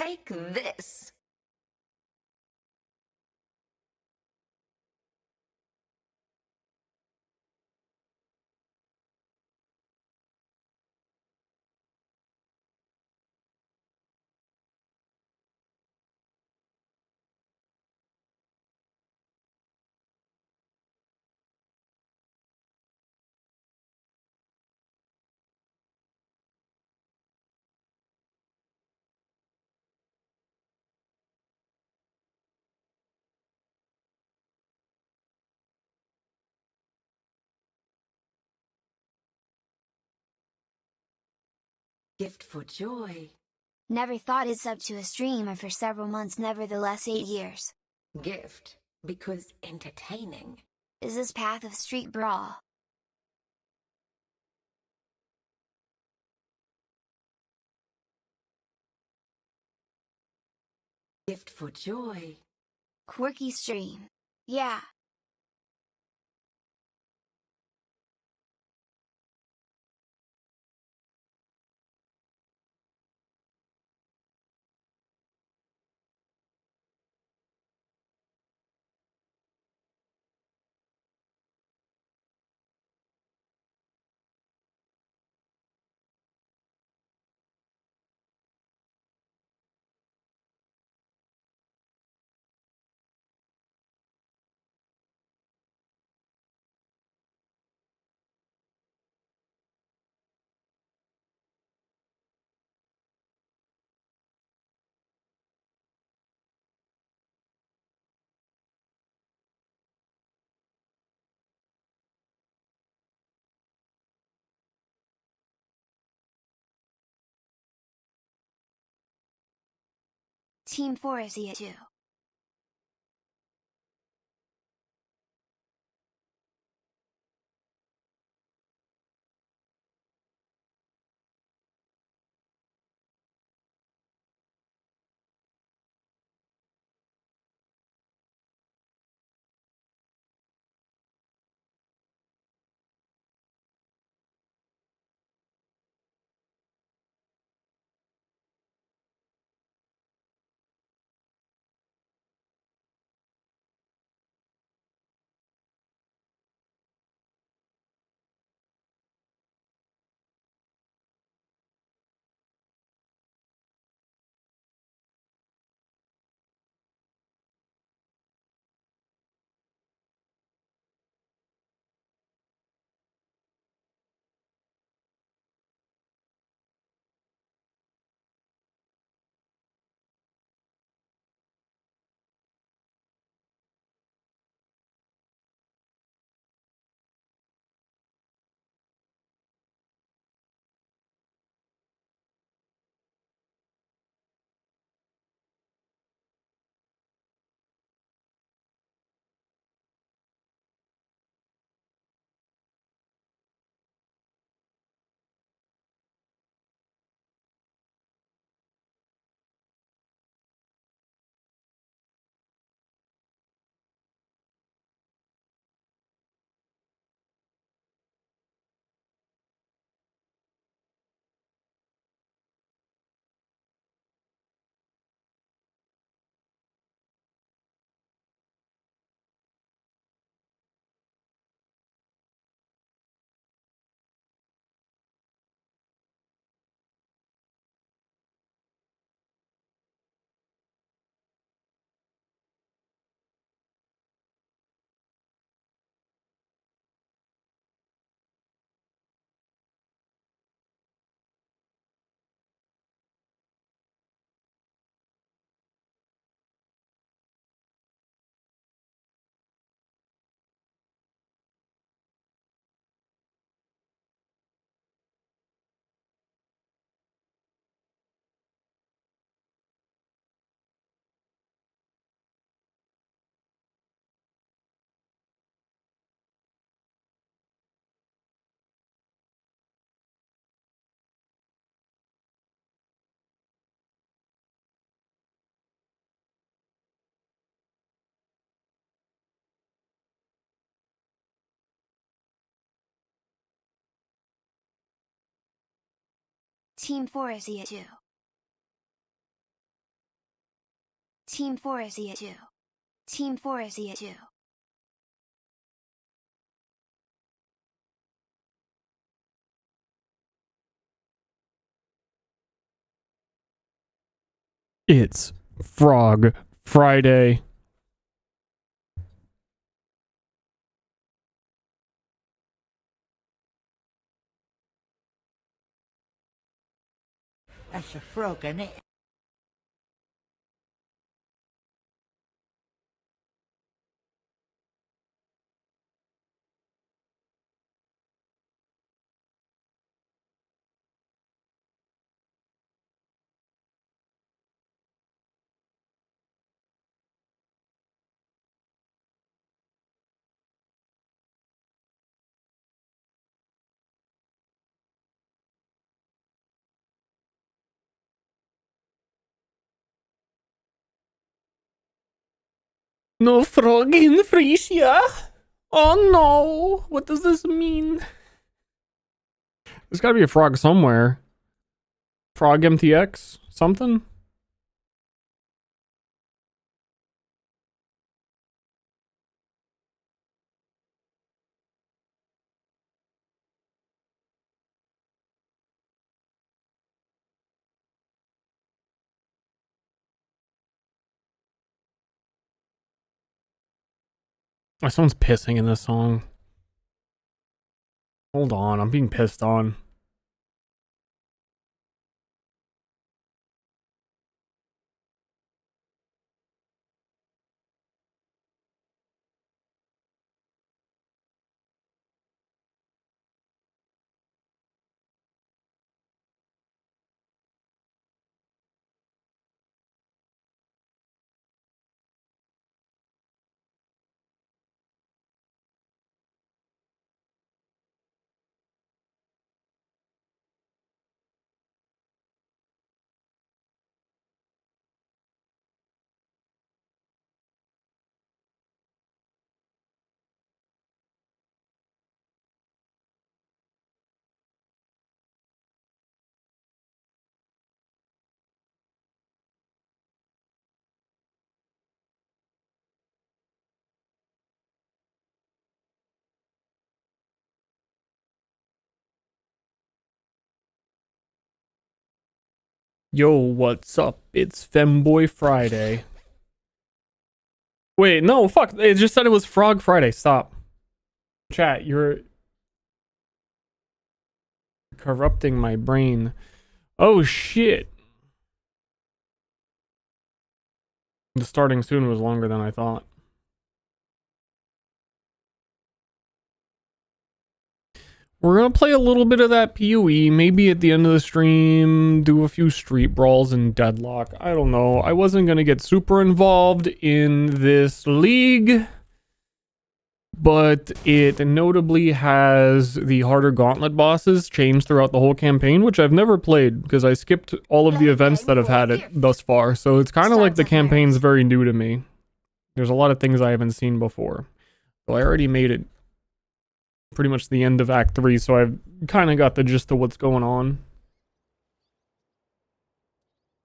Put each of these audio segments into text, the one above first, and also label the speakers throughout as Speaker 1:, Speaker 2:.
Speaker 1: Take this! Gift for joy.
Speaker 2: Never thought it's up to a streamer for several months, nevertheless 8 years.
Speaker 1: Gift, because entertaining.
Speaker 2: Is this path of street brawl?
Speaker 1: Gift for joy.
Speaker 2: Quirky stream. Yeah. Team 4 is here too. Team 4 is here too. Team 4 is here too. Team 4 is here too.
Speaker 3: It's Frog Friday.
Speaker 4: That's a frog, isn't it?
Speaker 3: No frog in Frisia. Oh no. What does this mean? There's gotta be a frog somewhere. Frog MTX? Something? Oh, someone's pissing in this song. Hold on, I'm being pissed on. Yo, what's up? It's Femboy Friday. Wait, no, fuck. It just said it was Frog Friday. Stop. Chat, you're corrupting my brain. Oh shit. The starting soon was longer than I thought. We're gonna play a little bit of that PoE, maybe at the end of the stream, do a few street brawls and deadlock. I don't know. I wasn't gonna get super involved in this league, but it notably has the harder gauntlet bosses changed throughout the whole campaign, which I've never played because I skipped all of the events that have had it thus far. So it's kind of like the campaign's very new to me. There's a lot of things I haven't seen before. So I already made it pretty much the end of Act 3, so I've kind of got the gist of what's going on.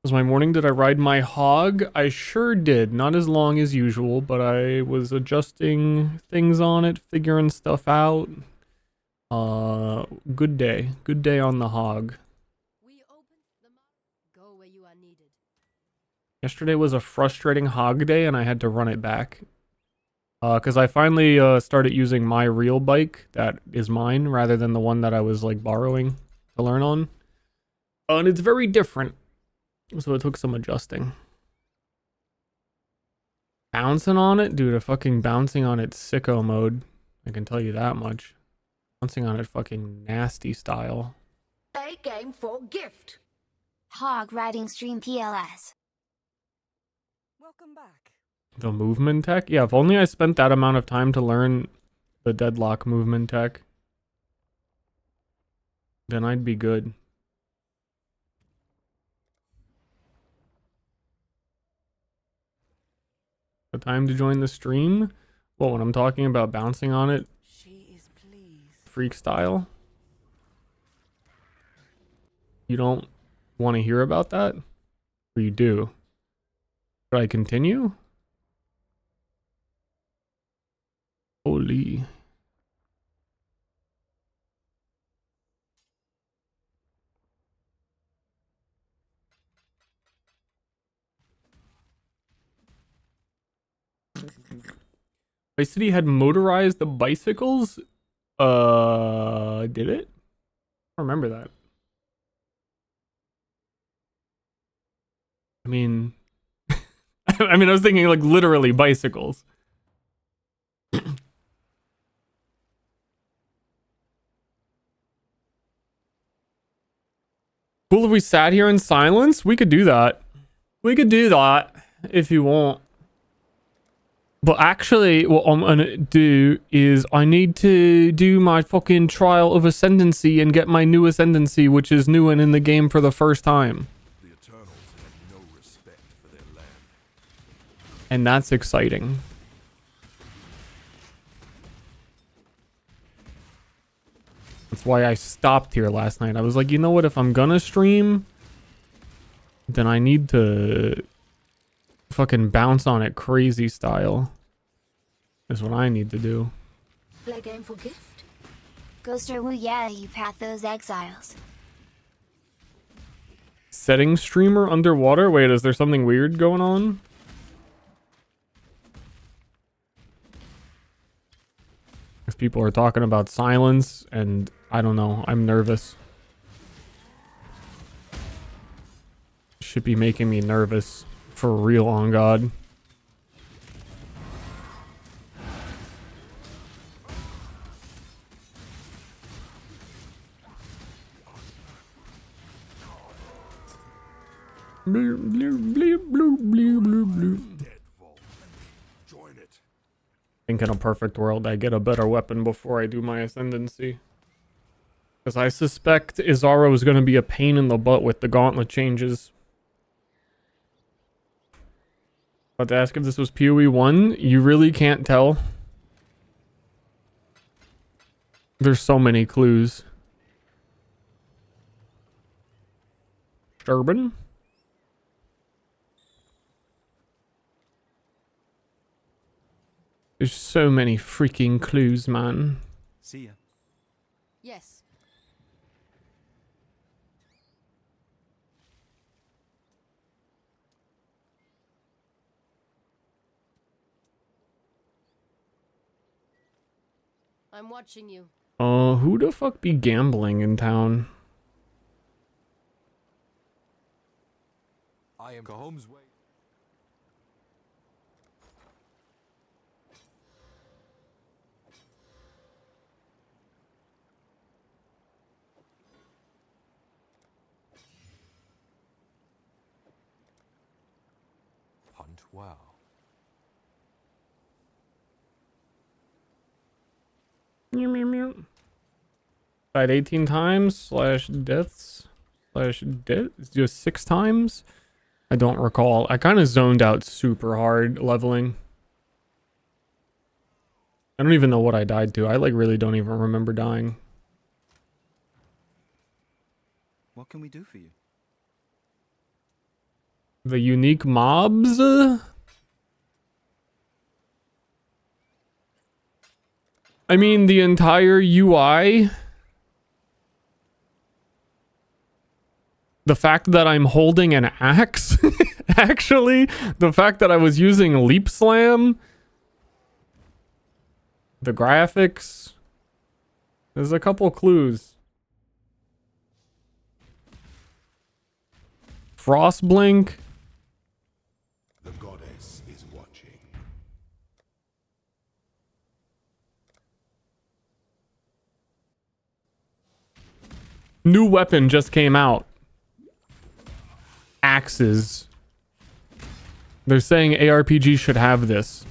Speaker 3: Was my morning, did I ride my hog? I sure did. Not as long as usual, but I was adjusting things on it, figuring stuff out. Good day. Good day on the hog.
Speaker 5: Go where you are needed.
Speaker 3: Yesterday was a frustrating hog day, and I had to run it back. Because I finally started using my real bike that is mine rather than the one that I was like borrowing to learn on. And it's very different, so it took some adjusting. Bouncing on it? Dude, a fucking bouncing on it sicko mode. I can tell you that much. Bouncing on it fucking nasty style.
Speaker 1: A game for gift.
Speaker 2: Hog riding stream PLS.
Speaker 5: Welcome back.
Speaker 3: The movement tech? Yeah, if only I spent that amount of time to learn the deadlock movement tech, then I'd be good. The time to join the stream? Well, when I'm talking about bouncing on it,
Speaker 5: She is pleased.
Speaker 3: freak style? You don't want to hear about that? Or you do? Should I continue? Holy. Vice City had motorized bicycles? Did it? I don't remember that. I mean, I was thinking like literally bicycles. Cool if we sat here in silence? We could do that. We could do that if you want. But actually, what I'm gonna do is I need to do my fucking trial of ascendancy and get my new ascendancy, which is new and in the game for the first time.
Speaker 4: The Eternals had no respect for their land.
Speaker 3: And that's exciting. That's why I stopped here last night. I was like, you know what? If I'm gonna stream, then I need to fucking bounce on it crazy style. Is what I need to do.
Speaker 1: Play game for gift.
Speaker 2: Ghoster woo yeah, you path those exiles.
Speaker 3: Setting streamer underwater? Wait, is there something weird going on? If people are talking about silence and I don't know, I'm nervous. Should be making me nervous. For real, on God. Blue, blue, blue, blue, blue, blue, blue.
Speaker 4: Dead vault. Join it.
Speaker 3: Think in a perfect world I get a better weapon before I do my ascendancy. Because I suspect Izaro is going to be a pain in the butt with the gauntlet changes. About to ask if this was PoE 1. You really can't tell. There's so many clues. Sturban? There's so many freaking clues, man.
Speaker 6: See ya.
Speaker 5: Yes. I'm watching you.
Speaker 3: Who the fuck be gambling in town?
Speaker 4: I am Cahome's way. Hunt well.
Speaker 3: Meow, meow, meow. Died 18 times slash deaths slash death. Just 6 times. I don't recall. I kind of zoned out super hard leveling. I don't even know what I died to. I like really don't even remember dying.
Speaker 6: What can we do for you?
Speaker 3: The unique mobs? I mean, the entire UI. The fact that I'm holding an axe. Actually, the fact that I was using Leap Slam. The graphics. There's a couple clues. Frostblink.
Speaker 4: The goddess is watching.
Speaker 3: New weapon just came out. Axes. They're saying ARPG should have this.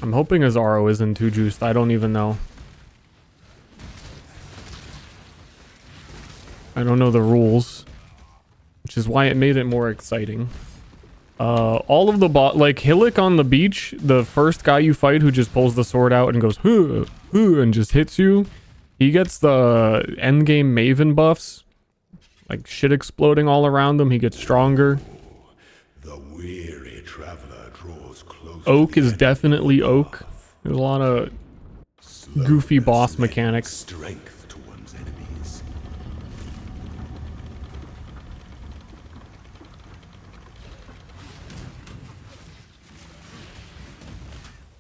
Speaker 3: I'm hoping Izaro isn't too juiced. I don't even know. I don't know the rules, which is why it made it more exciting. All of the like Hillock on the beach, the first guy you fight who just pulls the sword out and goes and just hits you, he gets the endgame Maven buffs like shit exploding all around him. He gets stronger.
Speaker 4: The weary traveler draws close.
Speaker 3: Oak is definitely Oak. There's a lot of goofy boss
Speaker 4: Slowness
Speaker 3: mechanics.
Speaker 4: Strength to one's enemies.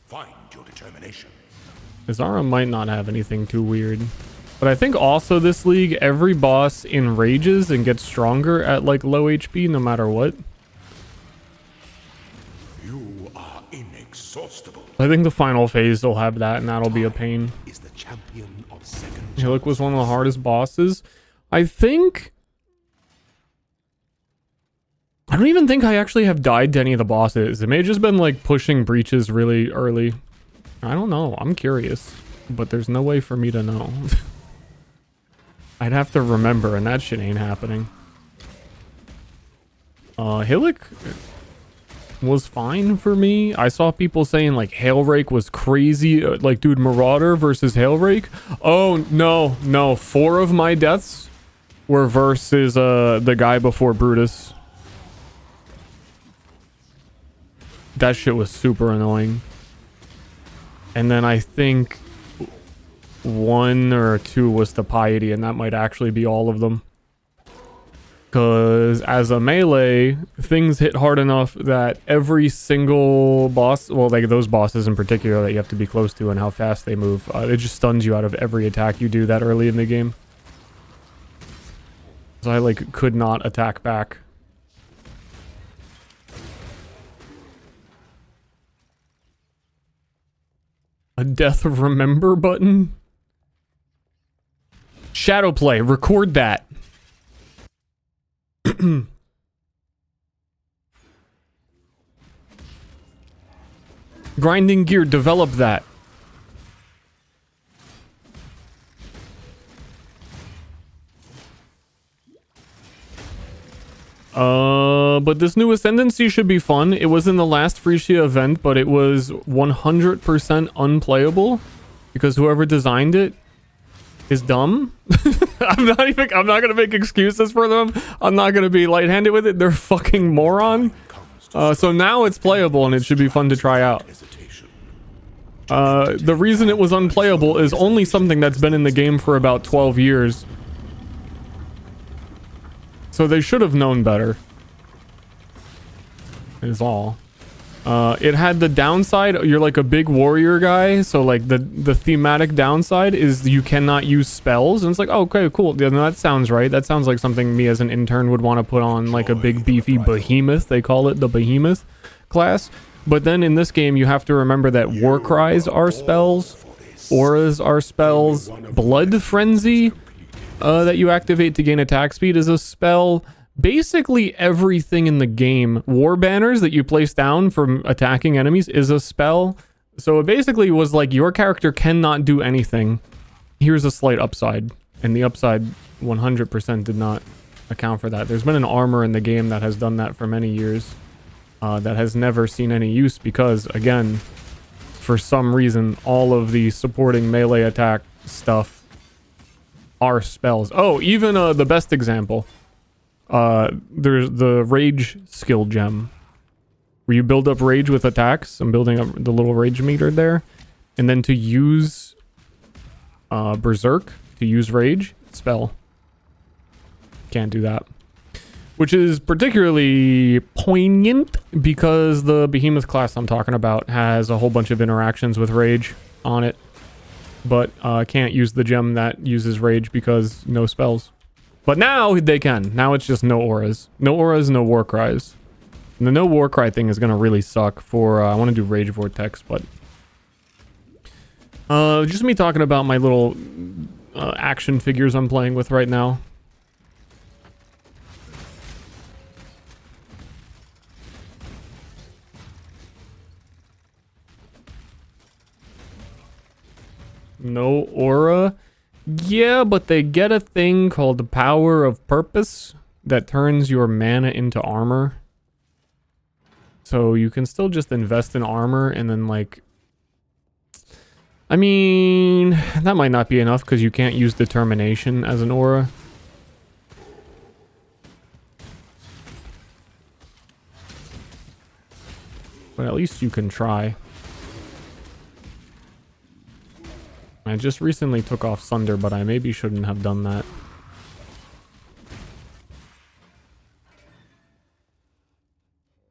Speaker 4: Find your determination.
Speaker 3: Zara might not have anything too weird. But I think also this league, every boss enrages and gets stronger at like low HP no matter what.
Speaker 4: You are inexhaustible.
Speaker 3: I think the final phase will have that and that'll be a pain.
Speaker 4: Is the champion of second.
Speaker 3: Hillick was one of the hardest bosses. I think... I don't even think I actually have died to any of the bosses. It may have just been like pushing breaches really early. I don't know. I'm curious. But there's no way for me to know. I'd have to remember, and that shit ain't happening. Hillick was fine for me. I saw people saying like Hailrake was crazy. Like, dude, Marauder versus Hailrake. Oh, no. 4 of my deaths were versus the guy before Brutus. That shit was super annoying. And then I think 1 or 2 was the Piety, and that might actually be all of them. Because as a melee, things hit hard enough that every single boss, well, like those bosses in particular that you have to be close to and how fast they move, it just stuns you out of every attack you do that early in the game. So I like could not attack back. A death remember button? Shadowplay, record that. Grinding Gear, develop that. But this new Ascendancy should be fun. It was in the last Frisia event, but it was 100% unplayable because whoever designed it is dumb. I'm not gonna make excuses for them. I'm not gonna be light-handed with it. They're fucking moron. So now it's playable and it should be fun to try out. The reason it was unplayable is only something that's been in the game for about 12 years. So they should have known better. Is all. It had the downside, you're like a big warrior guy, so like the thematic downside is you cannot use spells, and it's like, oh, okay, cool, yeah, no, that sounds right. That sounds like something me as an intern would want to put on like a big beefy behemoth. They call it the behemoth class. But then in this game you have to remember that war cries are spells, auras are spells, blood frenzy that you activate to gain attack speed is a spell. Basically everything in the game, war banners that you place down from attacking enemies is a spell. So it basically was like your character cannot do anything. Here's a slight upside, and the upside 100% did not account for that. There's been an armor in the game that has done that for many years, that has never seen any use because, again, for some reason, all of the supporting melee attack stuff are spells. Oh, even the best example. There's the rage skill gem where you build up rage with attacks. I'm building up the little rage meter there, and then to use berserk, to use rage spell, can't do that, which is particularly poignant because the behemoth class I'm talking about has a whole bunch of interactions with rage on it, but can't use the gem that uses rage because no spells. But now they can. Now it's just no auras. No auras, no war cries. And the no war cry thing is going to really suck for... I want to do Rage Vortex, but... just me talking about my little action figures I'm playing with right now. No aura... Yeah, but they get a thing called the Power of Purpose that turns your mana into armor. So you can still just invest in armor and then like... I mean, that might not be enough because you can't use Determination as an aura. But at least you can try. I just recently took off Sunder, but I maybe shouldn't have done that.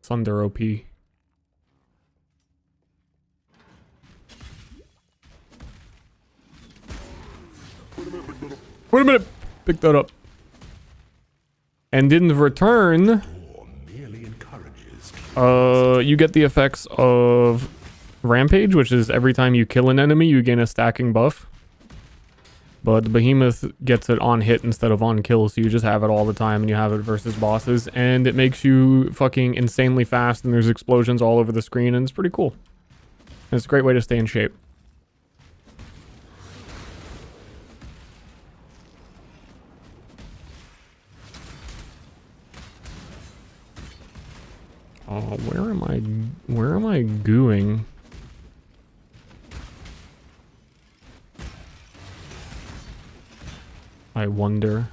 Speaker 3: Sunder OP. Wait a minute! Pick that up. And in return, you get the effects of Rampage, which is every time you kill an enemy, you gain a stacking buff. But the Behemoth gets it on hit instead of on kill, so you just have it all the time and you have it versus bosses. And it makes you fucking insanely fast and there's explosions all over the screen and it's pretty cool. And it's a great way to stay in shape. Oh, where am I gooing? I wonder.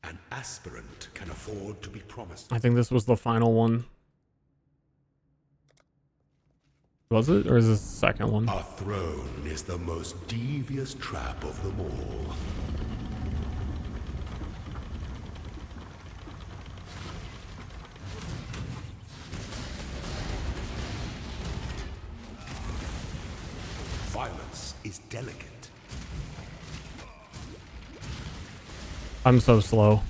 Speaker 4: An aspirant can afford to be promised.
Speaker 3: I think this was the final one. Was it? Or is this the second one?
Speaker 4: Our throne is the most devious trap of them all. Violence is delicate.
Speaker 3: I'm so slow.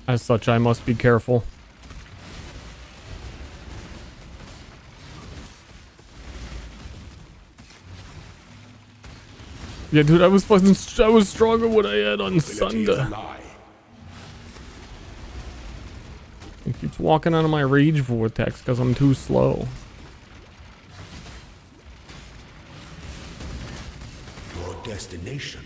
Speaker 3: As such, I must be careful. Yeah, dude, I was stronger when I had on Sunder. He keeps walking out of my rage vortex because I'm too slow.
Speaker 4: Your destination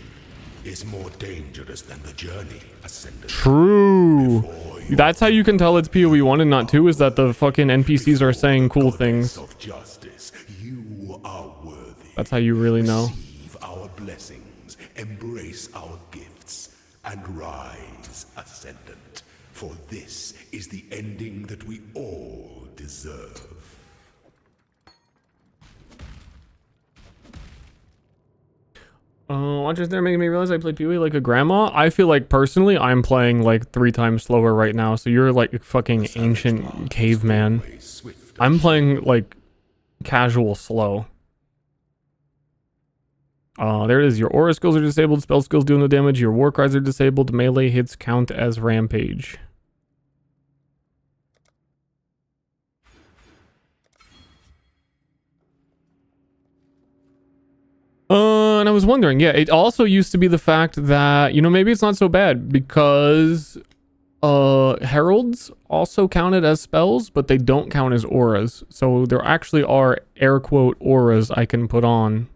Speaker 4: is more dangerous than the journey, Ascendant.
Speaker 3: True. That's how you can tell it's PoE 1 and not 2, is that the fucking NPCs are saying cool things.
Speaker 4: Of justice, you are worthy.
Speaker 3: That's how you really know.
Speaker 4: Receive our blessings, embrace our gifts, and rise, Ascendant. For this is the ending that we all deserve.
Speaker 3: Watchers there making me realize I played PoE like a grandma. I feel like personally I'm playing like 3 times slower right now, so you're like fucking ancient caveman. I'm playing like casual slow. There it is. Your aura skills are disabled, spell skills do no damage, your war cries are disabled, melee hits count as rampage. And I was wondering, yeah, it also used to be the fact that, you know, maybe it's not so bad because heralds also counted as spells, but they don't count as auras. So there actually are air quote auras I can put on.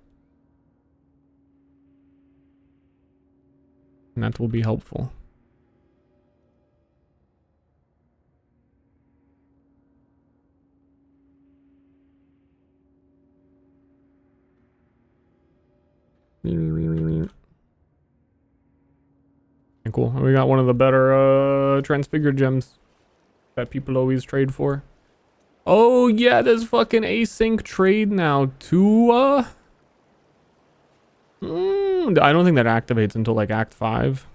Speaker 3: And that will be helpful. Cool. We got one of the better transfigured gems that people always trade for. Oh yeah, there's fucking async trade now too. I don't think that activates until like Act 5.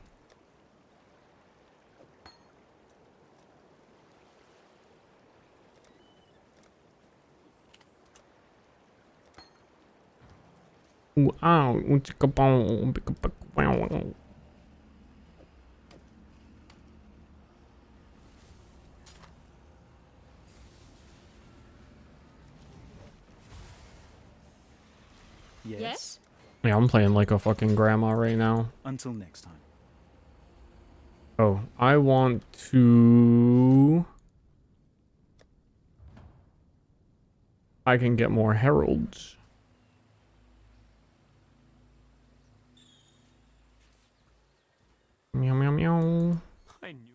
Speaker 6: Yes.
Speaker 3: Yeah, I'm playing like a fucking grandma right now.
Speaker 6: Until next time.
Speaker 3: Oh, I want to... I can get more heralds. Meow, meow, meow.
Speaker 6: I knew.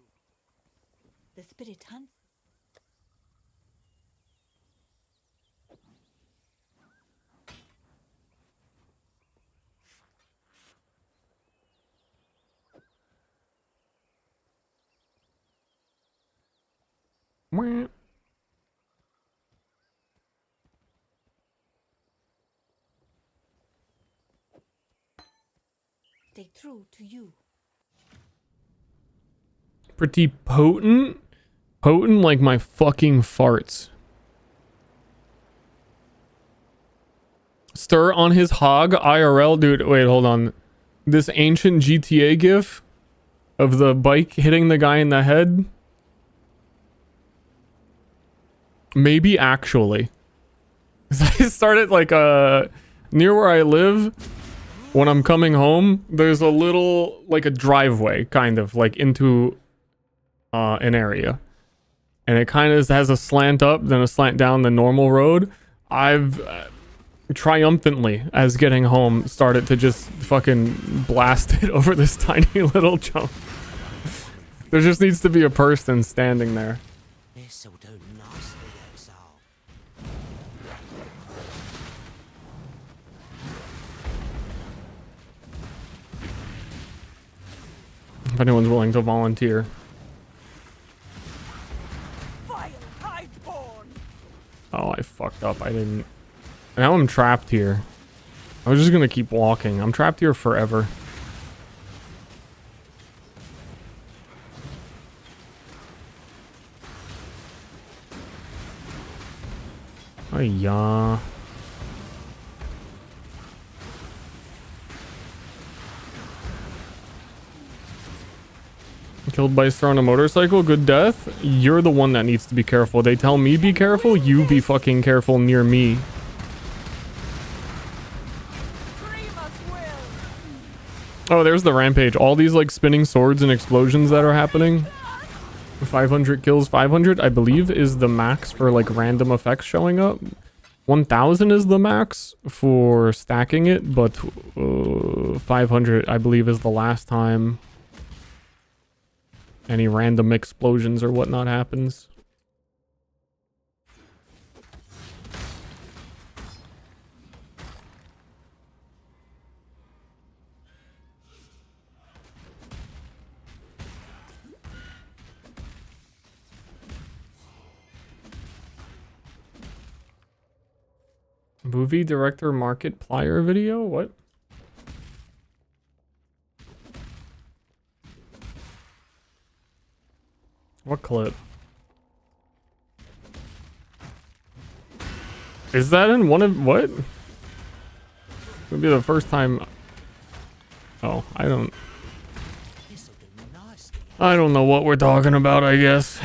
Speaker 3: Wah.
Speaker 5: Stay true to you.
Speaker 3: Pretty potent. Potent like my fucking farts. Stir on his hog IRL, dude. Wait, hold on. This ancient GTA gif of the bike hitting the guy in the head. Maybe actually. I started like near where I live. When I'm coming home, there's a little like a driveway kind of like into an area. And it kind of has a slant up, then a slant down the normal road. I've triumphantly, as getting home, started to just fucking blast it over this tiny little jump. There just needs to be a person standing there.
Speaker 7: This'll do nicely, Exile.
Speaker 3: If anyone's willing to volunteer. Oh, I fucked up. I didn't. Now I'm trapped here. I was just gonna keep walking. I'm trapped here forever. Oh yeah. Killed by Ster on a motorcycle, good death. You're the one that needs to be careful. They tell me be careful, you be fucking careful near me. Oh, there's the rampage. All these like spinning swords and explosions that are happening. 500 kills, 500 I believe is the max for like random effects showing up. 1000 is the max for stacking it, but 500 I believe is the last time any random explosions or whatnot happens. Movie director Markiplier video? What? What clip? Is that in one of what? It'll be the first time. Oh, I don't know what we're talking about, I guess.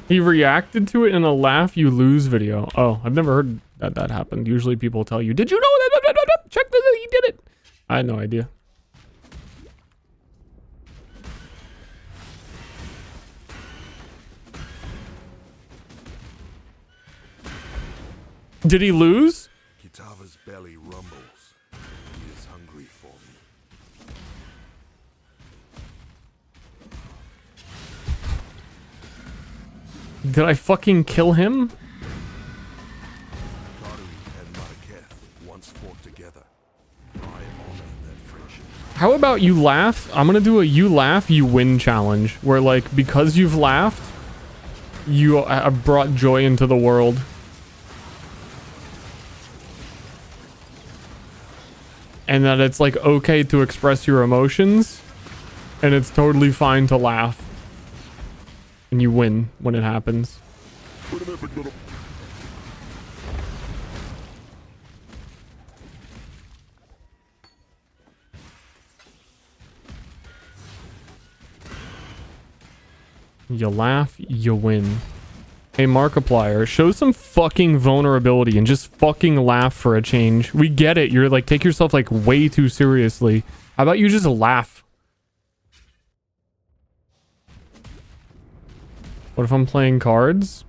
Speaker 3: He reacted to it in a laugh you lose video. Oh, I've never heard that happened. Usually people tell you, did you know that? Check this, he did it. I had no idea. Did he lose?
Speaker 4: Kitava's belly rumbles. He is hungry for me.
Speaker 3: Did I fucking kill him? How about you laugh? I'm gonna do a you laugh, you win challenge. Where like, because you've laughed, you have brought joy into the world. And that it's like okay to express your emotions. And it's totally fine to laugh. And you win when it happens. You laugh, you win. Hey, Markiplier, show some fucking vulnerability and just fucking laugh for a change. We get it. You're like, take yourself like way too seriously. How about you just laugh? What if I'm playing cards?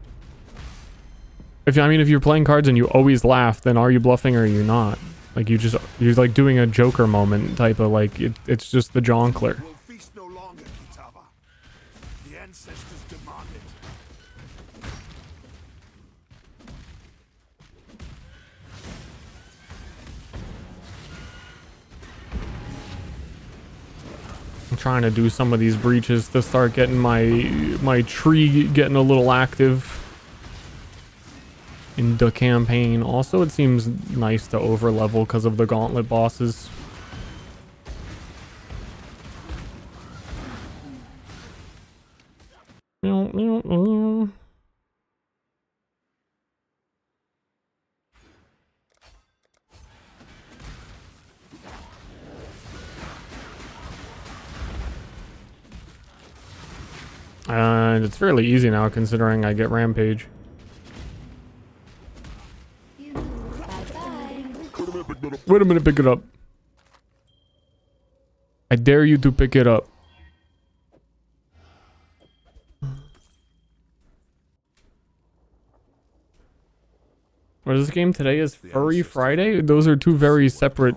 Speaker 3: If you're playing cards and you always laugh, then are you bluffing or are you not? Like you're like doing a Joker moment type of like it's just the jongleur.
Speaker 4: We'll feast no longer, Kitava. The ancestors demand it.
Speaker 3: I'm trying to do some of these breaches to start getting my tree getting a little active in the campaign. Also, it seems nice to overlevel because of the gauntlet bosses. And it's fairly easy now considering I get Rampage. Wait a minute, pick it up. I dare you to pick it up. What is this game today? Is Furry Friday? Those are two very separate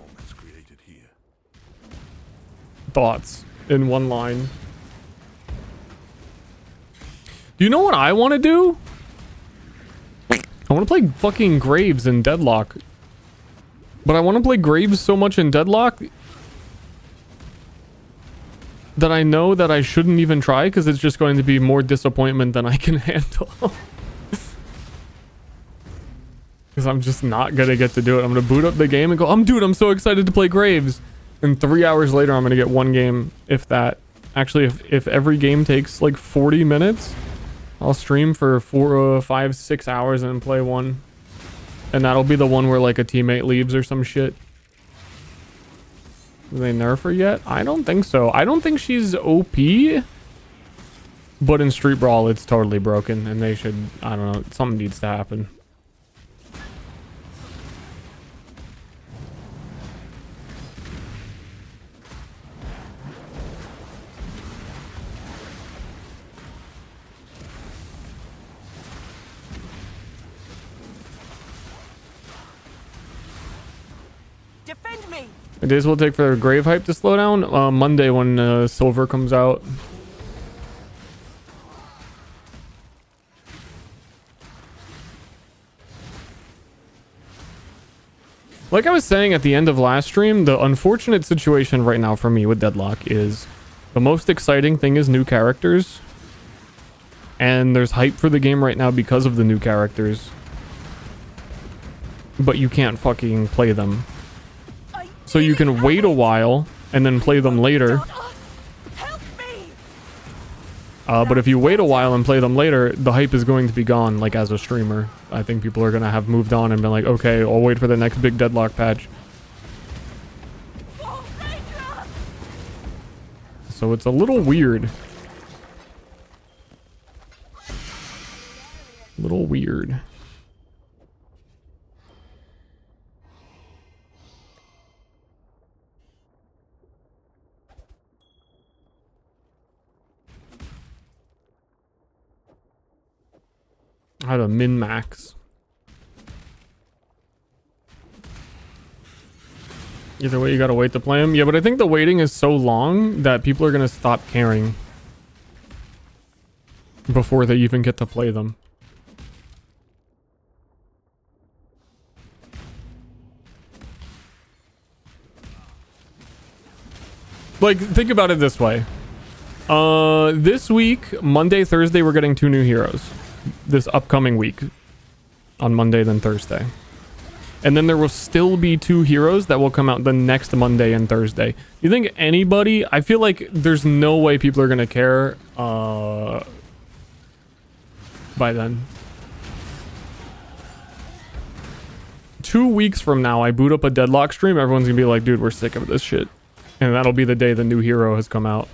Speaker 3: thoughts in one line. Do you know what I want to do? I want to play fucking Graves in Deadlock. But I want to play Graves so much in Deadlock that I know that I shouldn't even try because it's just going to be more disappointment than I can handle. Because I'm just not going to get to do it. I'm going to boot up the game and go, dude, I'm so excited to play Graves. And 3 hours later, I'm going to get one game, if that. Actually, if every game takes like 40 minutes, I'll stream for 4, 5, 6 hours and play one. And that'll be the one where like a teammate leaves or some shit. Did they nerf her yet? I don't think so. I don't think she's OP. But in Street Brawl, it's totally broken. And they should, I don't know, something needs to happen.
Speaker 5: Defend me.
Speaker 3: The days will take for Grave Hype to slow down. Monday when Silver comes out. Like I was saying at the end of last stream, the unfortunate situation right now for me with Deadlock is the most exciting thing is new characters. And there's hype for the game right now because of the new characters. But you can't fucking play them. So you can wait a while and then play them later. But if you wait a while and play them later, the hype is going to be gone, like as a streamer. I think people are going to have moved on and been like, okay, I'll wait for the next big Deadlock patch. So it's a little weird. Little weird. How to min-max. Either way, you gotta wait to play them. Yeah, but I think the waiting is so long that people are gonna stop caring before they even get to play them. Like, think about it this way. This week, Monday, Thursday, we're getting 2 new heroes. This upcoming week. On Monday, then Thursday. And then there will still be 2 heroes that will come out the next Monday and Thursday. You think anybody... I feel like there's no way people are going to care by then. 2 weeks from now, I boot up a Deadlock stream. Everyone's going to be like, dude, we're sick of this shit. And that'll be the day the new hero has come out.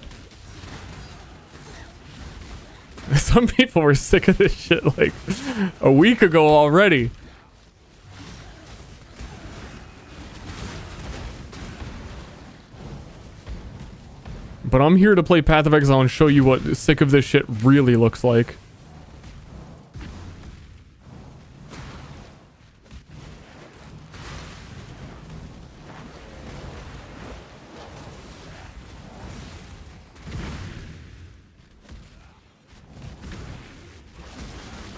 Speaker 3: Some people were sick of this shit like a week ago already. But I'm here to play Path of Exile and show you what sick of this shit really looks like.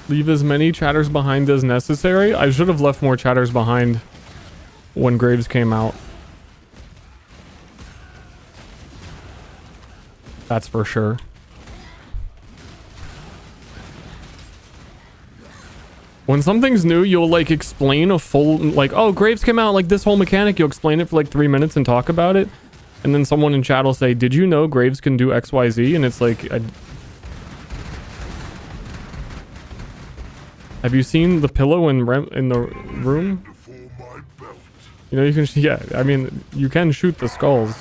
Speaker 3: Leave as many chatters behind as necessary. I should have left more chatters behind when Graves came out. That's for sure. When something's new, you'll like explain a full, like, oh, Graves came out, like this whole mechanic. You'll explain it for like 3 minutes and talk about it. And then someone in chat will say, did you know Graves can do XYZ? And it's like, have you seen the pillow in the room? You know, you can, yeah, I mean, you can shoot the skulls.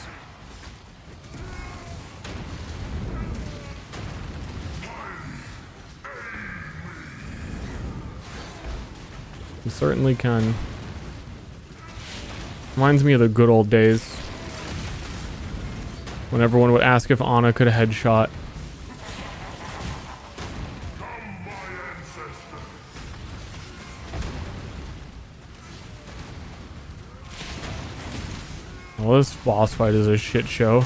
Speaker 3: You certainly can. Reminds me of the good old days. When everyone would ask if Ana could headshot. Well, this boss fight is a shit show.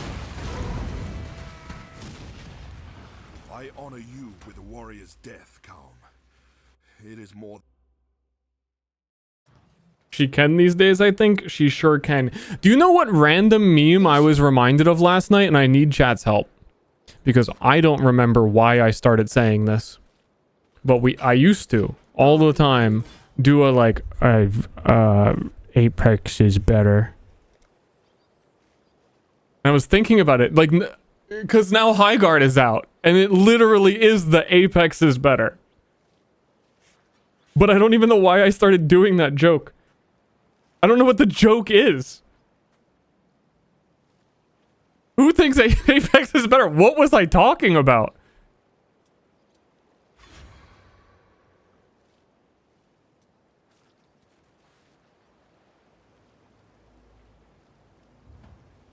Speaker 4: I honor you with a warrior's death, Calm. It is more.
Speaker 3: She can these days, I think. She sure can. Do you know what random meme I was reminded of last night? And I need chat's help. Because I don't remember why I started saying this. But I used to, all the time, do a like, Apex is better. I was thinking about it, like, because now High Guard is out. And it literally is the Apex is better. But I don't even know why I started doing that joke. I don't know what the joke is. Who thinks Apex is better? What was I talking about?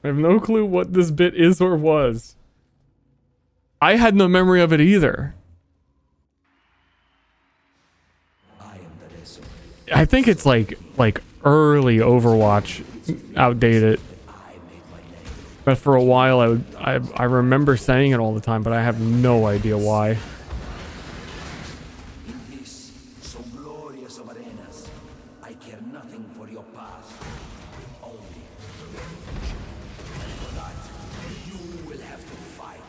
Speaker 3: I have no clue what this bit is or was. I had no memory of it either. I think it's like early Overwatch, outdated. But for a while, I remember saying it all the time, but I have no idea why.
Speaker 8: In this, so glorious of arenas, I care nothing for your past, only your future. And for that, you will have to fight.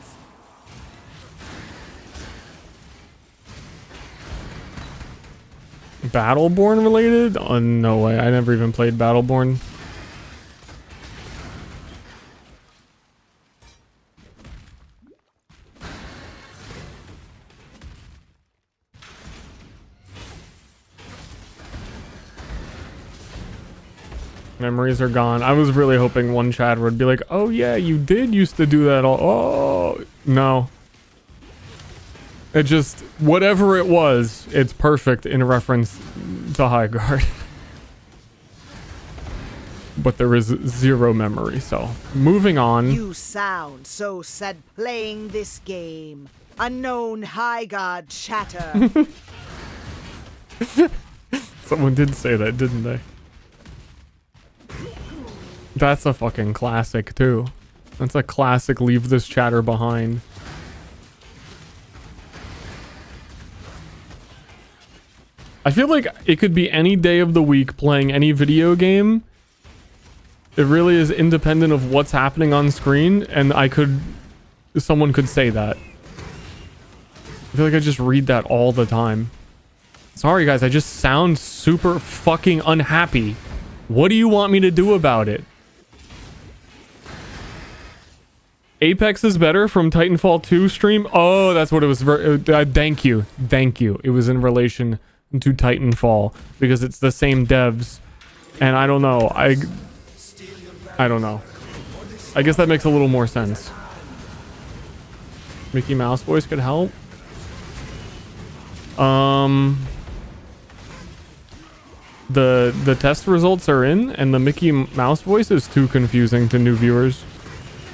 Speaker 3: Battleborn related? Oh, no way. I never even played Battleborn. Memories are gone. I was really hoping one chat would be like, oh yeah, you did used to do that all. Oh, no. It just, whatever it was, it's perfect in reference to High Guard. But there is zero memory, so moving on.
Speaker 9: You sound so sad playing this game. Unknown High Guard chatter.
Speaker 3: Someone did say that, didn't they? That's a fucking classic, too. That's a classic leave this chatter behind. I feel like it could be any day of the week playing any video game. It really is independent of what's happening on screen, and someone could say that. I feel like I just read that all the time. Sorry guys, I just sound super fucking unhappy. What do you want me to do about it? Apex is better from Titanfall 2 stream? Oh, that's what it was. Thank you. Thank you. It was in relation to Titanfall because it's the same devs. And I don't know. I don't know. I guess that makes a little more sense. Mickey Mouse voice could help. The test results are in, and the Mickey Mouse voice is too confusing to new viewers.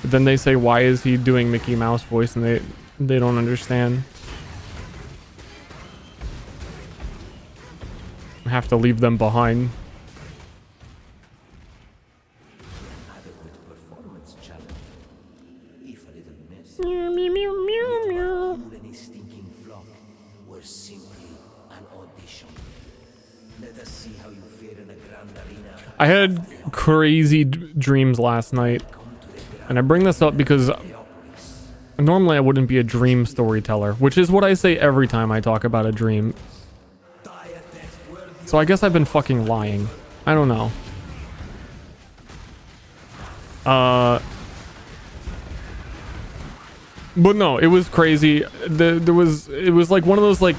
Speaker 3: But then they say, why is he doing Mickey Mouse voice? And they don't understand. I have to leave them behind. I had crazy dreams last night. And I bring this up because Normally I wouldn't be a dream storyteller, which is what I say every time I talk about a dream. So I guess I've been fucking lying. I don't know. But no, it was crazy. It was like one of those like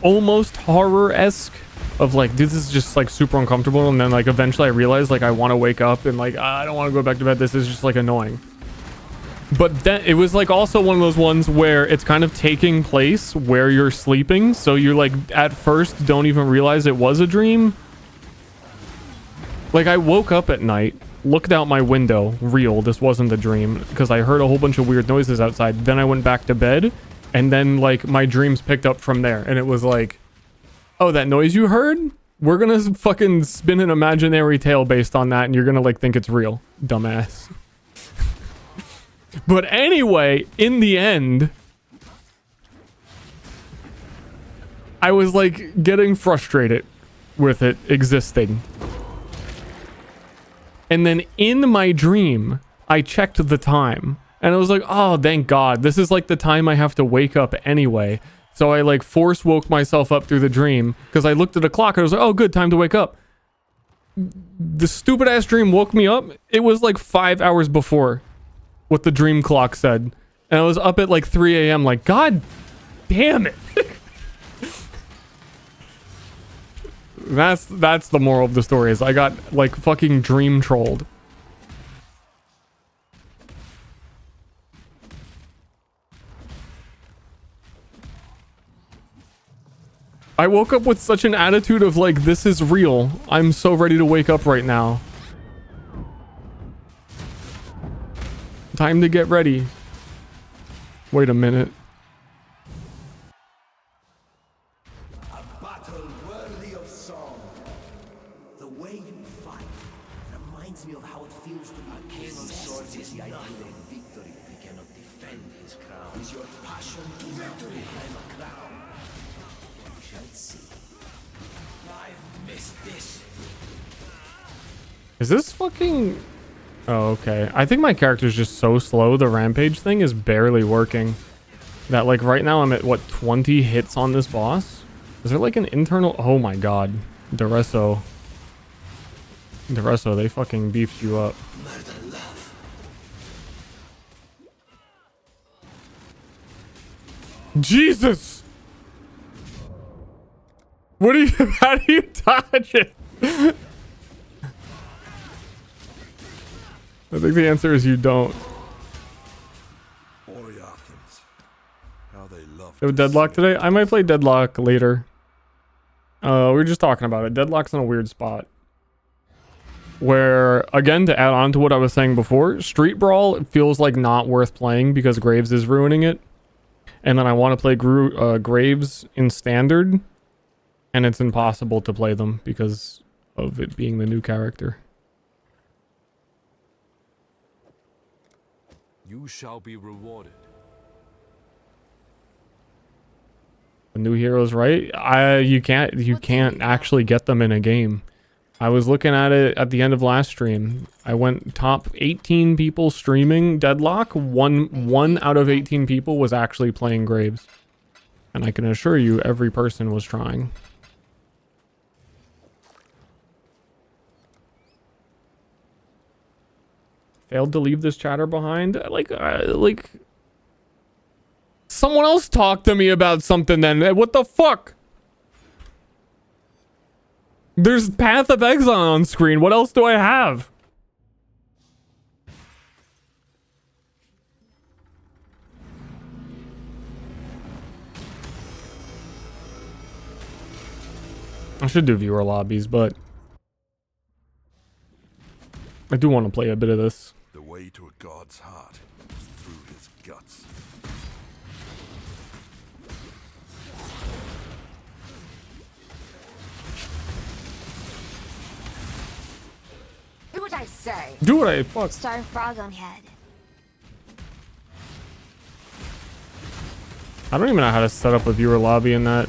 Speaker 3: almost horror-esque of like, dude, this is just like super uncomfortable. And then like eventually I realized like I want to wake up and like I don't want to go back to bed. This is just like annoying. But then it was like also one of those ones where it's kind of taking place where you're sleeping. So you're like at first don't even realize it was a dream. Like I woke up at night, looked out my window, real, this wasn't a dream, because I heard a whole bunch of weird noises outside. Then I went back to bed, and then like my dreams picked up from there, and it was like, oh, that noise you heard? We're gonna fucking spin an imaginary tale based on that, and you're gonna like think it's real, dumbass. But anyway, in the end, I was like getting frustrated with it existing. And then in my dream, I checked the time and I was like, oh, thank God. This is like the time I have to wake up anyway. So I like force woke myself up through the dream because I looked at the clock and I was like, oh, good, time to wake up. The stupid ass dream woke me up. It was like 5 hours before what the dream clock said. And I was up at like 3 a.m. like, God damn it. That's the moral of the story is I got like fucking dream trolled. I woke up with such an attitude of like, this is real. I'm so ready to wake up right now. Time to get ready. Wait a minute. Is this fucking... Oh, okay. I think my character's just so slow. The rampage thing is barely working. That, like, right now I'm at, what, 20 hits on this boss? Is there, like, an internal... Oh, my God. Deresso, they fucking beefed you up. Jesus! What do you... How do you dodge it? I think the answer is you don't. So Deadlock today? I might play Deadlock later. We were just talking about it. Deadlock's in a weird spot. Where, again, to add on to what I was saying before, Street Brawl feels like not worth playing because Graves is ruining it. And then I want to play Graves in Standard. And it's impossible to play them because of it being the new character.
Speaker 10: You shall be rewarded.
Speaker 3: The new heroes, right? You can't actually get them in a game. I was looking at it at the end of last stream. I went top 18 people streaming Deadlock. One out of 18 people was actually playing Graves. And I can assure you every person was trying. Failed to leave this chatter behind. Like someone else talk to me about something then. What the fuck? There's Path of Exile on screen. What else do I have? I should do viewer lobbies, but I do want to play a bit of this.
Speaker 4: The way to a god's heart is through his guts.
Speaker 1: Do what I say.
Speaker 3: Do what I fuck.
Speaker 2: Star frog on head.
Speaker 3: I don't even know how to set up a viewer lobby in that.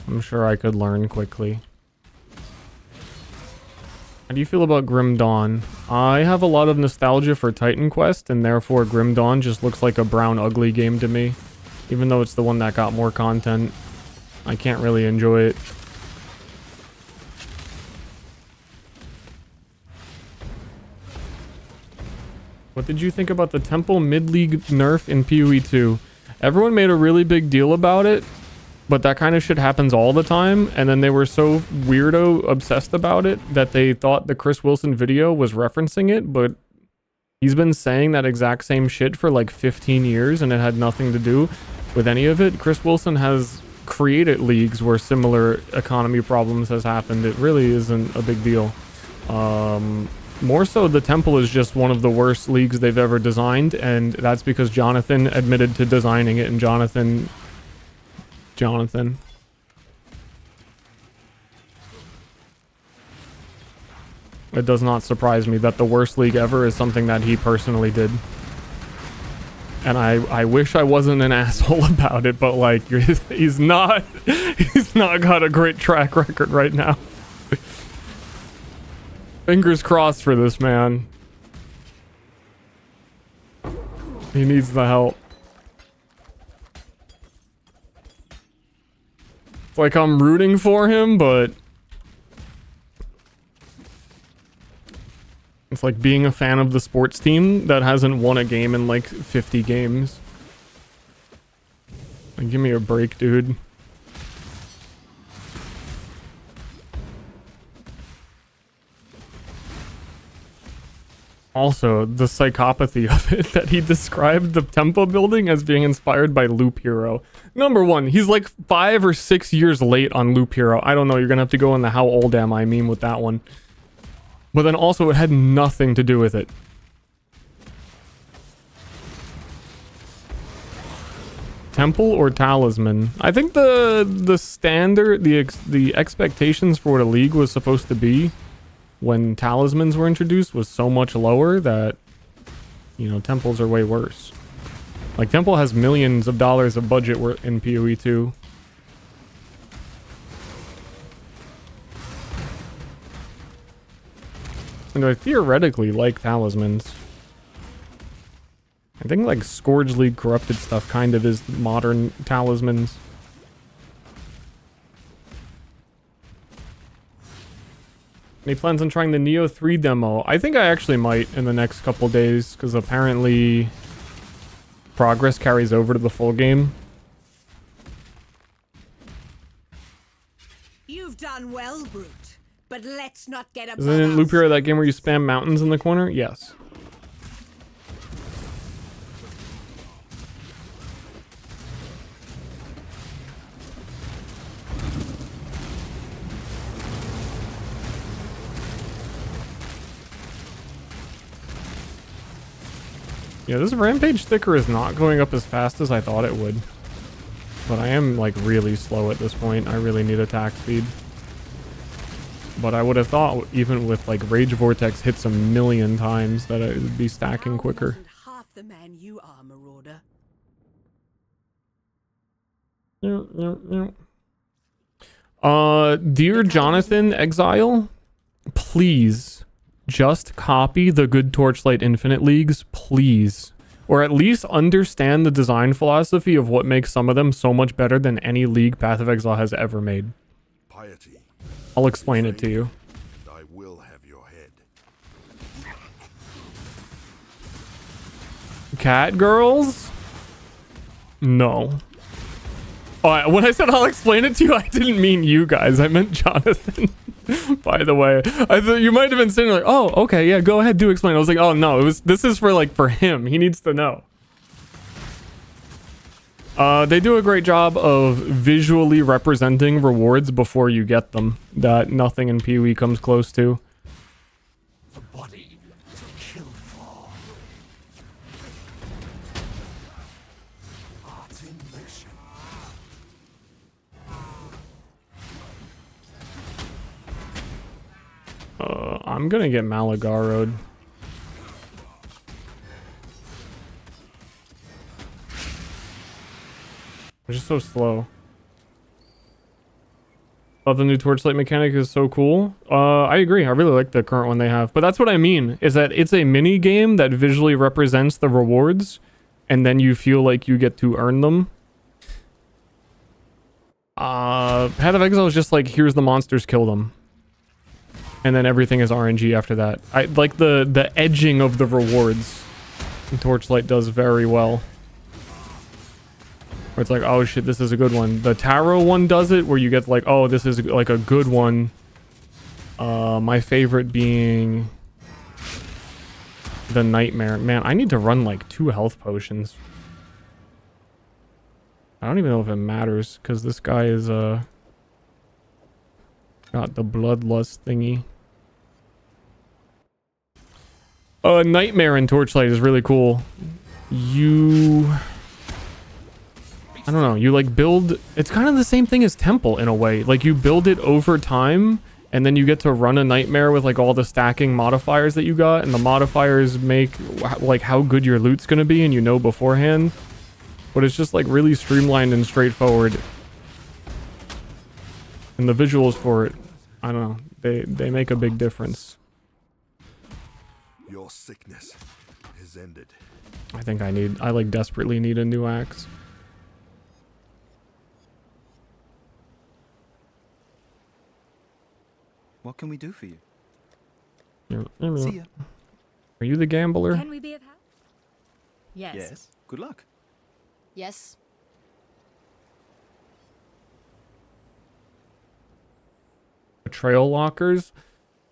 Speaker 3: I'm sure I could learn quickly. How do you feel about Grim Dawn? I have a lot of nostalgia for Titan Quest, and therefore Grim Dawn just looks like a brown ugly game to me. Even though it's the one that got more content, I can't really enjoy it. What did you think about the Temple mid-league nerf in PoE 2? Everyone made a really big deal about it, but that kind of shit happens all the time, and then they were so weirdo obsessed about it that they thought the Chris Wilson video was referencing it, but he's been saying that exact same shit for like 15 years, and it had nothing to do with any of it. Chris Wilson has created leagues where similar economy problems has happened. It really isn't a big deal. More so, the Temple is just one of the worst leagues they've ever designed, and that's because Jonathan admitted to designing it, and Jonathan. It does not surprise me that the worst league ever is something that he personally did. And I wish I wasn't an asshole about it, but like, he's not got a great track record right now. Fingers crossed for this man. He needs the help. It's like I'm rooting for him, but it's like being a fan of the sports team that hasn't won a game in like 50 games. Like, give me a break, dude. Also, the psychopathy of it, that he described the temple building as being inspired by Loop Hero. Number one, he's like 5 or 6 years late on Loop Hero. I don't know, you're gonna have to go in the how old am I meme with that one. But then also, it had nothing to do with it. Temple or Talisman? I think the standard, the expectations for what a league was supposed to be when Talismans were introduced was so much lower that, you know, Temples are way worse. Like, Temple has millions of dollars of budget in PoE 2. And I theoretically like Talismans. I think like Scourge League Corrupted stuff kind of is modern Talismans. Any plans on trying the Neo 3 demo? I think I actually might in the next couple days, because apparently progress carries over to the full game.
Speaker 5: You've done well, Brute. But let's not get above
Speaker 3: Isn't Loop Hero that game where you spam mountains in the corner? Yes. Yeah, this Rampage sticker is not going up as fast as I thought it would. But I am like really slow at this point. I really need attack speed. But I would have thought, even with like Rage Vortex hits 1,000,000 times, that it would be stacking quicker.
Speaker 5: Half the man you are, Marauder.
Speaker 3: Dear Jonathan Exile, please just copy the good Torchlight Infinite Leagues, please. Or at least understand the design philosophy of what makes some of them so much better than any league Path of Exile has ever made.
Speaker 4: Piety.
Speaker 3: I'll explain it to you.
Speaker 4: And I will have your head.
Speaker 3: Cat girls? No. Oh, when I said I'll explain it to you, I didn't mean you guys. I meant Jonathan. By the way, I thought you might have been saying like, "Oh, okay, yeah, go ahead, do explain." I was like, "Oh no, this is for him. He needs to know." They do a great job of visually representing rewards before you get them that nothing in PoE comes close to.
Speaker 8: The body to kill for. Art in motion.
Speaker 3: I'm gonna get Malagaroed. I'm just so slow. Oh, the new torchlight mechanic is so cool. I agree. I really like the current one they have. But that's what I mean, is that it's a mini game that visually represents the rewards, and then you feel like you get to earn them. Path of Exile is just like, here's the monsters, kill them. And then everything is RNG after that. I like the edging of the rewards. Torchlight does very well. Where it's like, oh shit, this is a good one. The tarot one does it where you get like, oh, this is like a good one. My favorite being the nightmare. Man, I need to run like 2 health potions. I don't even know if it matters because this guy is got the bloodlust thingy. Nightmare in Torchlight is really cool. I don't know, you like build, it's kind of the same thing as Temple in a way. Like you build it over time and then you get to run a nightmare with like all the stacking modifiers that you got, and the modifiers make like how good your loot's gonna be, and you know beforehand. But it's just like really streamlined and straightforward. And the visuals for it, I don't know, they make a big difference.
Speaker 4: Your sickness is ended.
Speaker 3: I think I like desperately need a new axe.
Speaker 6: What can we do for you?
Speaker 3: Yeah.
Speaker 6: See ya.
Speaker 3: Are you the gambler?
Speaker 5: Can we be of help? Yes.
Speaker 6: Yes. Good luck.
Speaker 5: Yes.
Speaker 3: Betrayal lockers?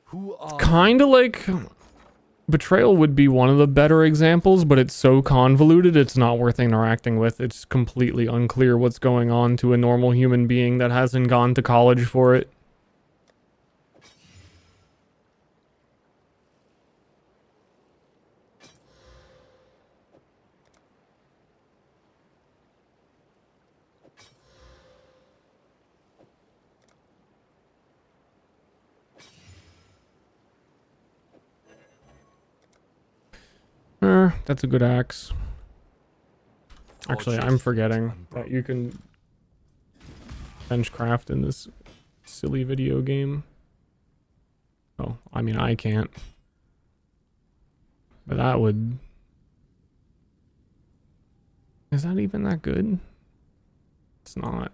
Speaker 4: Who are
Speaker 3: Kind of like... Betrayal would be one of the better examples, but it's so convoluted it's not worth interacting with. It's completely unclear what's going on to a normal human being that hasn't gone to college for it. That's a good axe. Actually, I'm forgetting that you can bench craft in this silly video game. Oh, I mean, I can't. But that would... Is that even that good? It's not.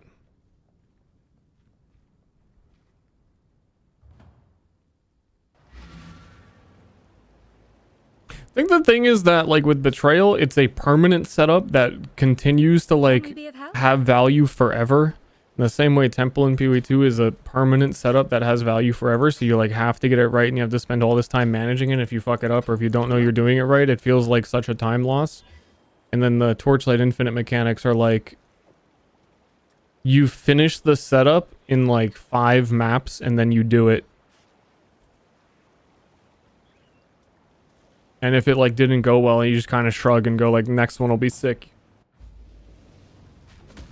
Speaker 3: I think the thing is that, like, with Betrayal, it's a permanent setup that continues to, like, have value forever. In the same way Temple in PoE2 is a permanent setup that has value forever, so you, like, have to get it right and you have to spend all this time managing it. If you fuck it up or if you don't know you're doing it right, it feels like such a time loss. And then the Torchlight Infinite mechanics are, like, you finish the setup in, like, 5 maps and then you do it. And if it, like, didn't go well, you just kind of shrug and go, like, next one will be sick.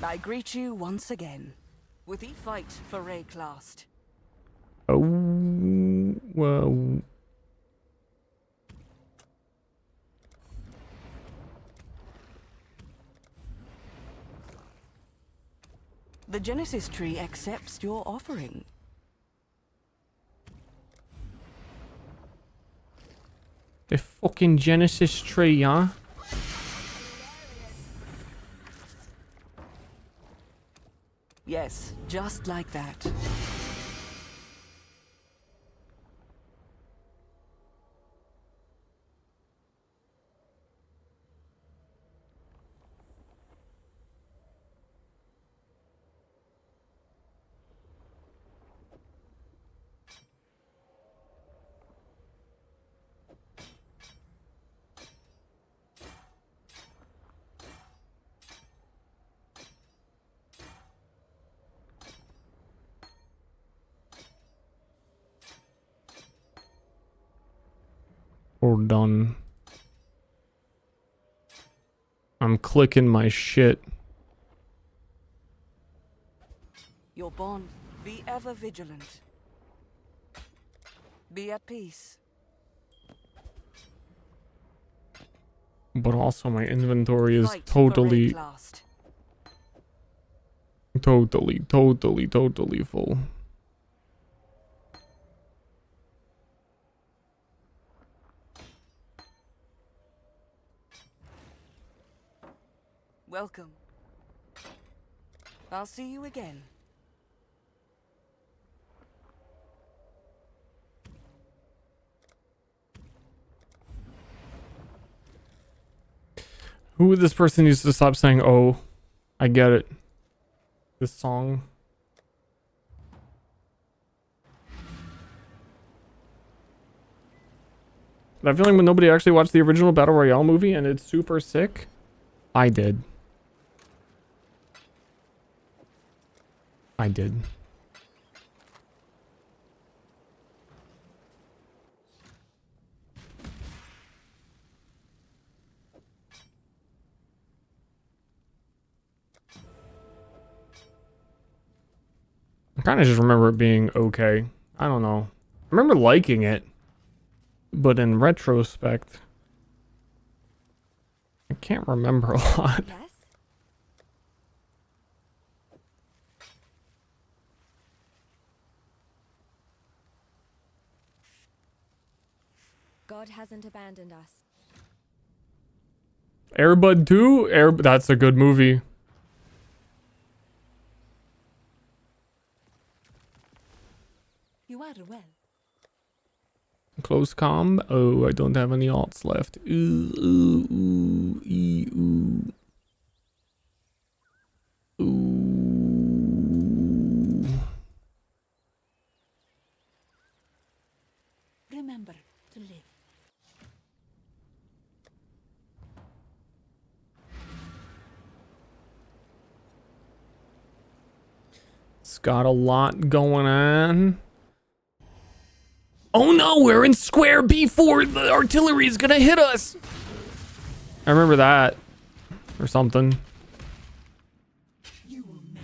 Speaker 11: I greet you once again with the fight for Rayclast.
Speaker 3: Oh, well.
Speaker 11: The Genesis tree accepts your offering.
Speaker 3: The fucking Genesis tree, huh?
Speaker 11: Yes, just like that.
Speaker 3: We're done. I'm clicking my shit.
Speaker 11: Your bond, be ever vigilant. Be at peace.
Speaker 3: But also my inventory is
Speaker 11: Fight for
Speaker 3: totally
Speaker 11: Rayclast.
Speaker 3: totally full.
Speaker 11: Welcome. I'll see you again.
Speaker 3: Who this person needs to stop saying, oh, I get it. This song. That feeling when nobody actually watched the original Battle Royale movie and it's super sick? I did. I did. I kind of just remember it being okay. I don't know. I remember liking it, but in retrospect, I can't remember a lot.
Speaker 12: Yes? God hasn't abandoned us.
Speaker 3: Airbud 2? That's a good movie.
Speaker 11: You are well.
Speaker 3: Close comm. Oh, I don't have any alts left. Ooh, ooh, ooh, ooh. Ooh.
Speaker 11: Remember to live.
Speaker 3: It's got a lot going on. Oh no, we're in square B4. The artillery is gonna hit us. I remember that. Or something.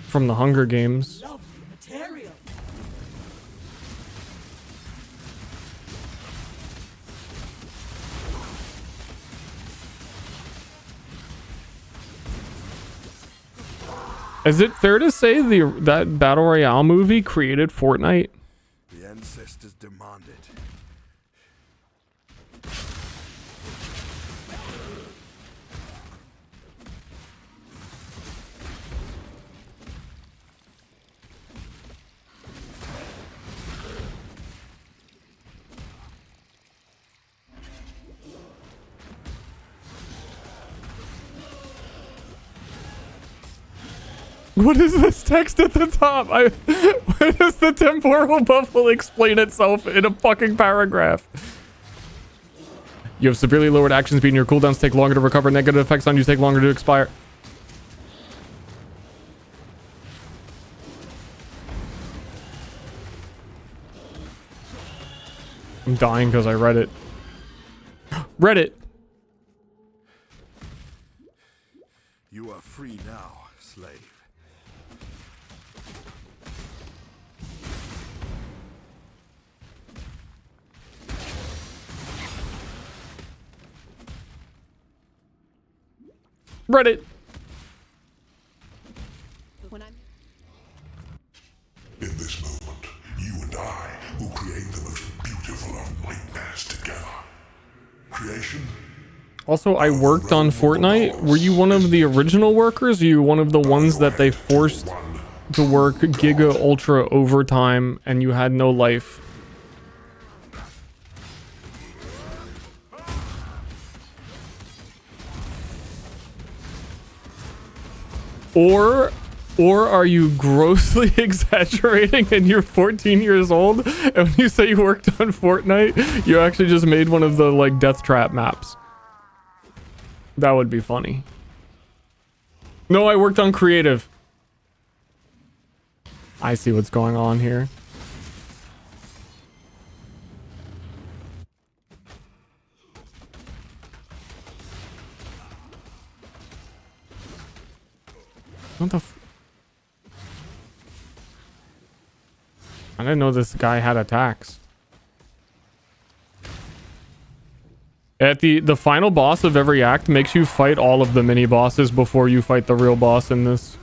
Speaker 3: From the Hunger Games. Is it fair to say that Battle Royale movie created Fortnite?
Speaker 4: The ancestors demand it.
Speaker 3: What is this text at the top? Why does the temporal bubble explain itself in a fucking paragraph? You have severely lowered action speed and your cooldowns take longer to recover. Negative effects on you take longer to expire. I'm dying because I read it. Read it!
Speaker 4: You are free now, slave.
Speaker 3: Read it!
Speaker 4: In this moment, you and I will create the most beautiful of nightmares together. Creation.
Speaker 3: Also, I worked on Fortnite. Were you one of the original workers? Or you one of the ones that they forced to work Giga Ultra overtime and you had no life? Or are you grossly exaggerating and you're 14 years old and when you say you worked on Fortnite, you actually just made one of the like death trap maps? That would be funny. No, I worked on creative. I see what's going on here. What the I didn't know this guy had attacks. At the final boss of every act makes you fight all of the mini bosses before you fight the real boss in this.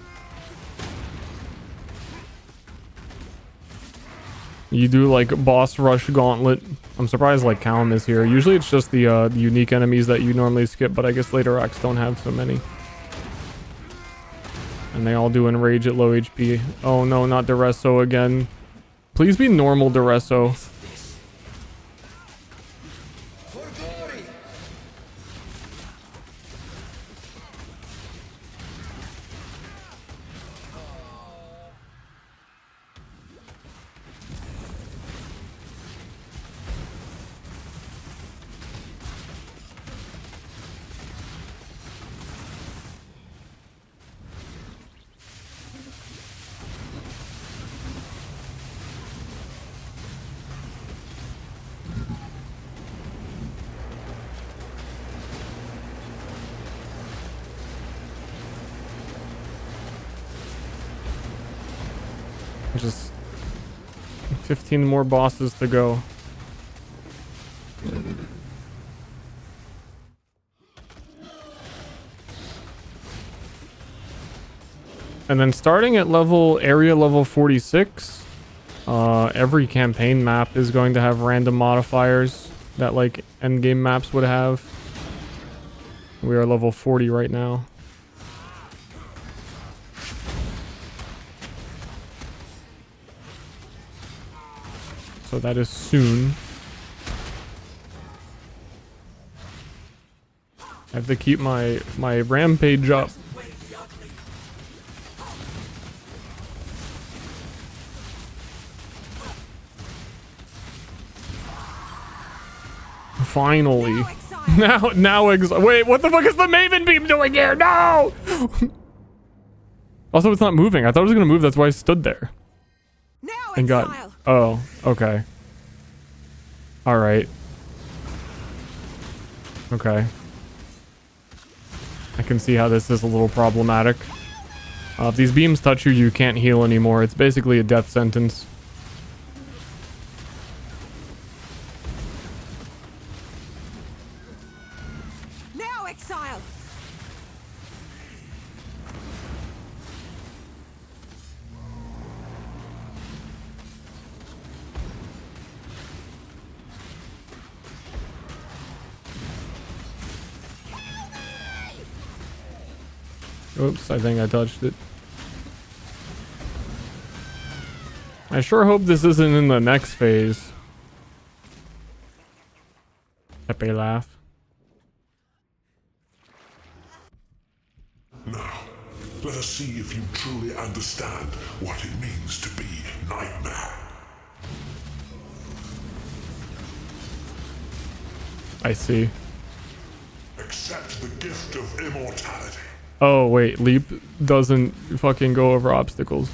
Speaker 3: You do like boss rush gauntlet. I'm surprised like Callum is here. Usually it's just the unique enemies that you normally skip, but I guess later acts don't have so many. And they all do enrage at low HP. Oh no, not Duresso again. Please be normal Duresso. Just 15 more bosses to go. And then starting at area level 46, every campaign map is going to have random modifiers that like endgame maps would have. We are level 40 right now. So that is soon. I have to keep my rampage up. Finally. Now Exile. Wait, what the fuck is the Maven Beam doing here? No! Also, it's not moving. I thought it was gonna move. That's why I stood there. And got... Oh, okay. Alright. Okay. I can see how this is a little problematic. If these beams touch you, you can't heal anymore. It's basically a death sentence.
Speaker 5: Now, Exile!
Speaker 3: Oops, I think I touched it. I sure hope this isn't in the next phase. Pepe laugh.
Speaker 4: Now, let us see if you truly understand what it means to be Nightmare.
Speaker 3: I see.
Speaker 4: Accept the gift of immortality.
Speaker 3: Oh, wait. Leap doesn't fucking go over obstacles.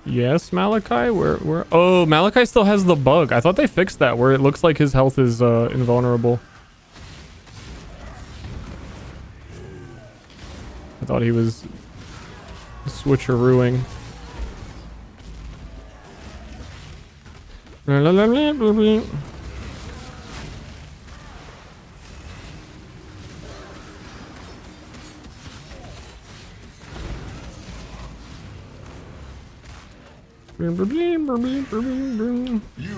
Speaker 3: Yes, Malachi? Where? Oh, Malachi still has the bug. I thought they fixed that where it looks like his health is invulnerable. I thought he was switcherooing.
Speaker 4: You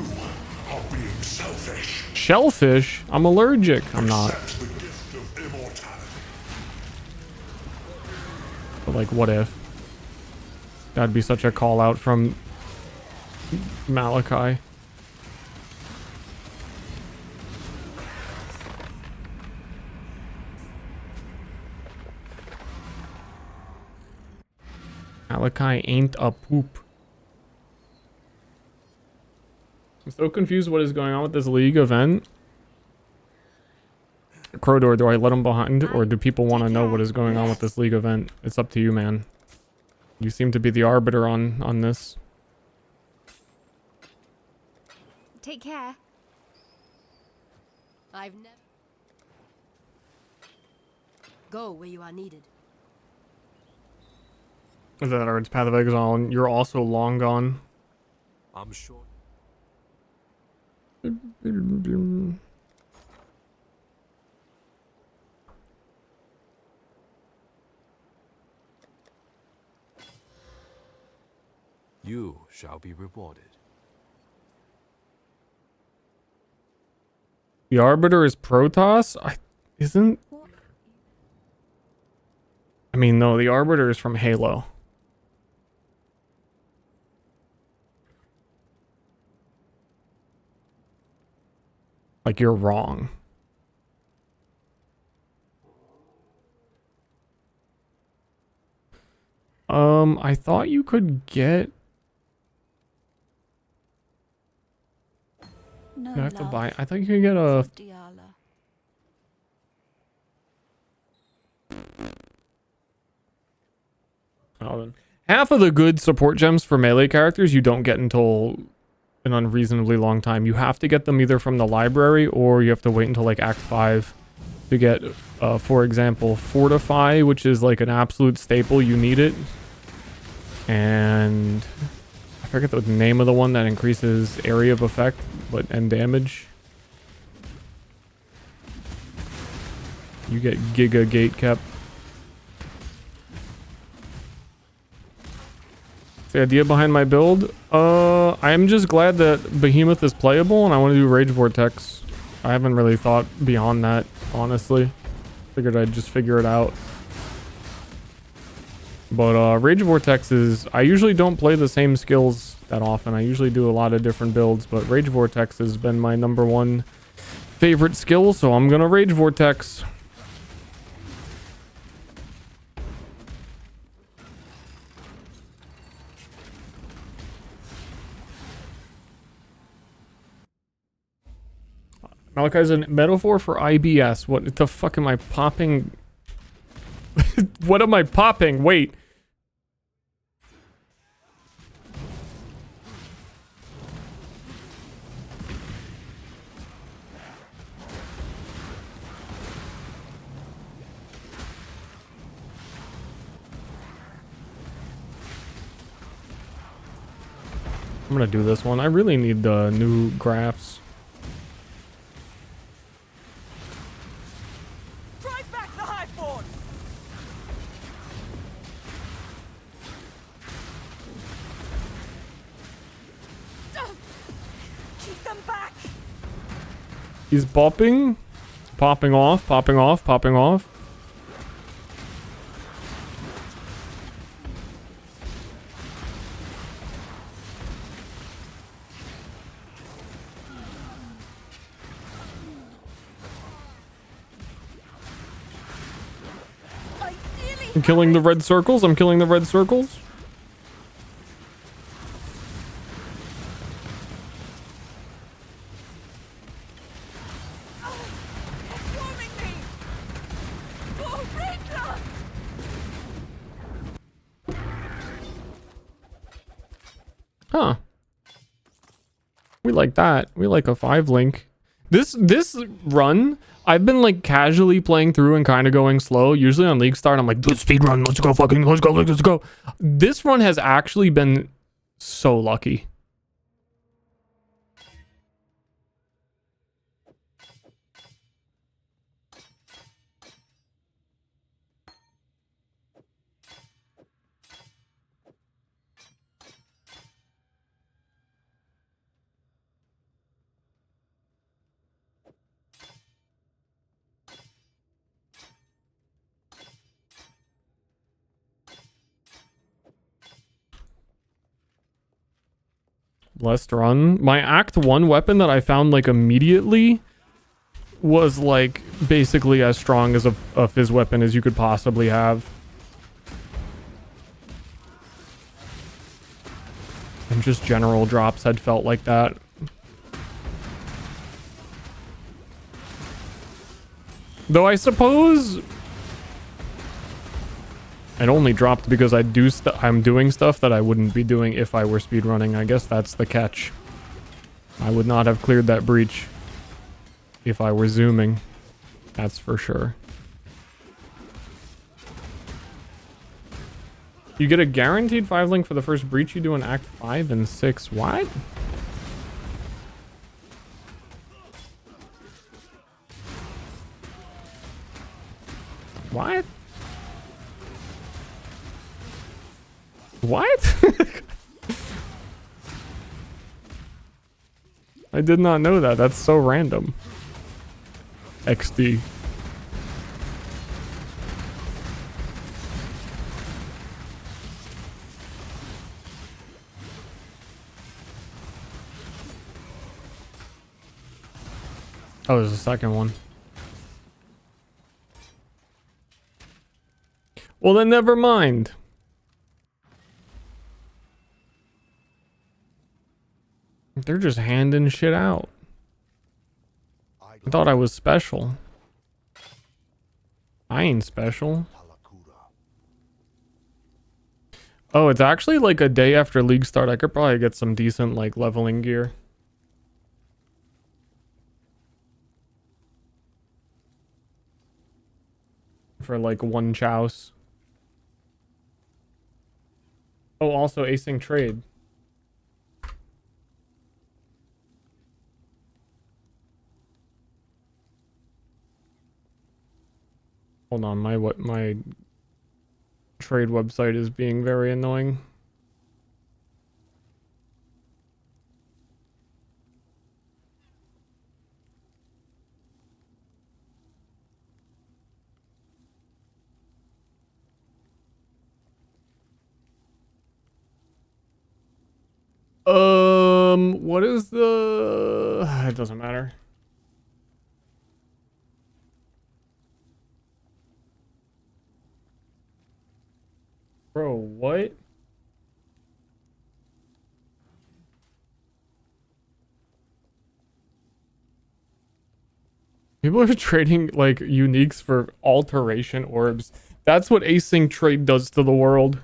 Speaker 4: are being selfish.
Speaker 3: Shellfish? I'm allergic. I'm not.
Speaker 4: Accept the gift of immortality.
Speaker 3: But like, what if? That'd be such a call out from Malachi. Malachi ain't a poop. I'm so confused what is going on with this league event. Crowdor, do I let him behind or do people want to know what is going on with this league event? It's up to you, man. You seem to be the arbiter on this.
Speaker 1: Take care. I've never... Go where you are needed.
Speaker 3: Is that or it's Path of Exile and you're also long gone?
Speaker 10: I'm sure. You shall be rewarded.
Speaker 3: The Arbiter is Protoss? Isn't... I mean, no, the Arbiter is from Halo. Like, you're wrong. I thought you could get...
Speaker 11: No
Speaker 3: You have to
Speaker 11: love
Speaker 3: buy... I thought you could get a...
Speaker 11: for Diala.
Speaker 3: Oh, then. Half of the good support gems for melee characters you don't get until an unreasonably long time. You have to get them either from the library or you have to wait until like Act 5 to get, for example, Fortify, which is like an absolute staple. You need it. And I forget the name of the one that increases area of effect and damage. You get Giga Gate kept. The idea behind my build? I'm just glad that Behemoth is playable and I want to do Rage Vortex. I haven't really thought beyond that, honestly. Figured I'd just figure it out. But Rage Vortex is... I usually don't play the same skills that often. I usually do a lot of different builds, but Rage Vortex has been my #1 favorite skill, so I'm gonna Rage Vortex. Malachi's a metaphor for IBS. What the fuck am I popping? What am I popping? Wait. I'm gonna do this one. I really need the new graphs. He's popping, popping off, popping off, popping off. I'm killing the red circles. I'm killing the red circles. Huh. We like that. We like a 5-link. This run, I've been like casually playing through and kind of going slow. Usually on League Start, I'm like, dude, speed run, let's go, fucking, let's go, let's go. This run has actually been so lucky. Let's run. My Act 1 weapon that I found like immediately was like basically as strong as a fizz weapon as you could possibly have. And just general drops had felt like that. Though I suppose it only dropped because I'm doing stuff that I wouldn't be doing if I were speedrunning. I guess that's the catch. I would not have cleared that breach if I were zooming. That's for sure. You get a guaranteed 5-link for the first breach you do in Act 5 and 6. What? What? What? I did not know that. That's so random. XD. Oh, there's a second one. Well, then never mind. They're just handing shit out. I thought I was special. I ain't special. Oh, it's actually like a day after League start. I could probably get some decent like leveling gear. For like one chouse. Oh, also async trade. Hold on, my trade website is being very annoying. What is the... It doesn't matter. Bro, what? People are trading like uniques for alteration orbs. That's what async trade does to the world.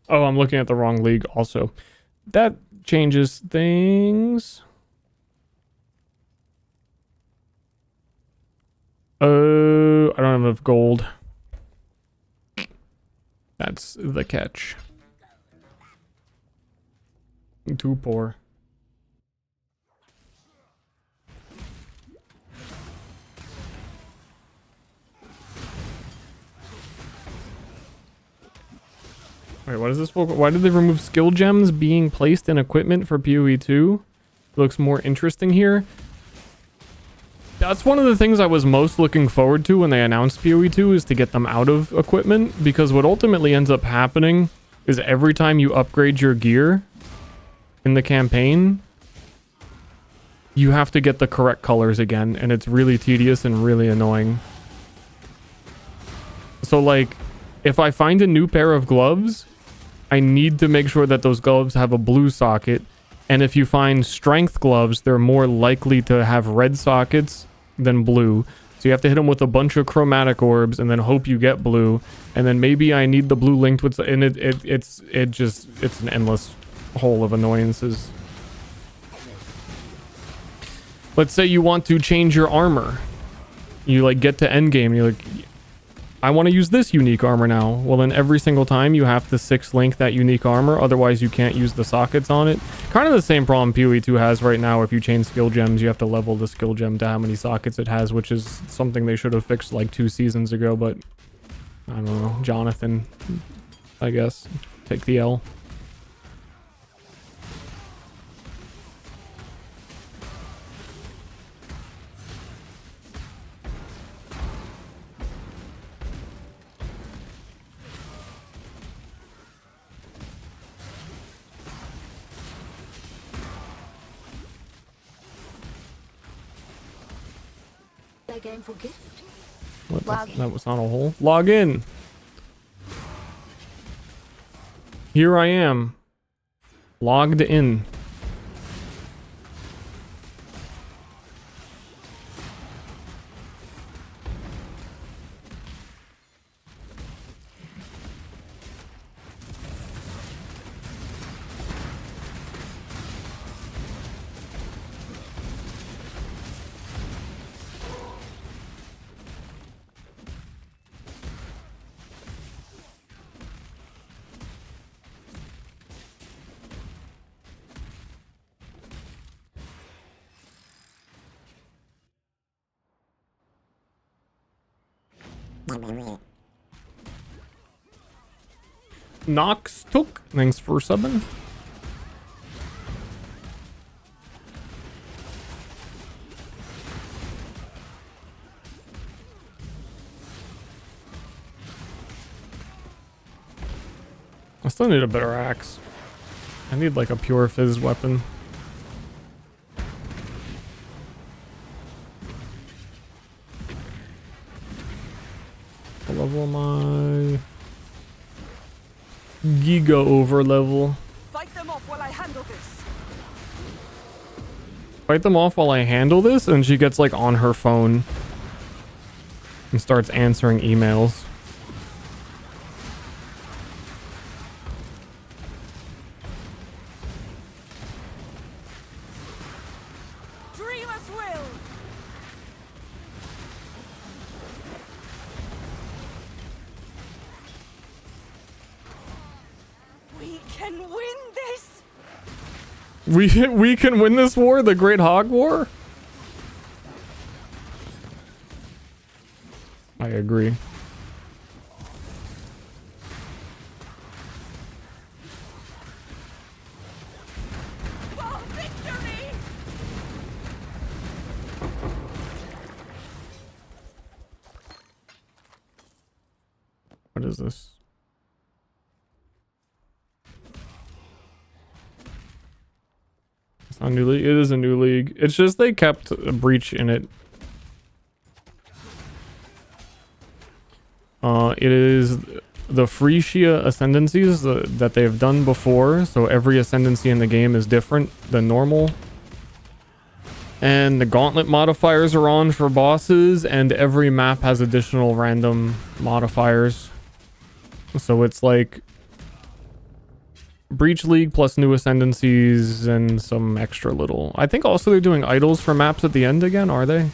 Speaker 3: Oh, I'm looking at the wrong league also. That changes things. Oh, I don't have enough gold. That's the catch. Too poor. Wait, what is this for? Why did they remove skill gems being placed in equipment for PoE 2? Looks more interesting here. That's one of the things I was most looking forward to when they announced PoE 2 is to get them out of equipment, because what ultimately ends up happening is every time you upgrade your gear in the campaign, you have to get the correct colors again, and it's really tedious and really annoying. So like, if I find a new pair of gloves, I need to make sure that those gloves have a blue socket, and if you find strength gloves, they're more likely to have red sockets than blue. So you have to hit them with a bunch of chromatic orbs and then hope you get blue, and then maybe I need the blue linked with, and it's an endless hole of annoyances. Let's say you want to change your armor. You like get to endgame and you're like, I want to use this unique armor now. Well, then every single time you have to 6-link that unique armor, otherwise you can't use the sockets on it. Kind of the same problem PoE 2 has right now. If you change skill gems, you have to level the skill gem to how many sockets it has, which is something they should have fixed like 2 seasons ago, but I don't know. Jonathan, I guess, take the L.
Speaker 11: Game for gift.
Speaker 3: What that was not a hole. Log in. Here I am. Logged in. Nox Took, thanks for subbing. I still need a better axe. I need like a pure fizz weapon. What level am I? Giga over level.
Speaker 11: Fight them off while I handle this.
Speaker 3: Fight them off while I handle this, and she gets like on her phone and starts answering emails.
Speaker 11: Dreamers will. We can win this.
Speaker 3: We can win this war, the Great Hog War? I agree.
Speaker 11: For victory.
Speaker 3: What is this? It's not a new league. It is a new league. It's just they kept a breach in it. It is the Frisia ascendancies that they've done before. So every ascendancy in the game is different than normal. And the gauntlet modifiers are on for bosses, and every map has additional random modifiers. So it's like Breach League plus new ascendancies and some extra little. I think also they're doing idols for maps at the end again, are they?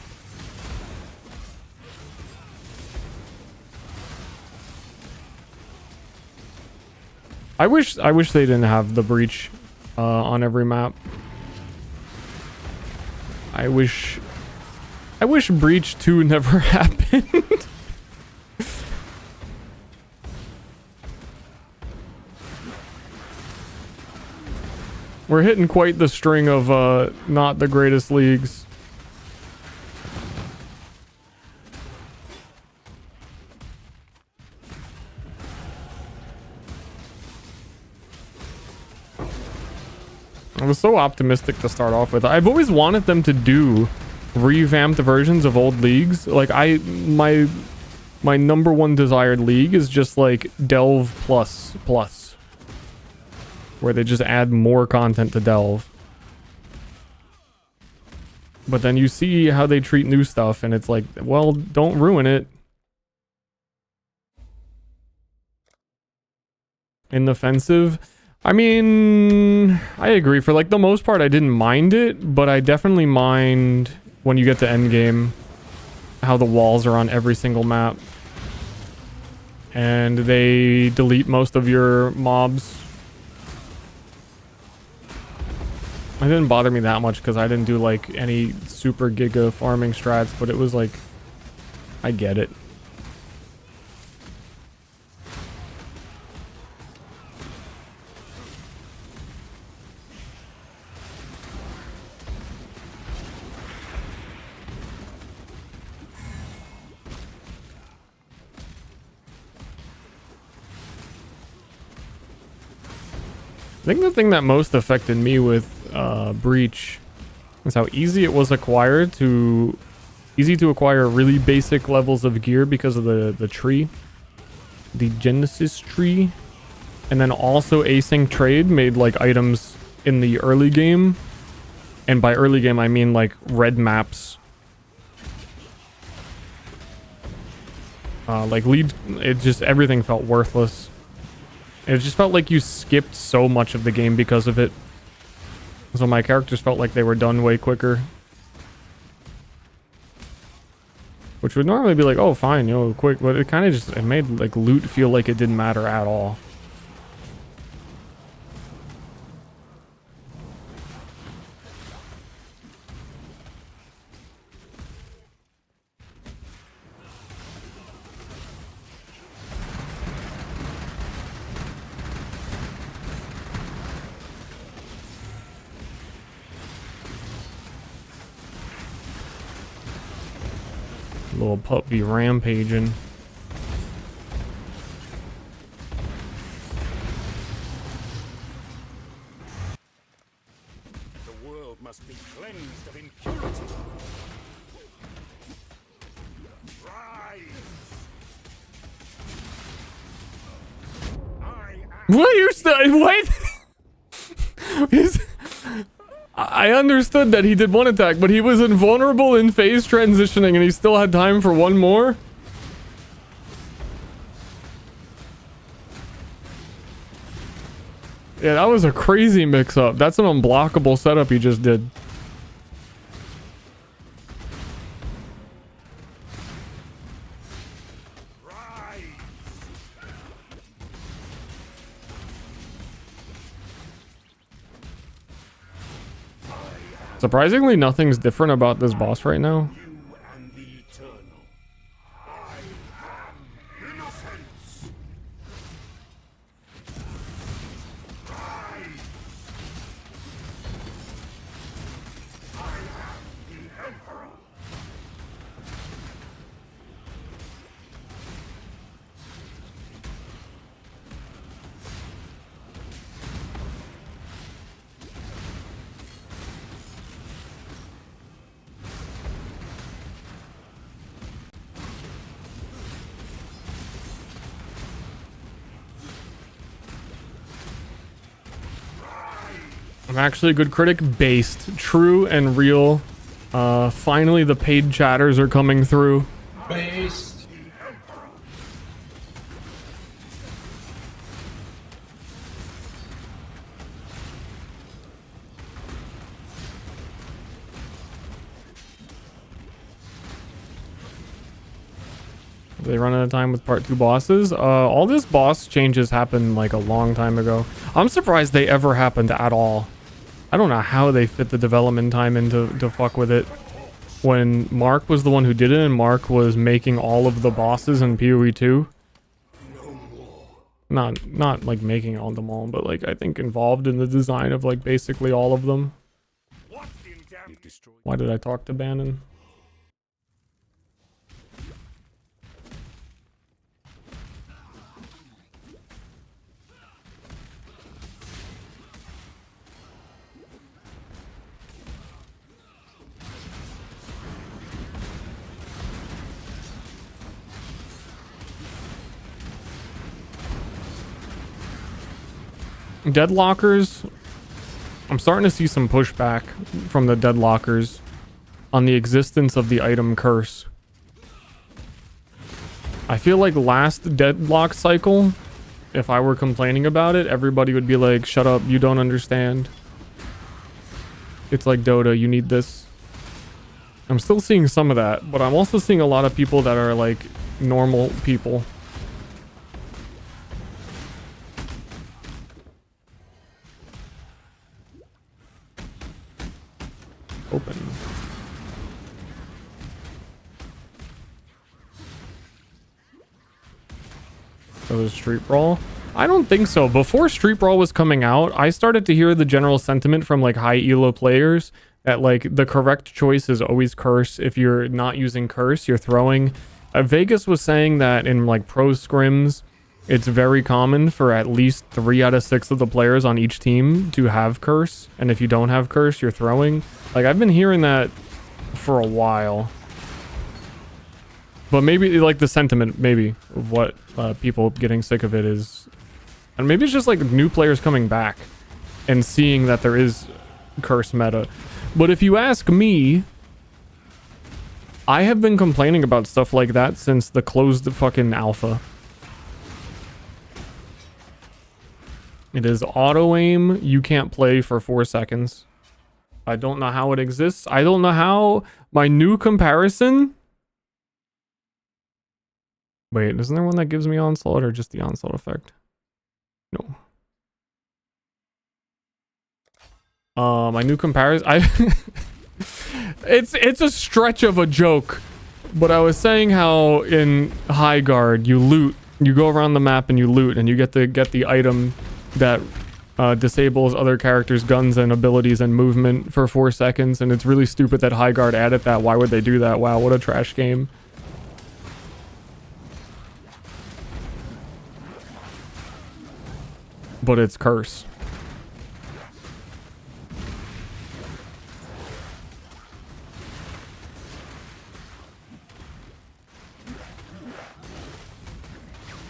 Speaker 3: I wish they didn't have the breach on every map. I wish Breach 2 never happened. We're hitting quite the string of not the greatest leagues. I was so optimistic to start off with. I've always wanted them to do revamped versions of old leagues. Like my number one desired league is just like Delve plus, where they just add more content to Delve. But then you see how they treat new stuff, and it's like, well, don't ruin it. Inoffensive. I mean, I agree. For like the most part, I didn't mind it, but I definitely mind when you get to endgame how the walls are on every single map. And they delete most of your mobs. It didn't bother me that much because I didn't do like any super giga farming strats, but it was like, I get it. I think the thing that most affected me with Breach is how easy it was easy to acquire really basic levels of gear because of the tree, the Genesis tree, and then also async trade made like items in the early game, and by early game I mean like red maps. Like lead, it just everything felt worthless. It just felt like you skipped so much of the game because of it. So my characters felt like they were done way quicker. Which would normally be like, oh fine, you know, quick, but it kind of just, it made like loot feel like it didn't matter at all. Little puppy rampaging.
Speaker 8: The world must be cleansed of impurity. Rise!
Speaker 3: What you wait? I understood that he did one attack, but he was invulnerable in phase transitioning and he still had time for one more? Yeah, that was a crazy mix-up. That's an unblockable setup he just did. Surprisingly, nothing's different about this boss right now. I'm actually a good critic. Based, true and real. Finally the paid chatters are coming through.
Speaker 12: Based.
Speaker 3: They run out of time with part 2 bosses. All this boss changes happened like a long time ago. I'm surprised they ever happened at all. I don't know how they fit the development time in to fuck with it. When Mark was the one who did it, and Mark was making all of the bosses in PoE 2. Not like making all them all, but like I think involved in the design of like basically all of them. Why did I talk to Bannon? Deadlockers, I'm starting to see some pushback from the deadlockers on the existence of the item curse. I feel like last deadlock cycle, if I were complaining about it, everybody would be like, shut up, you don't understand. It's like Dota, you need this. I'm still seeing some of that, but I'm also seeing a lot of people that are like normal people. Open. That was Street Brawl? I don't think so. Before Street Brawl was coming out, I started to hear the general sentiment from like high elo players that like the correct choice is always curse. If you're not using curse, you're throwing. Vegas was saying that in like pro scrims, it's very common for at least 3 out of 6 of the players on each team to have curse. And if you don't have curse, you're throwing. Like, I've been hearing that for a while. But maybe, like, the sentiment, maybe, of what people getting sick of it is... And maybe it's just, like, new players coming back and seeing that there is curse meta. But if you ask me, I have been complaining about stuff like that since the closed fucking alpha. It is auto-aim. You can't play for 4 seconds. I don't know how it exists. I don't know how my new comparison... Wait, isn't there one that gives me onslaught or just the onslaught effect? No. My new comparison... It's a stretch of a joke. But I was saying how in High Guard, you loot. You go around the map and you loot and you get to get the item that... disables other characters' guns and abilities and movement for 4 seconds, and it's really stupid that High Guard added that. Why would they do that? Wow, what a trash game. but it's curse.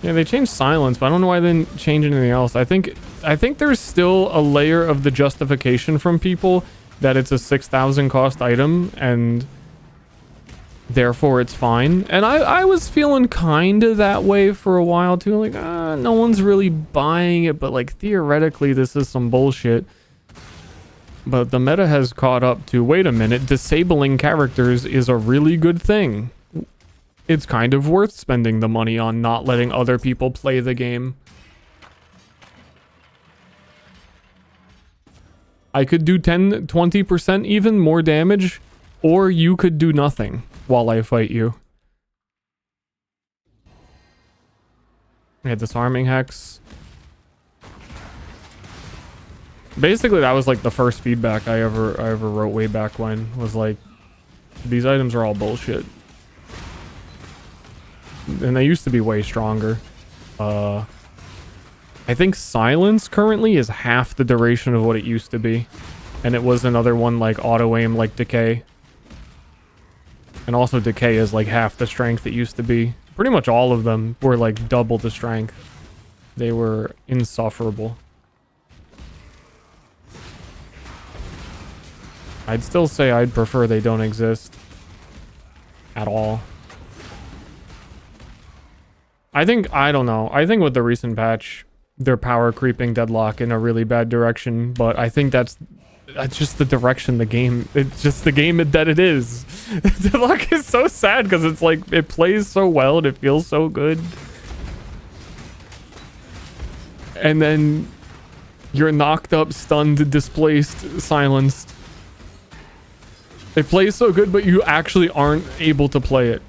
Speaker 3: Yeah, they changed silence, but I don't know why they didn't change anything else. I think there's still a layer of the justification from people that it's a 6,000 cost item and therefore it's fine. And I was feeling kind of that way for a while too. Like, no one's really buying it, but like theoretically this is some bullshit. But the meta has caught up to, wait a minute, disabling characters is a really good thing. It's kind of worth spending the money on not letting other people play the game. I could do 10, 20% even more damage, or you could do nothing while I fight you. We had disarming hex. Basically, that was like the first feedback I ever wrote way back when, was like, these items are all bullshit. And they used to be way stronger. I think silence currently is half the duration of what it used to be. And it was another one like auto aim like decay. And also decay is like half the strength it used to be. Pretty much all of them were like double the strength. They were insufferable. I'd still say I'd prefer they don't exist at all. I don't know. I think with the recent patch, they're power creeping Deadlock in a really bad direction, but I think that's just the direction the game, it's just the game that it is. Deadlock is so sad because it's like, it plays so well and it feels so good. And then you're knocked up, stunned, displaced, silenced. It plays so good, but you actually aren't able to play it.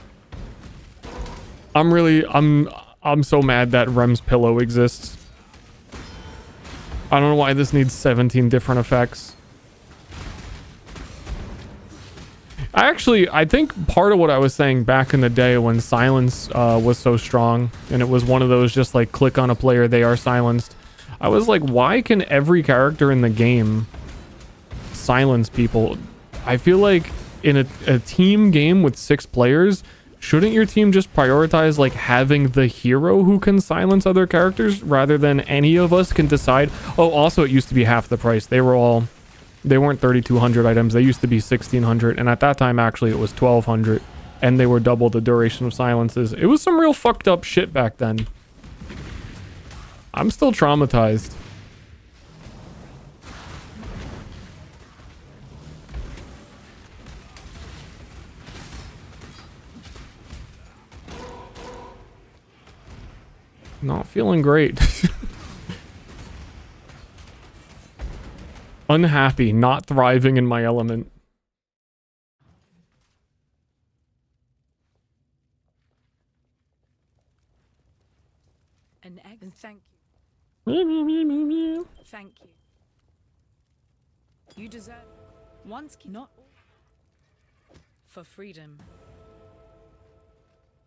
Speaker 3: I'm so mad that Rem's pillow exists. I don't know why this needs 17 different effects. I think part of what I was saying back in the day when silence was so strong, and it was one of those just like click on a player, they are silenced. I was like, why can every character in the game silence people? I feel like in a team game with 6 players, shouldn't your team just prioritize like having the hero who can silence other characters rather than any of us can decide? Oh, also it used to be half the price. They weren't 3,200 items. They used to be 1,600, and at that time actually it was 1,200, and they were double the duration of silences. It was some real fucked up shit back then. I'm still traumatized. Not feeling great. Unhappy, not thriving in my element.
Speaker 11: And thank
Speaker 3: you.
Speaker 11: Thank you. You deserve once, not for freedom.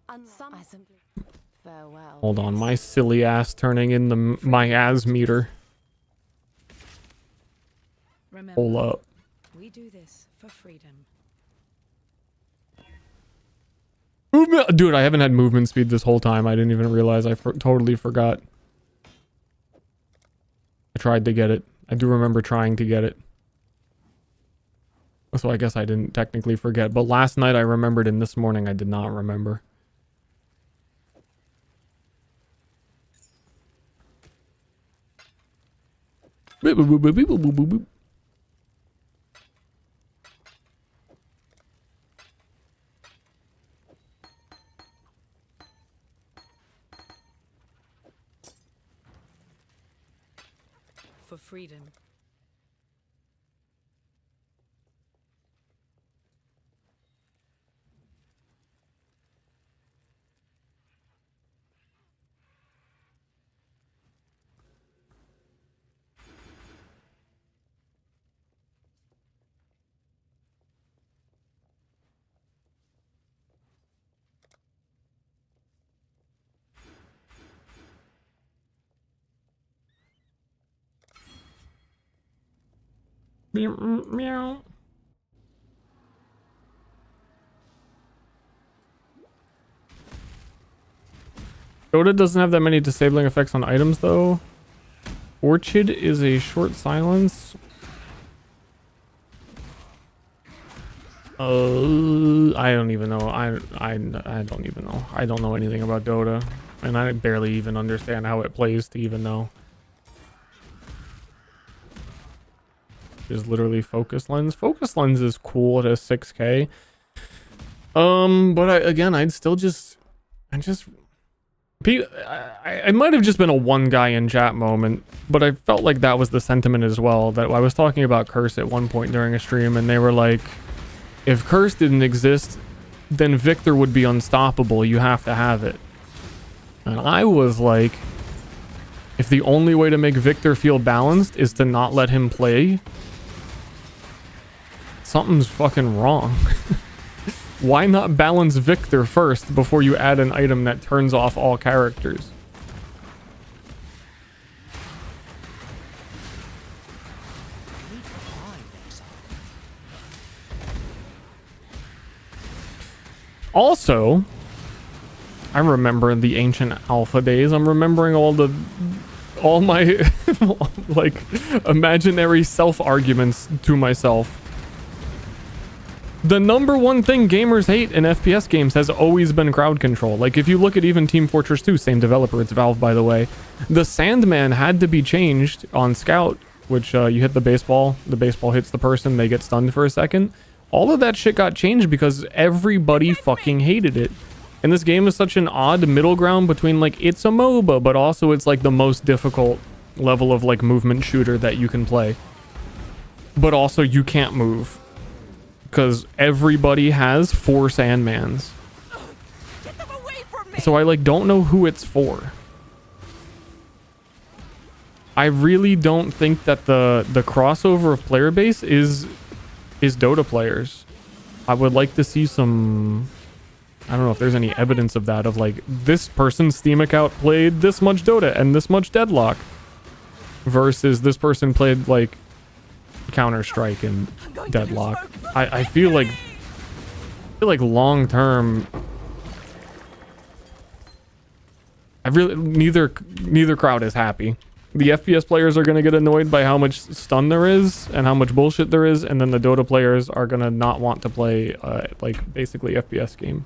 Speaker 1: I simply farewell.
Speaker 3: Hold on, my silly ass turning in my as meter.
Speaker 11: Remember,
Speaker 3: hold up.
Speaker 11: We do this for freedom.
Speaker 3: Movement, dude, I haven't had movement speed this whole time. I didn't even realize. I totally forgot. I tried to get it. I do remember trying to get it. So I guess I didn't technically forget. But last night I remembered, and this morning I did not remember. Boop, boop, boop, boop, boop, boop, boop, boop.
Speaker 11: For freedom.
Speaker 3: Meow. Dota doesn't have that many disabling effects on items though. Orchid is a short silence. I don't even know. I don't even know. I don't know anything about Dota, and I barely even understand how it plays to even know. Is literally focus lens. Focus lens is cool at a 6K. But I'd still just, I might have just been a one guy in chat moment, but I felt like that was the sentiment as well. That I was talking about Curse at one point during a stream, and they were like, if Curse didn't exist, then Victor would be unstoppable. You have to have it. And I was like, if the only way to make Victor feel balanced is to not let him play, something's fucking wrong. Why not balance Victor first before you add an item that turns off all characters? Also, I remember the ancient alpha days. I'm remembering all my like imaginary self arguments to myself. The number one thing gamers hate in FPS games has always been crowd control. Like if you look at even Team Fortress 2, same developer, it's Valve by the way. The Sandman had to be changed on Scout, which you hit the baseball hits the person, they get stunned for a second. All of that shit got changed because everybody fucking hated it. And this game is such an odd middle ground between like it's a MOBA, but also it's like the most difficult level of like movement shooter that you can play. But also you can't move. Because everybody has 4 Sandmans.
Speaker 11: Get them away from me!
Speaker 3: So I like don't know who it's for. I really don't think that the crossover of player base is Dota players. I would like to see some, I don't know if there's any evidence of that, of like this person's Steam account played this much Dota and this much Deadlock versus this person played like Counter-Strike and Deadlock. I feel like long term neither crowd is happy. The FPS players are going to get annoyed by how much stun there is and how much bullshit there is, and then the Dota players are going to not want to play like basically FPS game.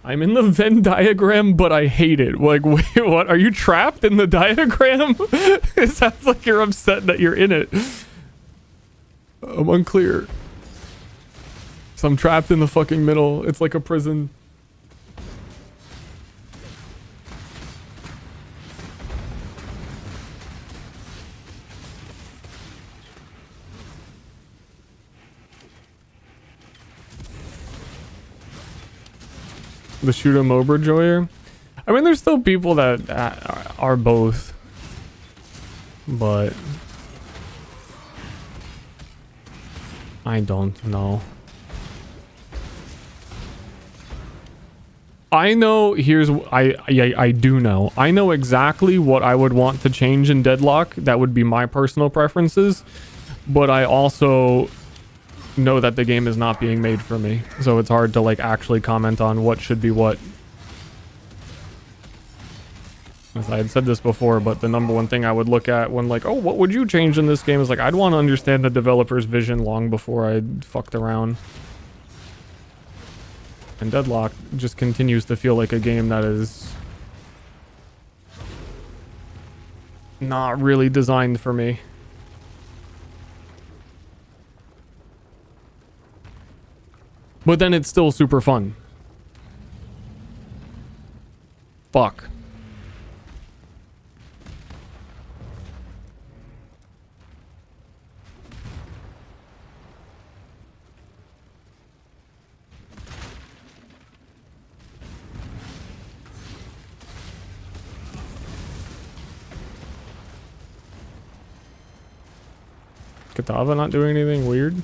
Speaker 3: I'm in the Venn diagram, but I hate it. Like, wait, what? Are you trapped in the diagram? It sounds like you're upset that you're in it. I'm unclear. So I'm trapped in the fucking middle. It's like a prison. The shoot 'em over joyer. I mean, there's still people that are both, but I don't know. I know. I do know. I know exactly what I would want to change in Deadlock. That would be my personal preferences, but I also know that the game is not being made for me, so it's hard to like actually comment on what should be what. As I had said this before, but the number one thing I would look at when like, oh, what would you change in this game, is like I'd want to understand the developer's vision long before I fucked around. And Deadlock just continues to feel like a game that is not really designed for me. But then it's still super fun. Fuck. Katava not doing anything weird?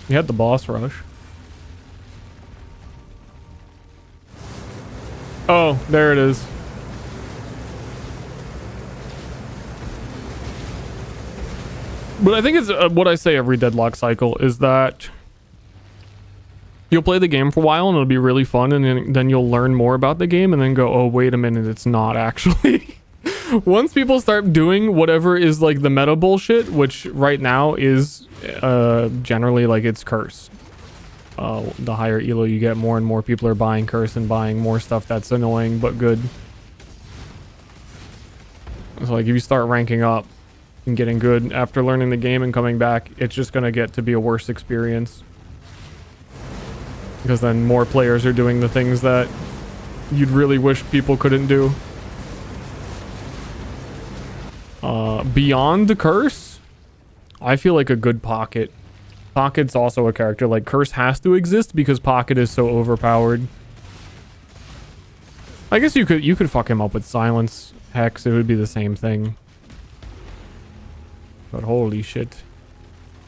Speaker 3: He had the boss rush. Oh, there it is. But I think it's what I say every deadlock cycle is that you'll play the game for a while and it'll be really fun, and then you'll learn more about the game and then go, oh, wait a minute, it's not actually. Once people start doing whatever is like the meta bullshit, which right now is generally like it's curse. The higher elo you get, more and more people are buying curse and buying more stuff that's annoying but good. So like if you start ranking up and getting good after learning the game and coming back, it's just gonna get to be a worse experience. Because then more players are doing the things that you'd really wish people couldn't do. Beyond the curse, I feel like a good Pocket. Pocket's also a character. Like, curse has to exist because Pocket is so overpowered. I guess you could fuck him up with silence. Hex, it would be the same thing. But holy shit.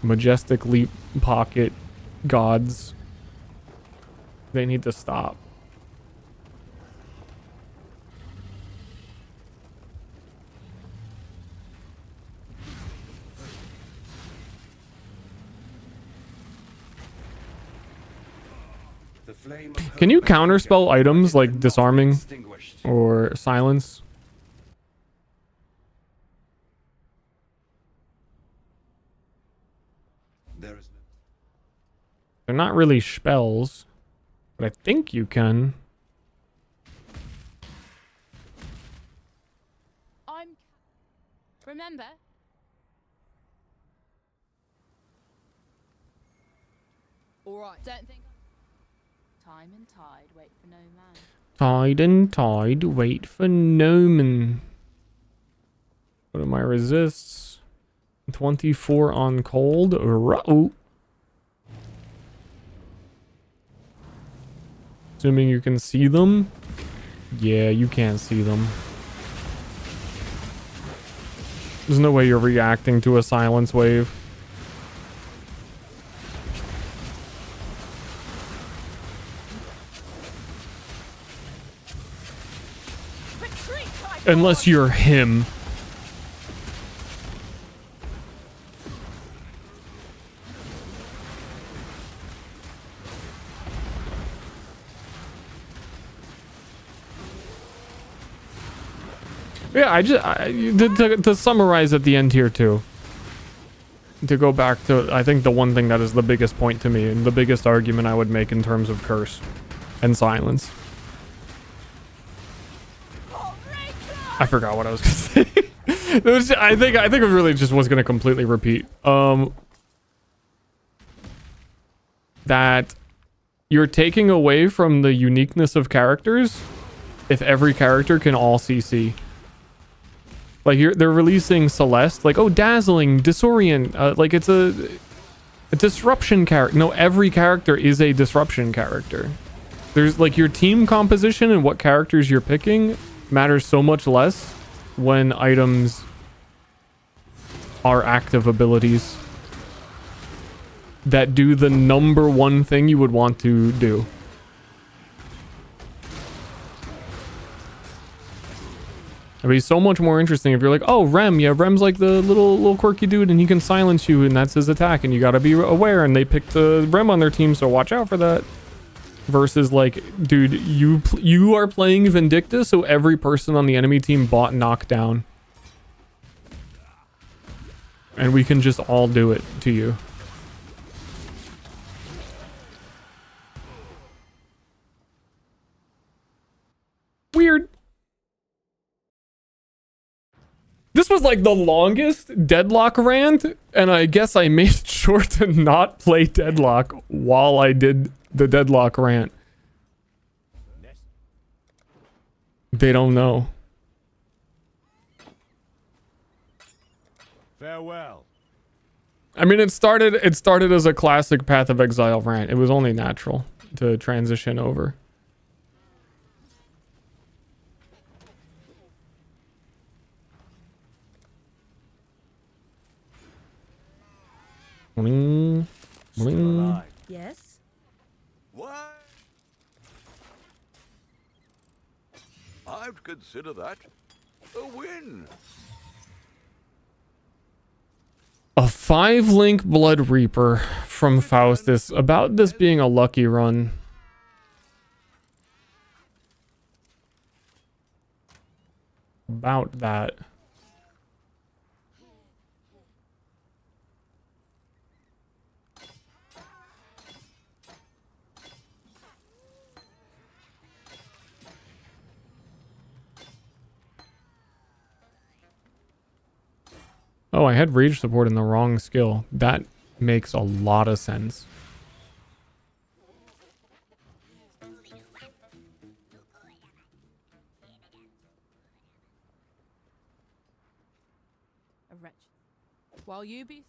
Speaker 3: Majestic Leap, Pocket, gods. They need to stop. Can you counterspell items like disarming or silence? They're not really spells, but I think you can.
Speaker 1: Remember?
Speaker 5: All right.
Speaker 1: Don't think. Time and tide wait for no man.
Speaker 3: Tide and tide wait for no man. What are my resists? 24 on cold. Oh. Assuming you can see them. Yeah, you can't see them. There's no way you're reacting to a silence wave. Unless you're him. Yeah, to summarize at the end here too. To go back to, I think the one thing that is the biggest point to me and the biggest argument I would make in terms of curse and silence. I forgot what I was gonna say. I think it really just was gonna completely repeat. That you're taking away from the uniqueness of characters if every character can all CC. Like they're releasing Celeste, like, oh, dazzling, disorient, like it's a disruption character. No, every character is a disruption character. There's like your team composition and what characters you're picking matters so much less when items are active abilities that do the number one thing you would want to do. It'd be so much more interesting if you're like, oh, Rem, yeah, Rem's like the little quirky dude and he can silence you and that's his attack and you gotta be aware and they picked Rem on their team, so watch out for that. Versus like, dude, you are playing Vindicta, so every person on the enemy team bought knockdown. And we can just all do it to you. Weird. This was like the longest Deadlock rant, and I guess I made sure to not play Deadlock while I did the Deadlock rant. They don't know.
Speaker 4: Farewell.
Speaker 3: I mean, it started as a classic Path of Exile rant. It was only natural to transition over. Bling, bling.
Speaker 5: Yes?
Speaker 12: What? I'd consider that a win.
Speaker 3: A 5-link Blood Reaper from Faustus. About this being a lucky run. About that. Oh, I had rage support in the wrong skill. That makes a lot of sense.
Speaker 1: A wretch. While you be...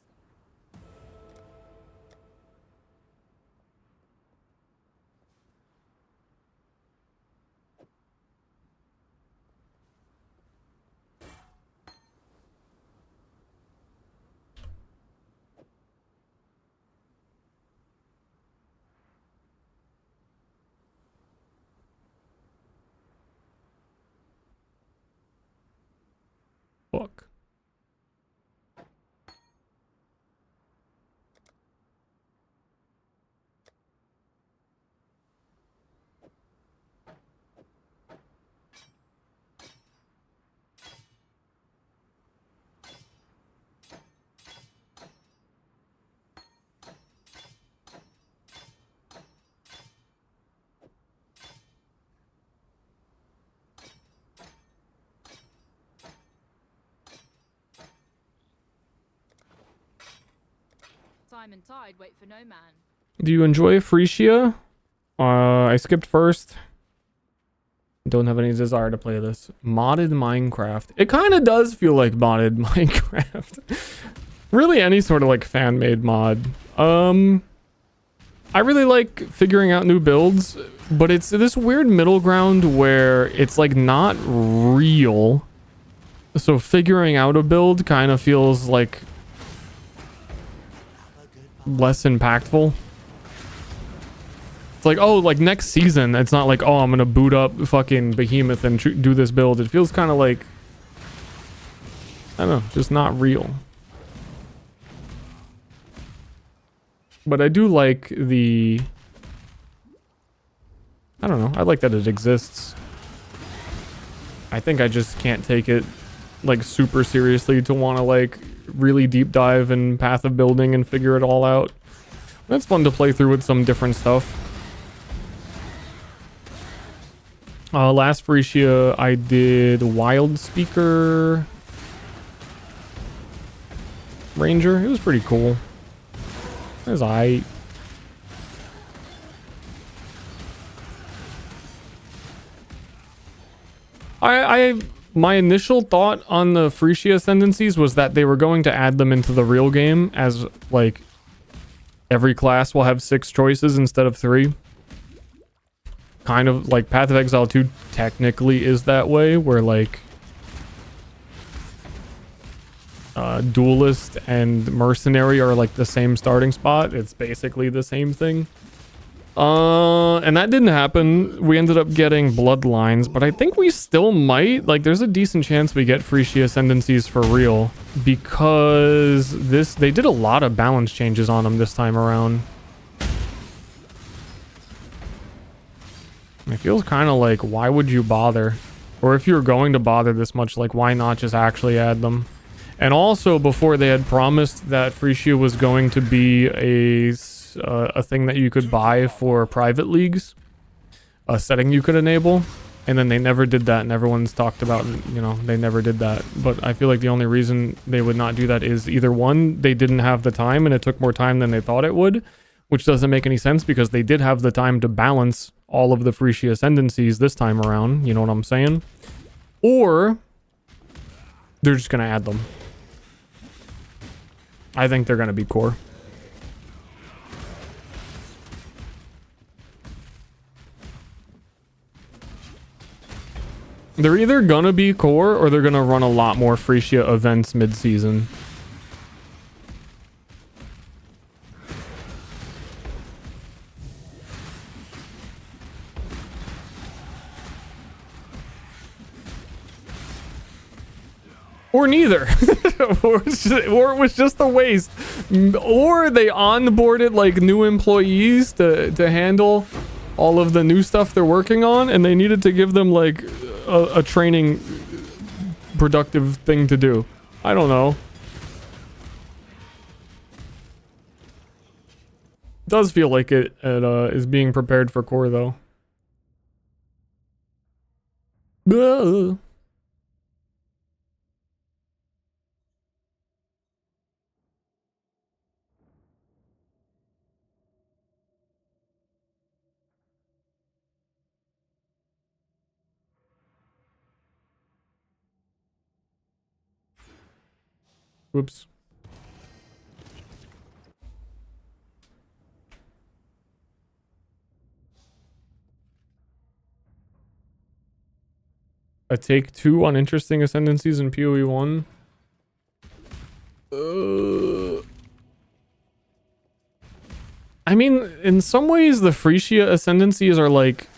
Speaker 3: Fuck.
Speaker 1: Time and tide wait for no man.
Speaker 3: Do you enjoy Frisia? I skipped first. Don't have any desire to play this. Modded Minecraft. It kind of does feel like modded Minecraft. Really any sort of like fan-made mod. I really like figuring out new builds, but it's this weird middle ground where it's like not real. So figuring out a build kind of feels like less impactful. It's like, oh, like next season, it's not like, oh, I'm gonna boot up fucking Behemoth and do this build. It feels kind of like, I don't know, just not real. But I do like the, I don't know, I like that it exists. I think I just can't take it like super seriously to want to like really deep dive in Path of Building and figure it all out. That's fun to play through with some different stuff. Last Frisia I did Wild Speaker Ranger. It was pretty cool. It was aight. My initial thought on the Frisia Ascendancies was that they were going to add them into the real game as like every class will have 6 choices instead of 3. Kind of like Path of Exile 2 technically is that way, where like Duelist and Mercenary are like the same starting spot. It's basically the same thing. And that didn't happen. We ended up getting Bloodlines, but I think we still might. Like, there's a decent chance we get Frisia Ascendancies for real, because they did a lot of balance changes on them this time around. It feels kind of like, why would you bother? Or if you're going to bother this much, like, why not just actually add them? And also, before they had promised that Frisia was going to be a thing that you could buy for private leagues, a setting you could enable, and then they never did that, and everyone's talked about, you know, they never did that. But I feel like the only reason they would not do that is either one, they didn't have the time and it took more time than they thought it would, which doesn't make any sense because they did have the time to balance all of the Frisia Ascendancies this time around, you know what I'm saying? Or they're just gonna add them. I think they're gonna be core. They're either gonna be core or they're gonna run a lot more Frisia events mid-season. Or neither. or it was just a waste. Or they onboarded like new employees to handle all of the new stuff they're working on, and they needed to give them like a training productive thing to do. I don't know. Does feel like it is being prepared for core though. Ugh. Whoops. A take 2 on interesting ascendancies in PoE 1. I mean, in some ways, the Frisia ascendancies are like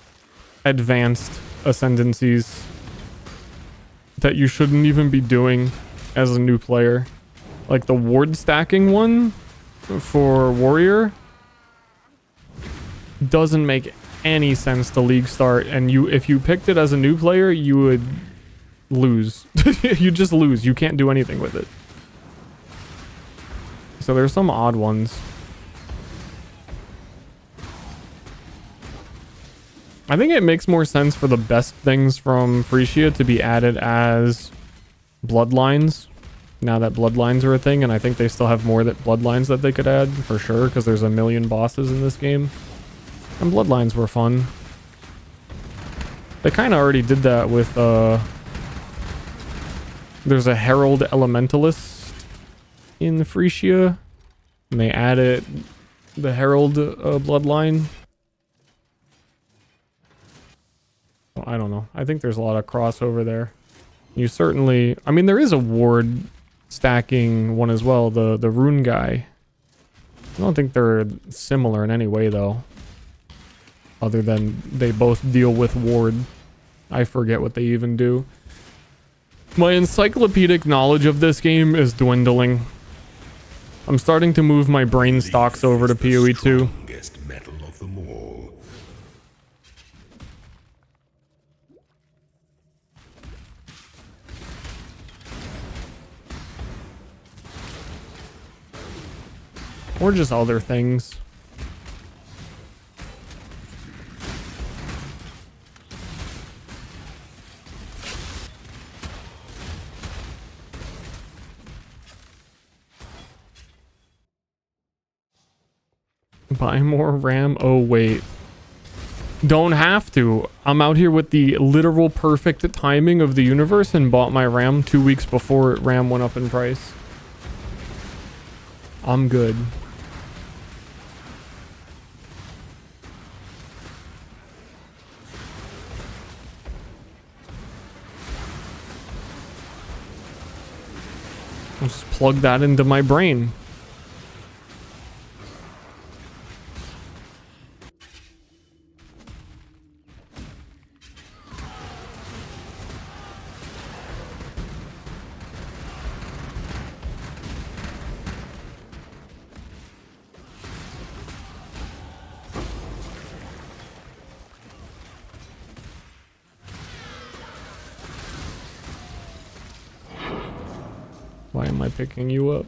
Speaker 3: advanced ascendancies that you shouldn't even be doing as a new player. Like the ward stacking one for warrior doesn't make any sense to league start, and if you picked it as a new player, you would lose. You just lose. You can't do anything with it. So there's some odd ones. I think it makes more sense for the best things from Frisia to be added as bloodlines. Now that bloodlines are a thing, and I think they still have more bloodlines that they could add for sure, because there's a million bosses in this game. And bloodlines were fun. They kind of already did that with there's a Herald Elementalist in Frisia, and they added the Herald bloodline. Well, I don't know. I think there's a lot of crossover there. You certainly... I mean, there is a ward stacking one as well, the rune guy. I don't think they're similar in any way, though. Other than they both deal with ward. I forget what they even do. My encyclopedic knowledge of this game is dwindling. I'm starting to move my brain stocks over to PoE 2.
Speaker 4: Metal of them all.
Speaker 3: Or just other things. Buy more RAM? Oh, wait. Don't have to. I'm out here with the literal perfect timing of the universe and bought my RAM 2 weeks before RAM went up in price. I'm good. I'll just plug that into my brain. Why am I picking you up?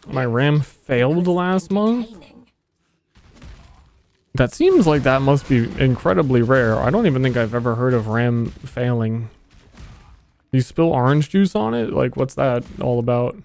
Speaker 3: My RAM failed last month? That seems like that must be incredibly rare. I don't even think I've ever heard of RAM failing. You spill orange juice on it? Like, what's that all about?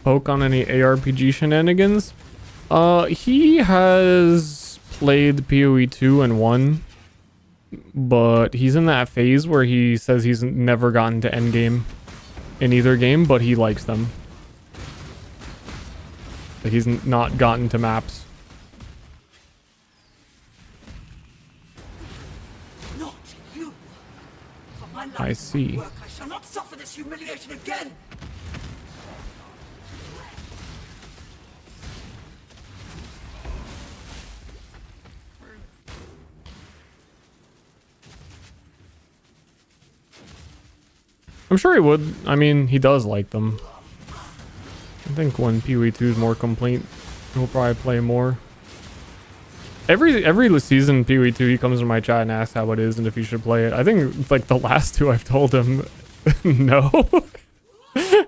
Speaker 3: Poke on any ARPG shenanigans? He has played PoE 2 and 1, but he's in that phase where he says he's never gotten to endgame in either game, but he likes them. Like he's not gotten to maps.
Speaker 5: Not you. For my life
Speaker 3: I see.
Speaker 5: work, I shall not suffer this humiliation again.
Speaker 3: I'm sure he would. I mean, he does like them. I think when PoE 2 is more complete, he'll probably play more. Every season PoE 2, he comes to my chat and asks how it is and if he should play it. I think like the last two I've told him no.
Speaker 5: Let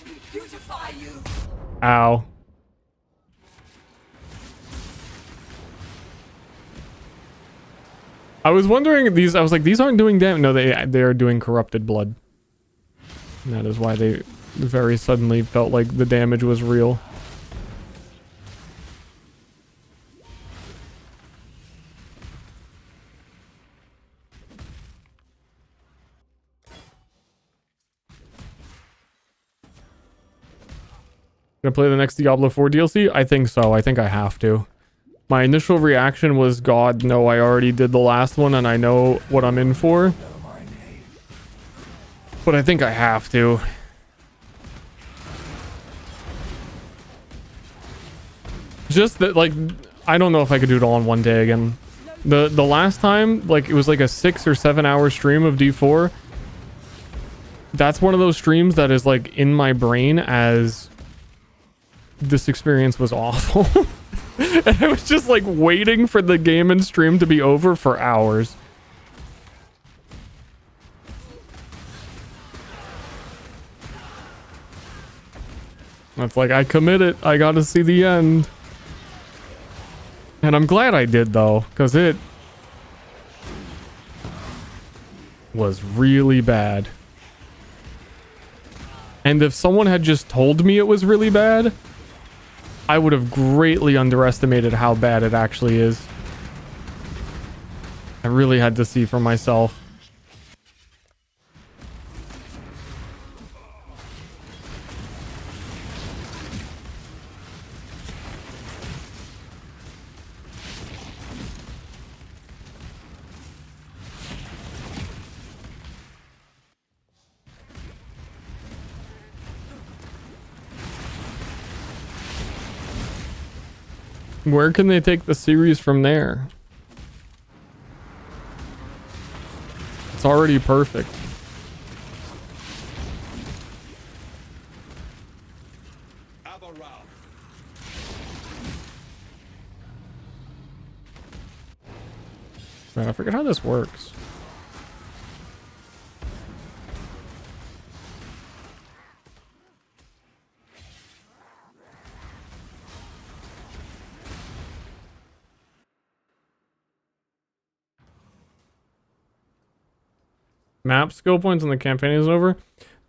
Speaker 5: me beautify you.
Speaker 3: Ow. I was wondering these. I was like, these aren't doing damage. No, they are doing corrupted blood. And that is why they very suddenly felt like the damage was real. Gonna play the next Diablo 4 DLC? I think so. I think I have to. My initial reaction was, God, no, I already did the last one and I know what I'm in for. But I think I have to. Just that, like, I don't know if I could do it all in one day again. The last time, like, it was like a 6 or 7 hour stream of D4. That's one of those streams that is, like, in my brain as this experience was awful. And I was just like waiting for the game and stream to be over for hours. That's like, I committed. I got to see the end. And I'm glad I did though, because it was really bad. And if someone had just told me it was really bad, I would have greatly underestimated how bad it actually is. I really had to see for myself. Where can they take the series from there? It's already perfect. Man, I forget how this works. Map skill points when the campaign is over.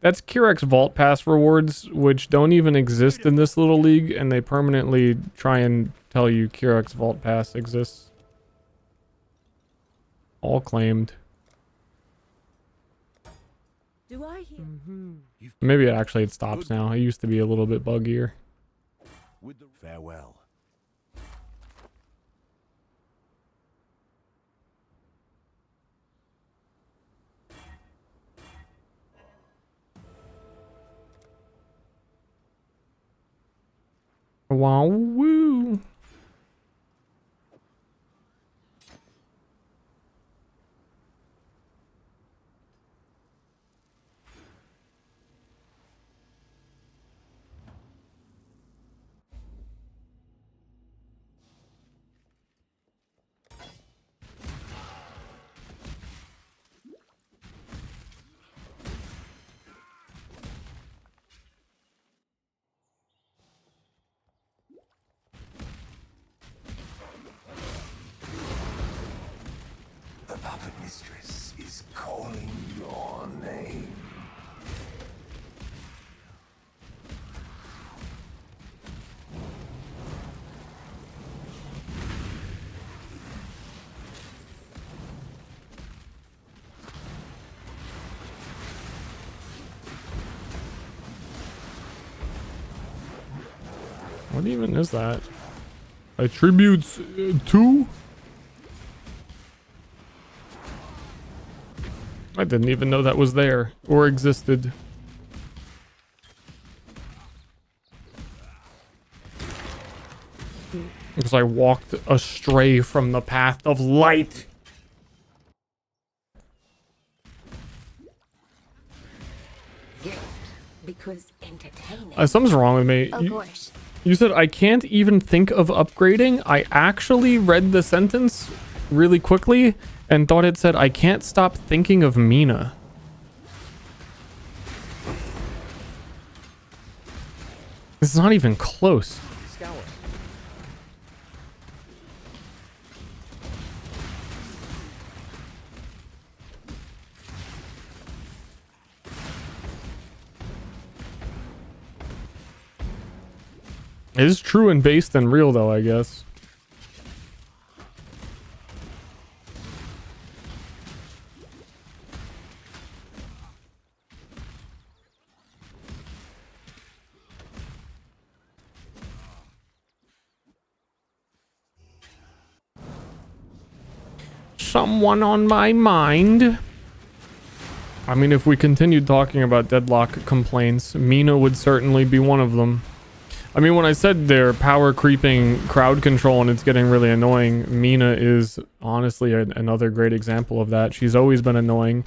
Speaker 3: That's quirks Vault Pass rewards, which don't even exist in this little league, and they permanently try and tell you quirks Vault Pass exists. All claimed.
Speaker 5: Do I hear?
Speaker 3: Maybe it stops now. It used to be a little bit buggier.
Speaker 4: Farewell.
Speaker 3: Wow, woo.
Speaker 4: The mistress is calling your name.
Speaker 3: What even is that? Attributes 2? I didn't even know that was there or existed. Because I walked astray from the path of light.
Speaker 12: Because entertaining.
Speaker 3: Something's wrong with me.
Speaker 2: Of course.
Speaker 3: You said I can't even think of upgrading. I actually read the sentence really quickly and thought it said I can't stop thinking of Mina. This is not even close. It is true and based and real though, I guess. Someone on my mind. I mean, if we continued talking about deadlock complaints, Mina would certainly be one of them. I mean, when I said they're power creeping crowd control and it's getting really annoying, Mina is honestly another great example of that. She's always been annoying.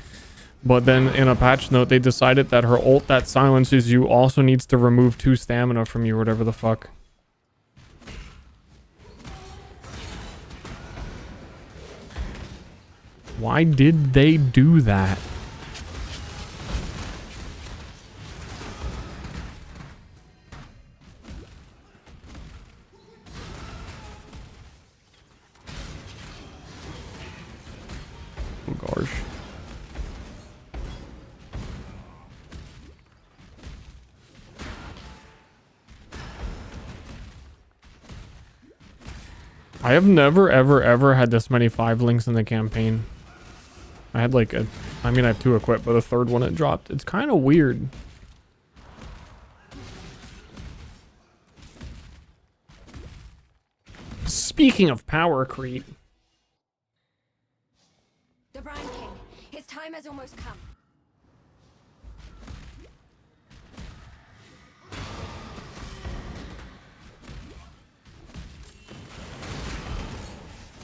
Speaker 3: But then in a patch note, they decided that her ult that silences you also needs to remove 2 stamina from you, whatever the fuck. Why did they do that? Oh gosh. I have never ever had this many 5 links in the campaign. I had like I mean I have 2 equipped, but a 3rd one it dropped. It's kind of weird. Speaking of power creep.
Speaker 12: The Brine King, his time has almost come.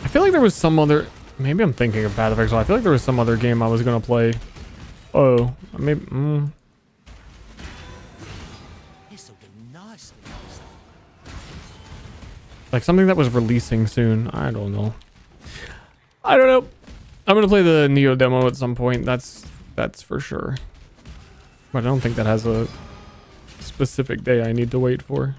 Speaker 3: I feel like there was some other... Maybe I'm thinking of Path of Exile. I feel like there was some other game I was going to play. Oh, maybe...
Speaker 7: This'll do nicely.
Speaker 3: Like something that was releasing soon. I don't know. I don't know. I'm going to play the Neo demo at some point. That's for sure. But I don't think that has a specific day I need to wait for.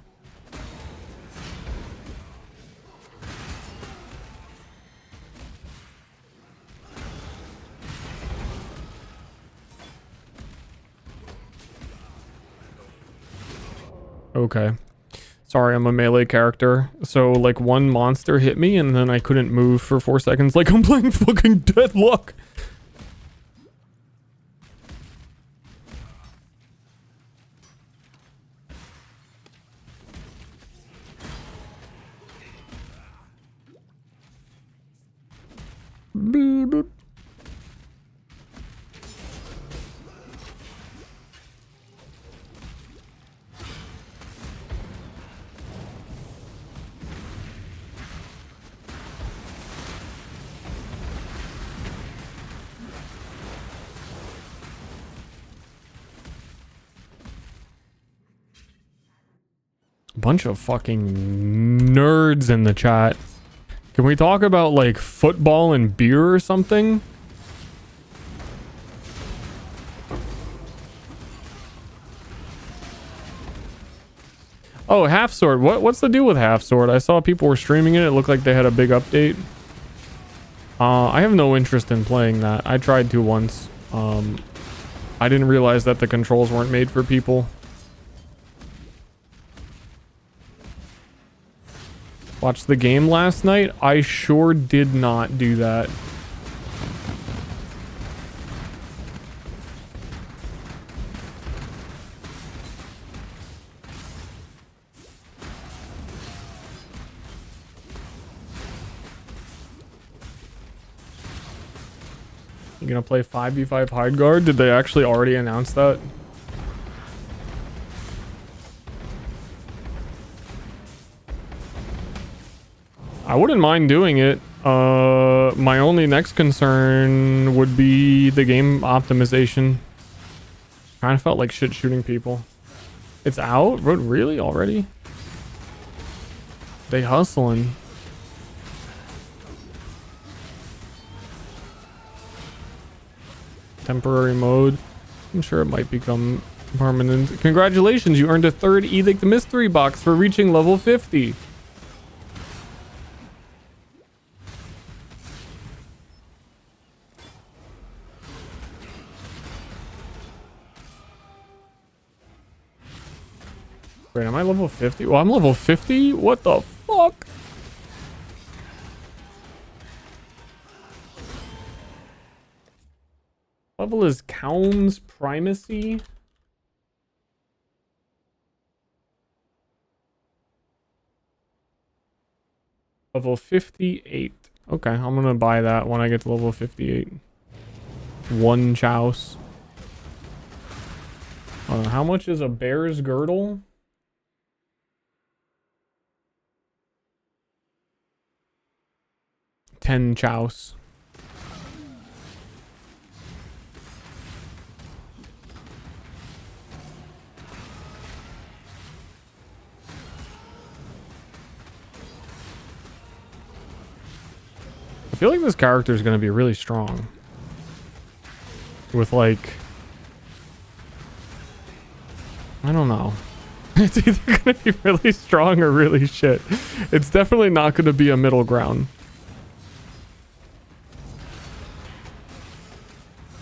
Speaker 3: Okay. Sorry, I'm a melee character. So, like, one monster hit me and then I couldn't move for 4 seconds. Like, I'm playing fucking Deadlock. Beep, beep. Bunch of fucking nerds in the chat. Can we talk about like football and beer or something? Oh, Half Sword. What's the deal with Half Sword? I saw people were streaming it. It looked like they had a big update. I have no interest in playing that. I tried to once. I didn't realize that the controls weren't made for people. Watched the game last night? I sure did not do that. You gonna play 5v5 hide guard? Did they actually already announce that? I wouldn't mind doing it. My only next concern would be the game optimization. Kind of felt like shit shooting people. It's out? Really? Already? They hustling. Temporary mode. I'm sure it might become permanent. Congratulations, you earned a third Edict the Mystery box for reaching level 50. Wait, am I level 50? Well, I'm level 50? What the fuck? Level is Calm's Primacy. Level 58. Okay, I'm gonna buy that when I get to level 58. One chouse. How much is a bear's girdle? $10 chouse. I feel like this character is going to be really strong. With like... I don't know. It's either going to be really strong or really shit. It's definitely not going to be a middle ground.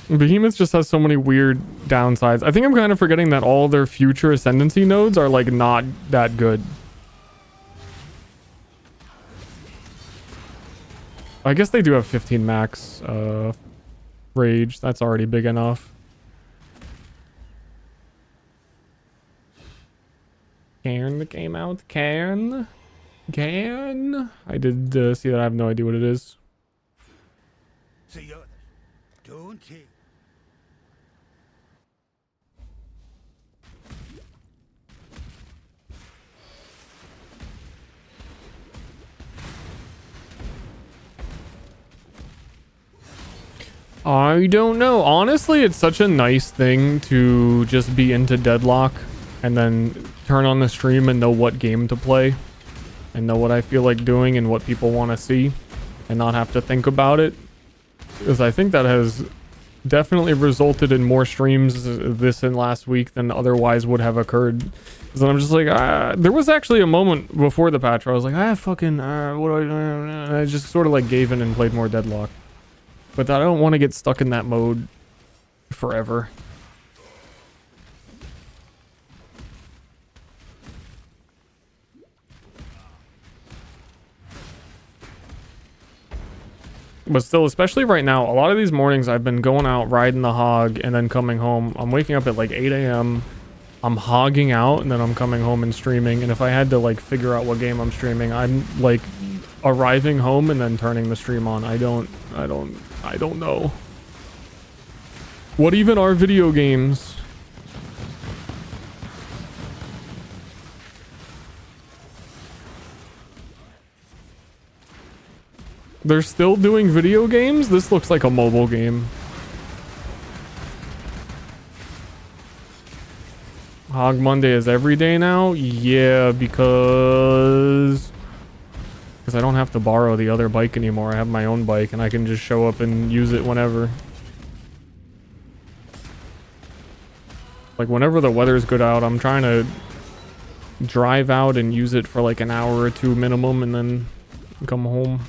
Speaker 3: Behemoth just has so many weird downsides. I think I'm kind of forgetting that all their future ascendancy nodes are like not that good. I guess they do have 15 max rage. That's already big enough. Cairn came out. Cairn. I did see that. I have no idea what it is.
Speaker 7: See others, don't he?
Speaker 3: I don't know. Honestly, it's such a nice thing to just be into Deadlock and then turn on the stream and know what game to play and know what I feel like doing and what people want to see and not have to think about it. Because I think that has definitely resulted in more streams this and last week than otherwise would have occurred. Because I'm just like, there was actually a moment before the patch where I was like, what do I do? And I just sort of like gave in and played more Deadlock. But I don't want to get stuck in that mode forever. But still, especially right now, a lot of these mornings I've been going out, riding the hog, and then coming home. I'm waking up at like 8 a.m. I'm hogging out, and then I'm coming home and streaming. And if I had to like figure out what game I'm streaming, I'm like arriving home and then turning the stream on. I don't know. What even are video games? They're still doing video games? This looks like a mobile game. Hog Monday is every day now? Yeah, because I don't have to borrow the other bike anymore. I have my own bike and I can just show up and use it whenever. Like whenever the weather's good out, I'm trying to drive out and use it for like an hour or two minimum and then come home.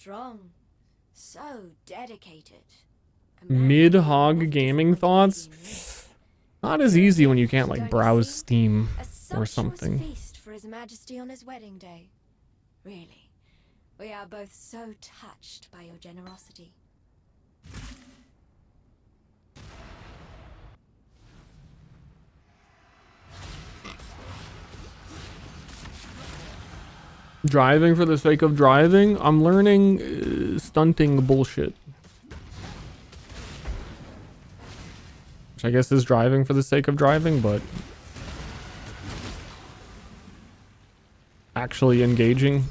Speaker 12: strong, so dedicated. A man
Speaker 3: Mid-hog gaming thoughts? Not as easy when you can't like
Speaker 12: Don't
Speaker 3: browse
Speaker 12: see?
Speaker 3: Steam
Speaker 12: A
Speaker 3: or
Speaker 12: sumptuous
Speaker 3: something.
Speaker 12: feast for His Majesty on his wedding day. Really, we are both so touched by your generosity.
Speaker 3: Driving for the sake of driving? I'm learning stunting bullshit. Which I guess is driving for the sake of driving, but actually engaging.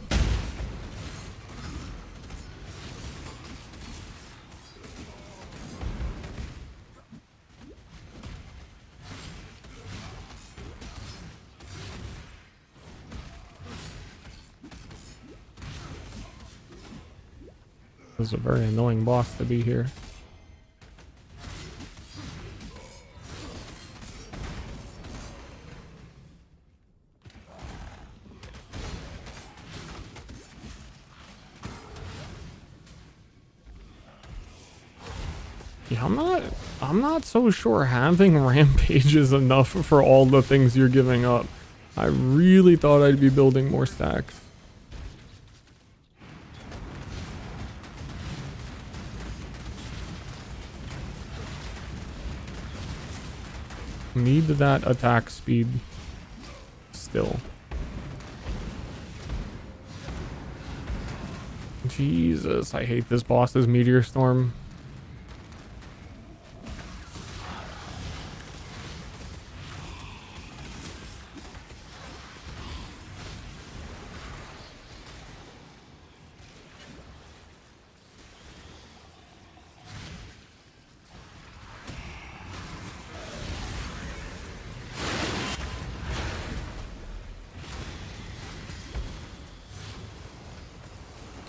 Speaker 3: This is a very annoying boss to be here. Yeah, I'm not so sure having rampage is enough for all the things you're giving up. I really thought I'd be building more stacks. Need that attack speed still. Jesus, I hate this boss's meteor storm.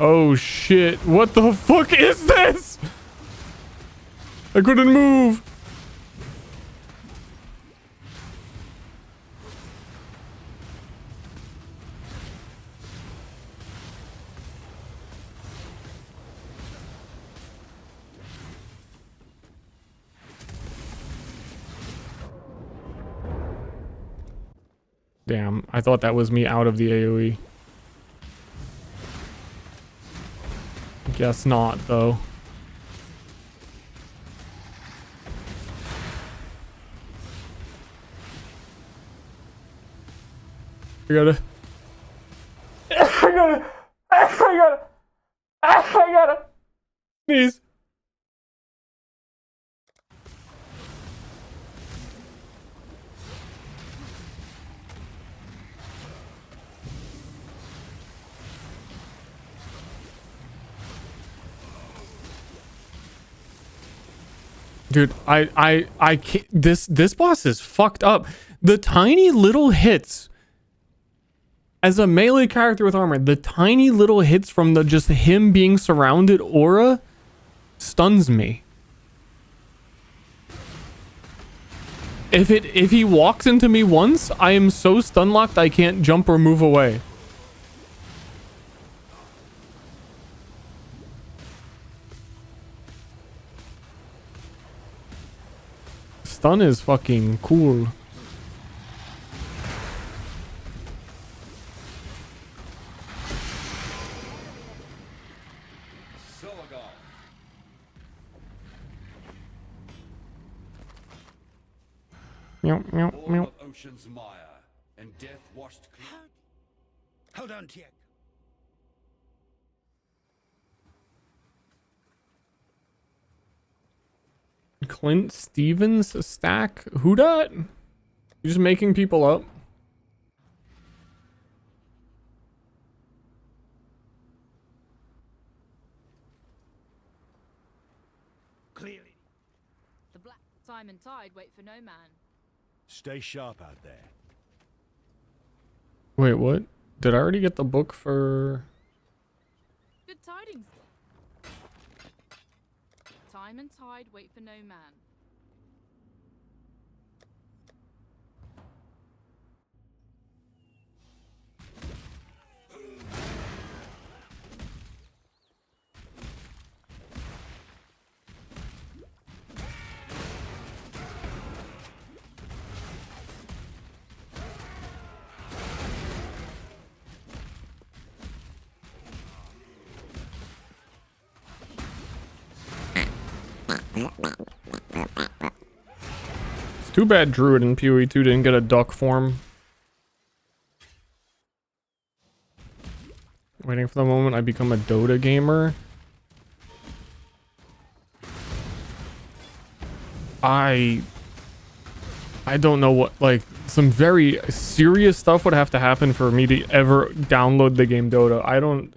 Speaker 3: Oh shit, what the fuck is this? I couldn't move. Damn, I thought that was me out of the AoE. Guess not, though. I gotta. Please. Dude, I can't, this boss is fucked up. The tiny little hits as a melee character with armor, the tiny little hits from the just him being surrounded aura stuns me. If he walks into me once, I am so stun locked I can't jump or move away. Stun is fucking cool. Meow, meow, meow.
Speaker 4: Ocean's mire and death washed clean.
Speaker 7: Hold on, Tiek.
Speaker 3: Clint Stevens stack? Who dat? You just making people up?
Speaker 7: Clearly.
Speaker 1: The black time and tide wait for no man.
Speaker 7: Stay sharp out there.
Speaker 3: Wait, what? Did I already get the book for...
Speaker 1: Good tidings. Time and tide wait for no man.
Speaker 3: It's too bad Druid in PoE 2 didn't get a duck form. Waiting for the moment I become a Dota gamer. I don't know what, like, some very serious stuff would have to happen for me to ever download the game Dota. I don't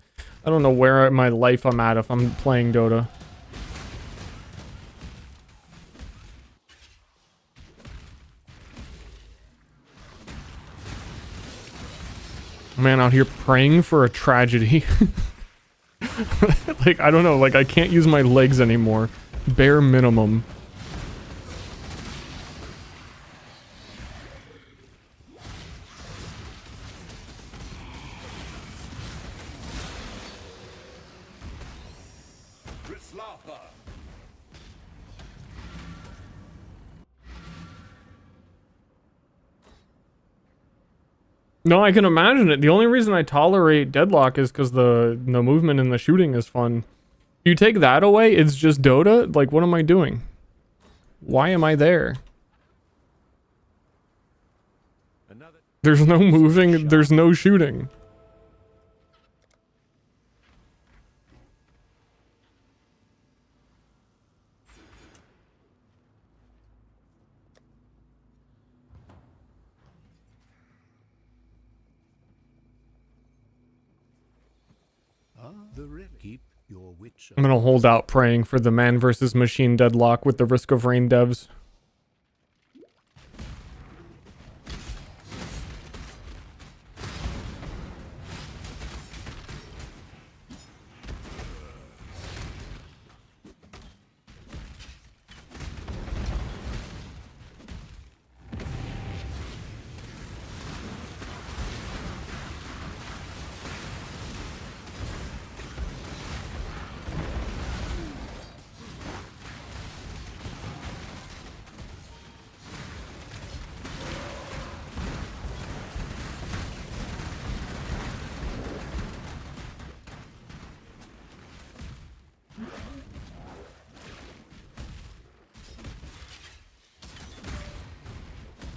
Speaker 3: know where in my life I'm at if I'm playing Dota. Man, out here praying for a tragedy. Like, I don't know, like, I can't use my legs anymore. Bare minimum. No, I can imagine it. The only reason I tolerate Deadlock is because the movement and the shooting is fun. You take that away, it's just Dota? Like, what am I doing? Why am I there? There's no moving, there's no shooting.
Speaker 4: Keep your witch.
Speaker 3: I'm gonna hold out praying for the man versus machine deadlock with the Risk of Rain devs.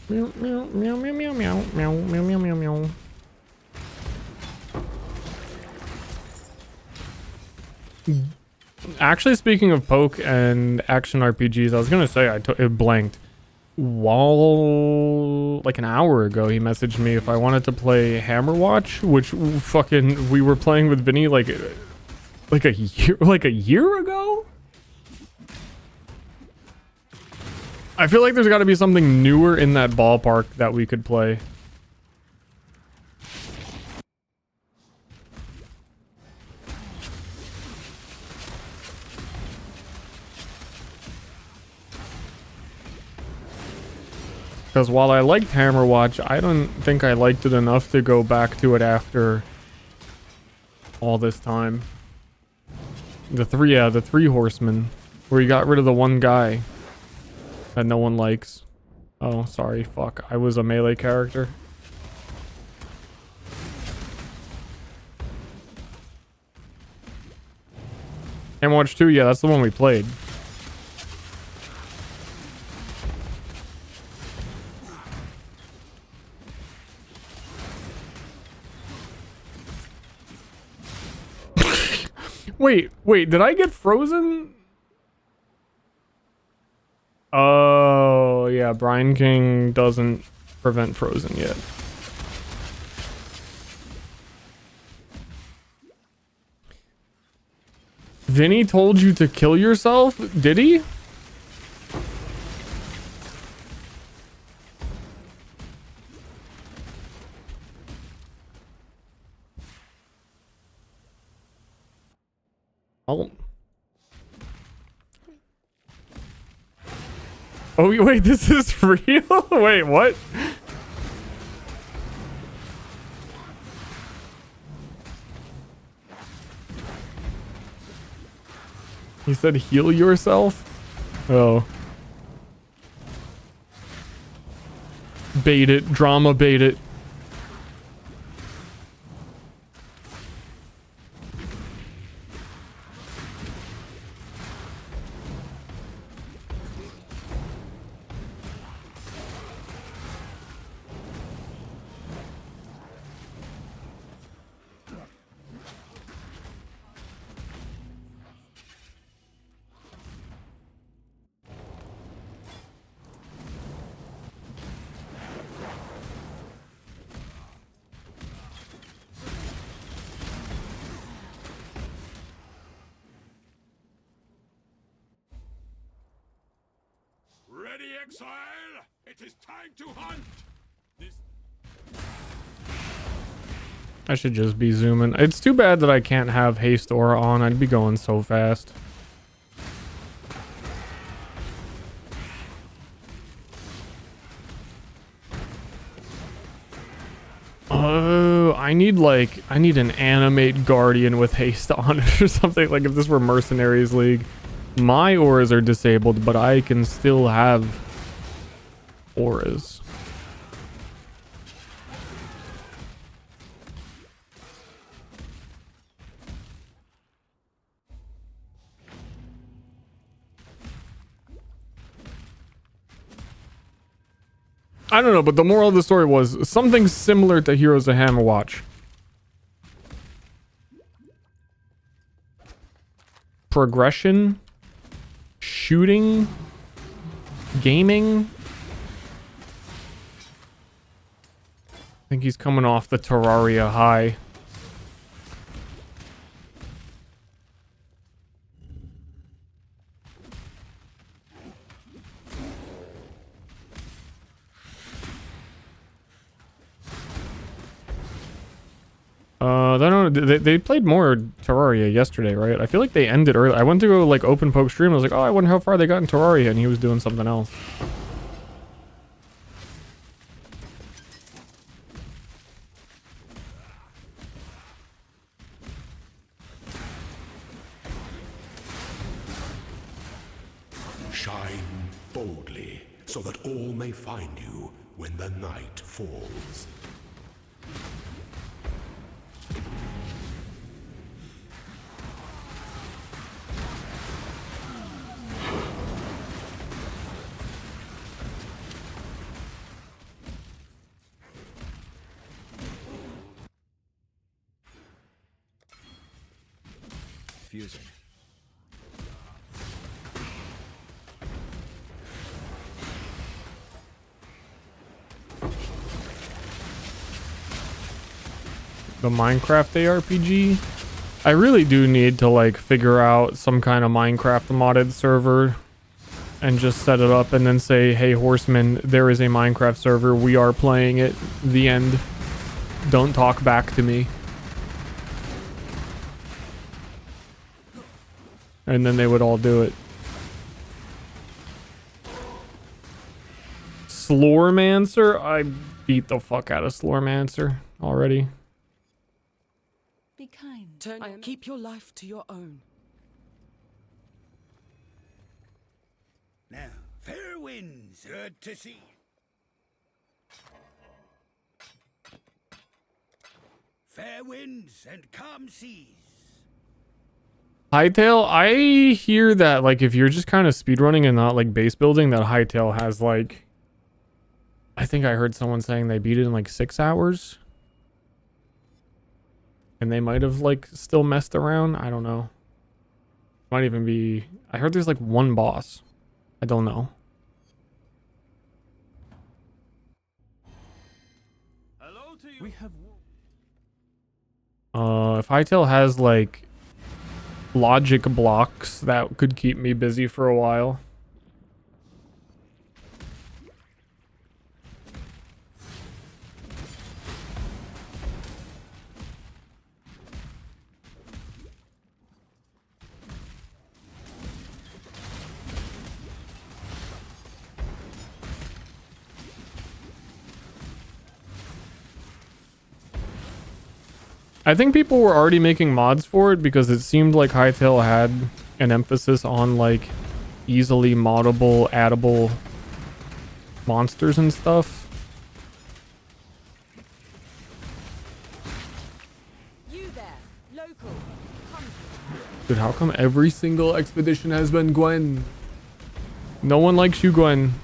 Speaker 3: Meow, meow, meow, meow, meow, meow, meow, meow, meow, meow, meow. Actually, speaking of poke and action RPGs, I was gonna say it blanked. While like an hour ago, he messaged me if I wanted to play Hammerwatch, which fucking we were playing with Vinny like a year ago. I feel like there's got to be something newer in that ballpark that we could play. Because while I liked Hammerwatch, I don't think I liked it enough to go back to it after all this time. The three horsemen, where you got rid of the one guy that no one likes. Oh, sorry, fuck. I was a melee character. Hammerwatch 2, yeah, that's the one we played. Wait, did I get frozen? Oh, yeah, Brine King doesn't prevent frozen yet. Vinny told you to kill yourself? Did he? Oh, wait, this is real? Wait, what? He said heal yourself? Oh. Bait it, drama bait it.
Speaker 4: Exile! It is time to hunt!
Speaker 3: I should just be zooming. It's too bad that I can't have haste aura on. I'd be going so fast. Oh, I need an animate guardian with haste on it or something. Like if this were Mercenaries League. My auras are disabled, but I can still have auras. I don't know, but the moral of the story was something similar to Heroes of Hammerwatch. Progression, shooting, gaming. I think he's coming off the Terraria high. They played more Terraria yesterday, right? I feel like they ended early. I went to go like open poke stream. I was like, oh, I wonder how far they got in Terraria, and he was doing something else.
Speaker 4: Shine boldly, so that all may find you when the night falls.
Speaker 6: Fusing.
Speaker 3: The Minecraft ARPG. I really do need to like figure out some kind of Minecraft modded server and just set it up and then say, hey Horseman, there is a Minecraft server, we are playing it, the end. Don't talk back to me. And then they would all do it. Slormancer? I beat the fuck out of Slormancer already.
Speaker 11: Be kind. Keep your life to your own.
Speaker 7: Now, fair winds. Good to see you. Fair winds and calm seas.
Speaker 3: Hightail, I hear that like if you're just kind of speedrunning and not like base building, that Hightail has like, I think I heard someone saying they beat it in like 6 hours. And they might have like still messed around. I don't know. Might even be, I heard there's like one boss. I don't know.
Speaker 7: Hello to you. We have
Speaker 3: if Hightail has like logic blocks, that could keep me busy for a while. I think people were already making mods for it because it seemed like Hightail had an emphasis on like easily moddable, addable monsters and stuff.
Speaker 11: You there, local. Come.
Speaker 3: Dude, how come every single expedition has been Gwen? No one likes you, Gwen.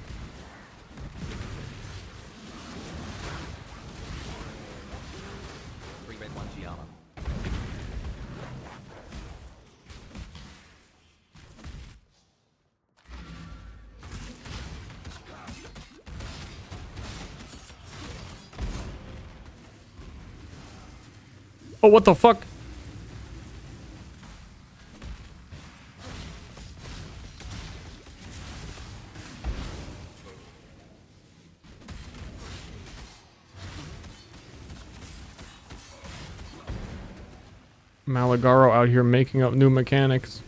Speaker 3: Oh, what the fuck? Malagaro out here making up new mechanics.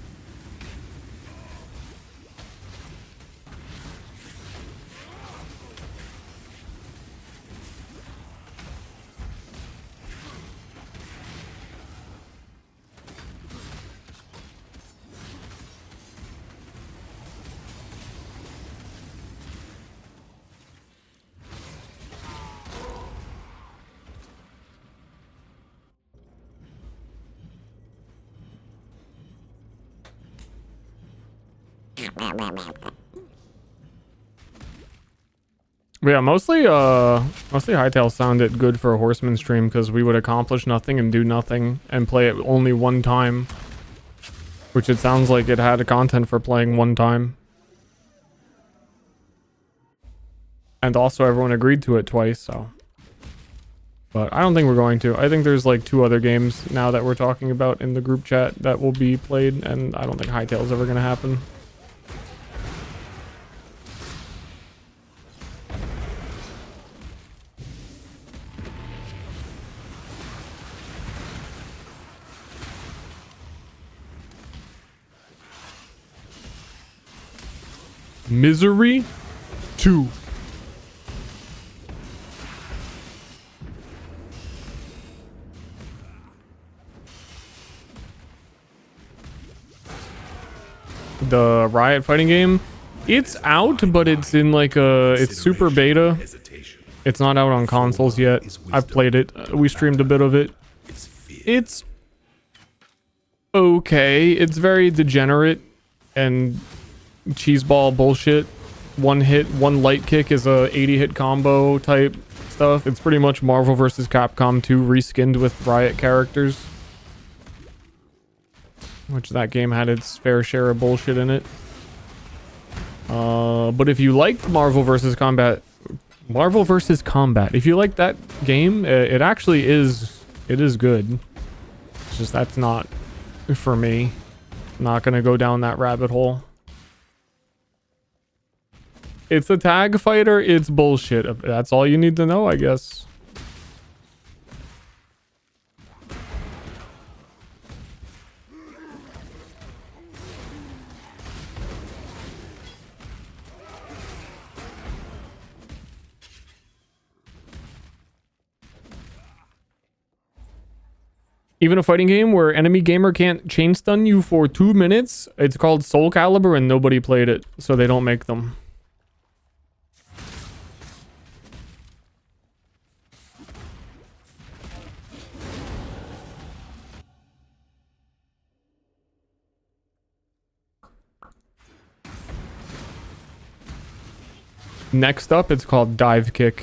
Speaker 3: Yeah, mostly Hightail sounded good for a Horseman stream because we would accomplish nothing and do nothing and play it only one time. Which it sounds like it had content for playing one time. And also everyone agreed to it twice, so. But I don't think we're going to. I think there's like 2 other games now that we're talking about in the group chat that will be played, and I don't think Hightail's ever gonna happen. Misery 2. The Riot fighting game, it's out, but it's in like it's super beta. It's not out on consoles yet. I've played it. We streamed a bit of it. It's okay. It's very degenerate and cheeseball bullshit. One light kick is a 80 hit combo type stuff. It's pretty much Marvel vs. Capcom 2 reskinned with Riot characters. Which that game had its fair share of bullshit in it. But if you liked Marvel vs. Combat, if you like that game, it actually is good. It's just that's not for me. Not gonna go down that rabbit hole. It's a tag fighter, it's bullshit. That's all you need to know, I guess. Even a fighting game where enemy gamer can't chain stun you for 2 minutes, it's called Soul Calibur and nobody played it, so they don't make them. Next up, it's called Dive Kick.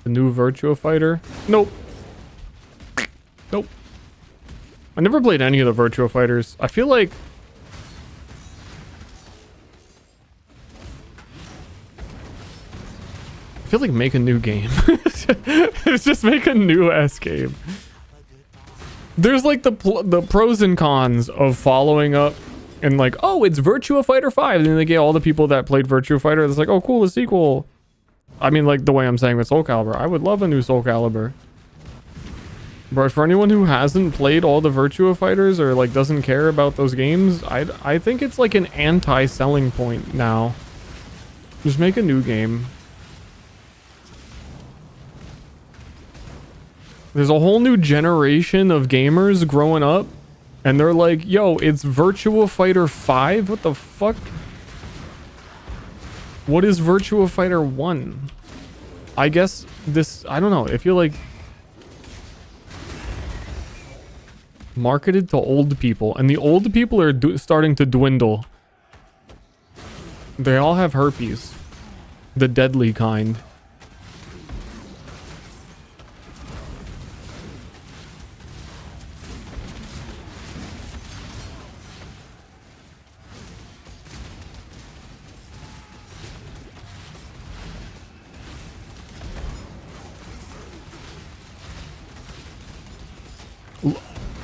Speaker 3: The new Virtua Fighter? Nope. Nope. I never played any of the Virtua Fighters. I feel like make a new game. It's just make a new S game. There's like the pros and cons of following up and like, oh, it's Virtua Fighter 5. And then they get all the people that played Virtua Fighter. It's like, oh, cool, a sequel. I mean, like the way I'm saying with Soul Calibur. I would love a new Soul Calibur. But for anyone who hasn't played all the Virtua Fighters or like doesn't care about those games, I think it's like an anti-selling point now. Just make a new game. There's a whole new generation of gamers growing up, and they're like, yo, it's Virtua Fighter 5? What the fuck? What is Virtua Fighter 1? I guess this, I don't know. I feel like marketed to old people, and the old people are starting to dwindle. They all have herpes. The deadly kind.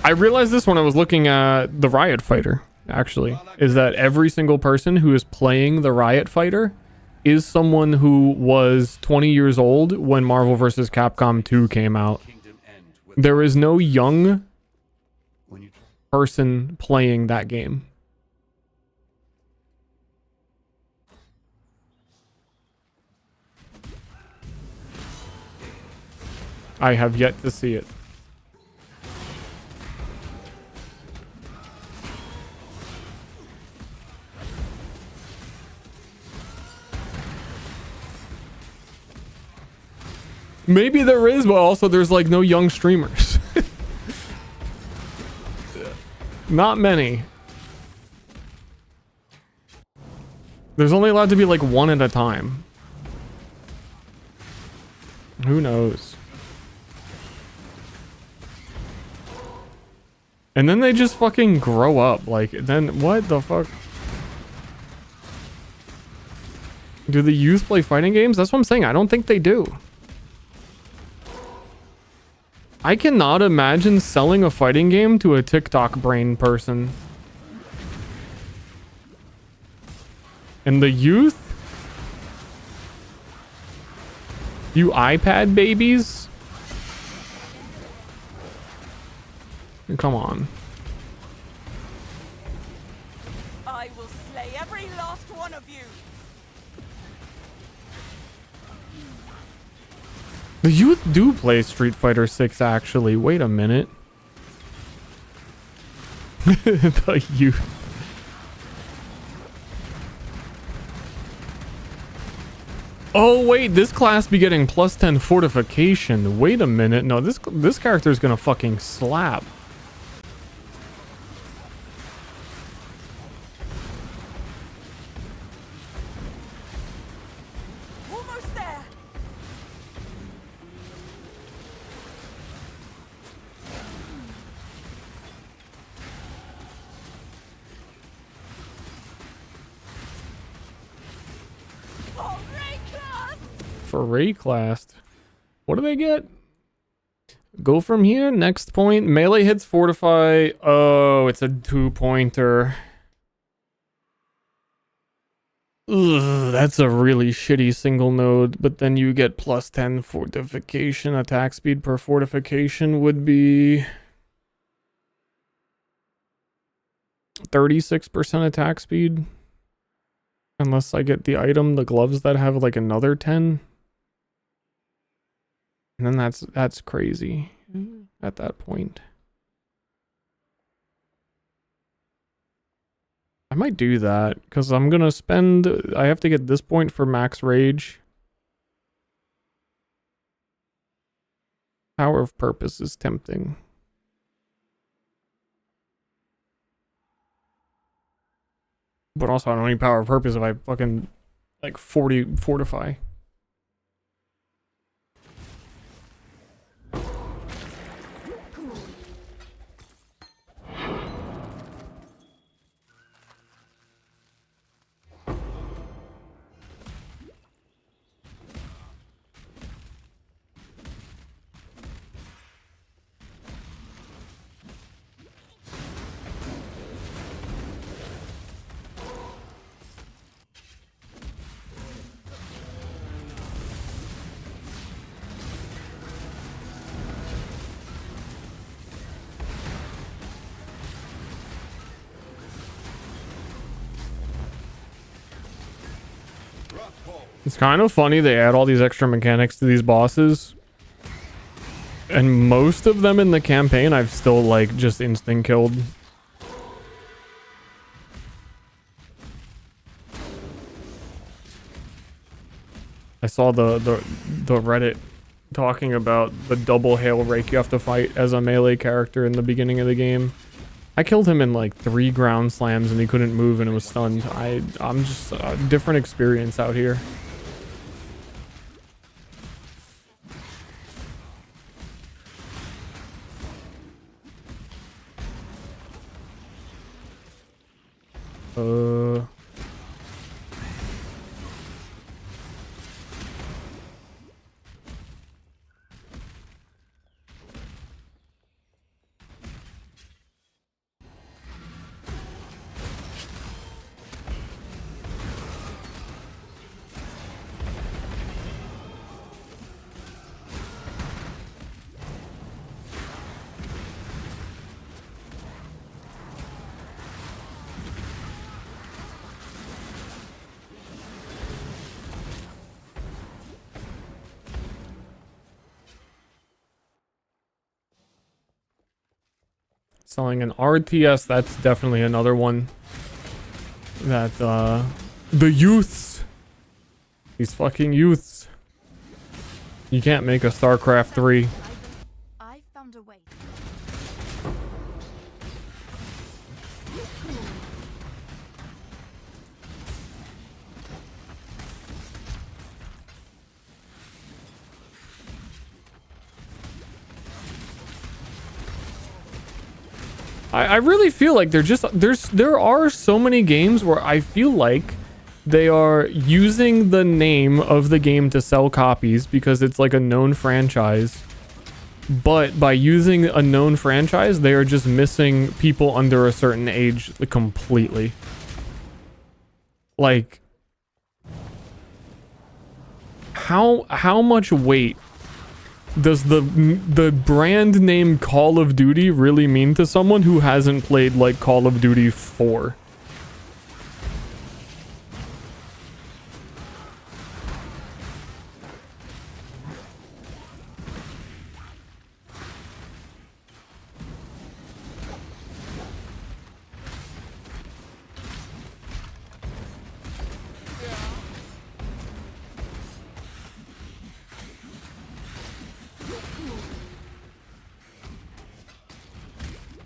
Speaker 3: I realized this when I was looking at the Riot Fighter, actually, is that every single person who is playing the Riot Fighter is someone who was 20 years old when Marvel vs. Capcom 2 came out. There is no young person playing that game. I have yet to see it. Maybe there is, but also there's like no young streamers. Not many. There's only allowed to be like one at a time. Who knows? And then they just fucking grow up. Like, then what the fuck? Do the youth play fighting games? That's what I'm saying. I don't think they do. I cannot imagine selling a fighting game to a TikTok brain person. And the youth? You iPad babies? Come on.
Speaker 11: I will slay every last one of you.
Speaker 3: The youth do play Street Fighter 6 actually. Wait a minute. The youth. Oh wait, this class be getting plus 10 fortification. Wait a minute. No, this character is gonna fucking slap.
Speaker 11: Almost there.
Speaker 3: For Ray class. What do they get? Go from here. Next point. Melee hits fortify. Oh, it's a 2-pointer. Ugh, that's a really shitty single node. But then you get plus 10 fortification. Attack speed per fortification would be 36% attack speed. Unless I get the item, the gloves that have like another 10. And then that's crazy at that point. I might do that because I'm gonna spend. I have to get this point for max rage. Power of purpose is tempting. But also I don't need power of purpose if I fucking like 40 fortify. It's kind of funny they add all these extra mechanics to these bosses. And most of them in the campaign I've still like just instant killed. I saw the Reddit talking about the double hail rake you have to fight as a melee character in the beginning of the game. I killed him in like 3 ground slams and he couldn't move and it was stunned. I'm just a different experience out here. Selling an RTS, that's definitely another one that the youths, these fucking youths, you can't make a StarCraft 3.
Speaker 1: I found a way.
Speaker 3: I really feel like there are so many games where I feel like they are using the name of the game to sell copies because it's like a known franchise. But by using a known franchise, they are just missing people under a certain age completely. Like, how much weight does the brand name Call of Duty really mean to someone who hasn't played like Call of Duty 4?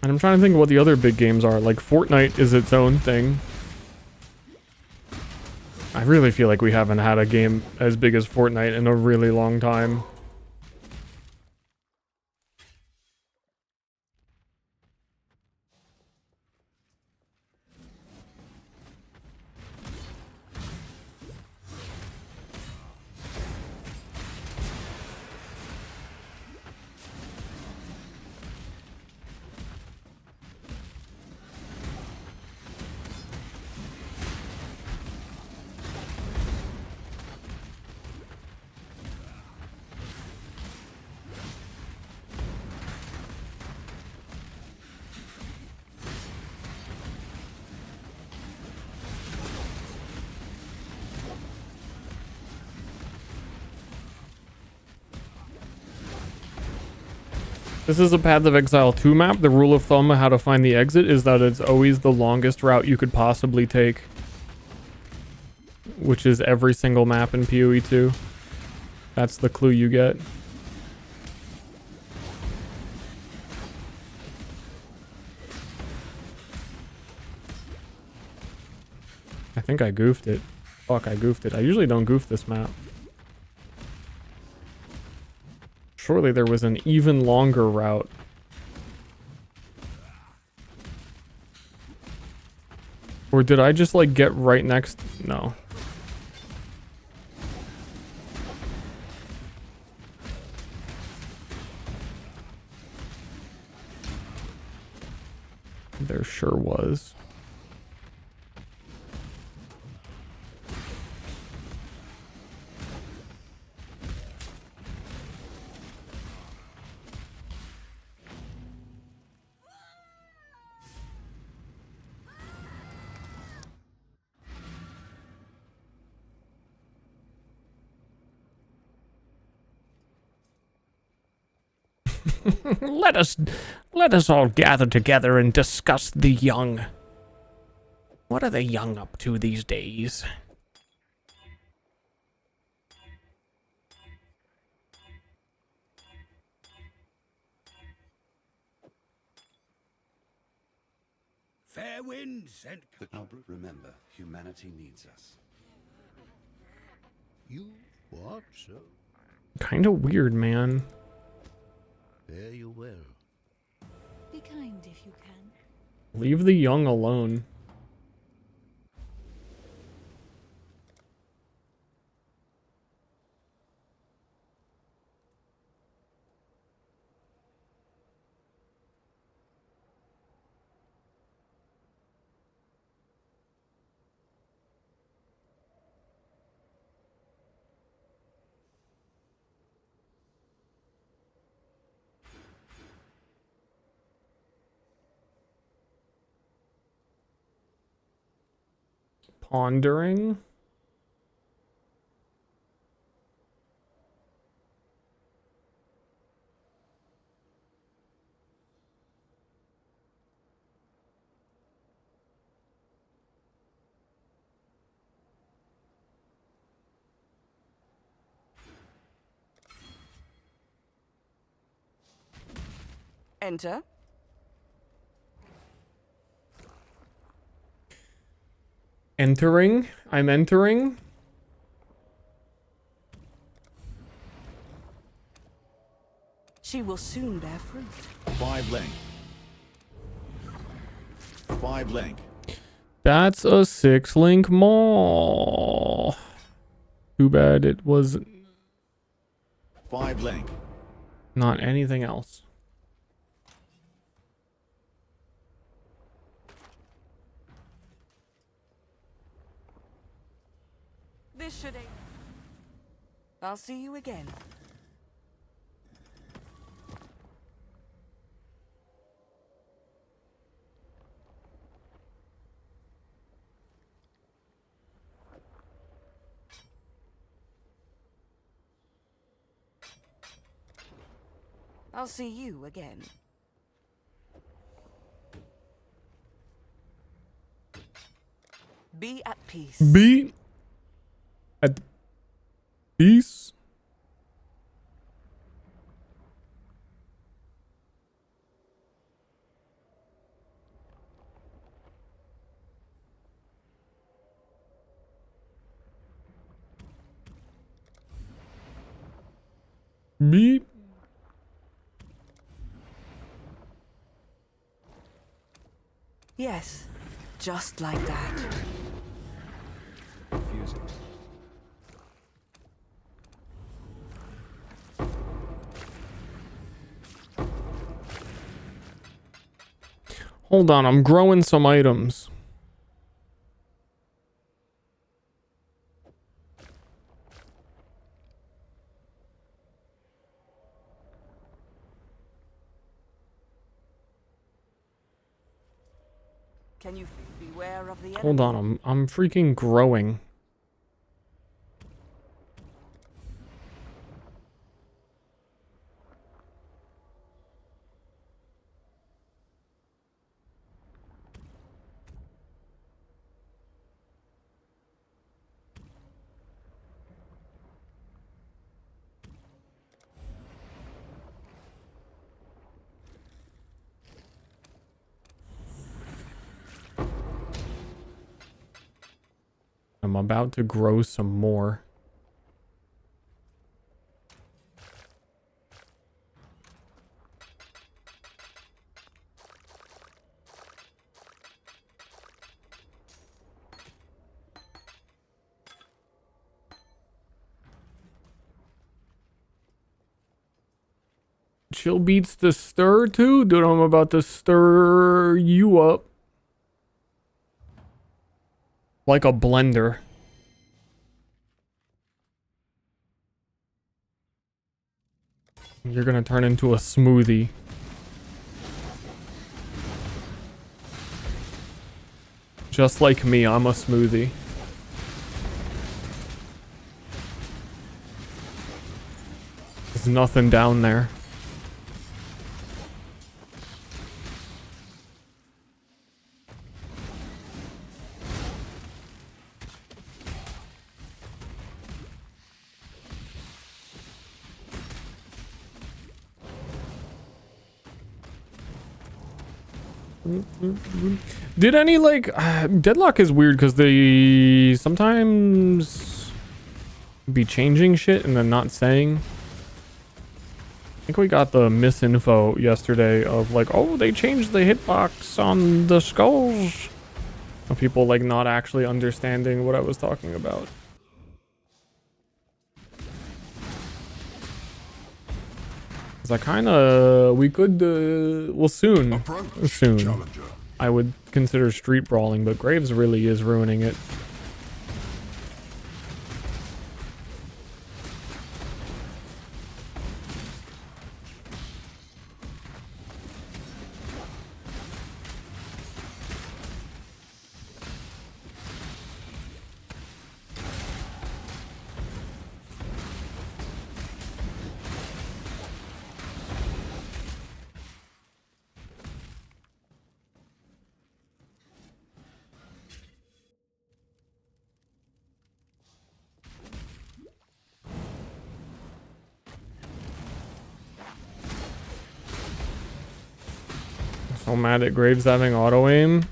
Speaker 3: And I'm trying to think of what the other big games are. Like Fortnite is its own thing. I really feel like we haven't had a game as big as Fortnite in a really long time. This is a Path of Exile 2 map. The rule of thumb of how to find the exit is that it's always the longest route you could possibly take. Which is every single map in PoE 2. That's the clue you get. I think I goofed it. Fuck, I goofed it. I usually don't goof this map. Surely there was an even longer route. Or did I just like get right next? No. There sure was. Let us all gather together and discuss the young. What are the young up to these days?
Speaker 7: Fair winds and...
Speaker 8: Albert, remember, humanity needs us.
Speaker 7: You what, sir?
Speaker 3: Kinda weird, man.
Speaker 7: Fare you well.
Speaker 12: Be kind if you can.
Speaker 3: Leave the young alone. Pondering.
Speaker 11: Enter.
Speaker 3: Entering. I'm entering.
Speaker 11: She will soon bear fruit.
Speaker 7: 5 link. 5 link.
Speaker 3: That's a 6-link mall. Too bad it was
Speaker 7: 5 link.
Speaker 3: not anything else.
Speaker 11: This should aid. I'll see you again. I'll see you again. Be at peace.
Speaker 3: Be at peace. Be
Speaker 11: Yes, just like that.
Speaker 6: Confusing.
Speaker 3: Hold on, I'm growing some items.
Speaker 11: Can you beware of the enemy?
Speaker 3: Hold on, I'm freaking growing. I'm about to grow some more. Chill beats the stir too? Dude, I'm about to stir you up. Like a blender. You're gonna turn into a smoothie. Just like me, I'm a smoothie. There's nothing down there. Did any, like, Deadlock is weird because they sometimes be changing shit and then not saying. I think we got the misinfo yesterday of like, oh, they changed the hitbox on the skulls. Of people like not actually understanding what I was talking about. I kind of, we could, well, soon, I would consider street brawling, but Graves really is ruining it. So mad at Graves having auto aim.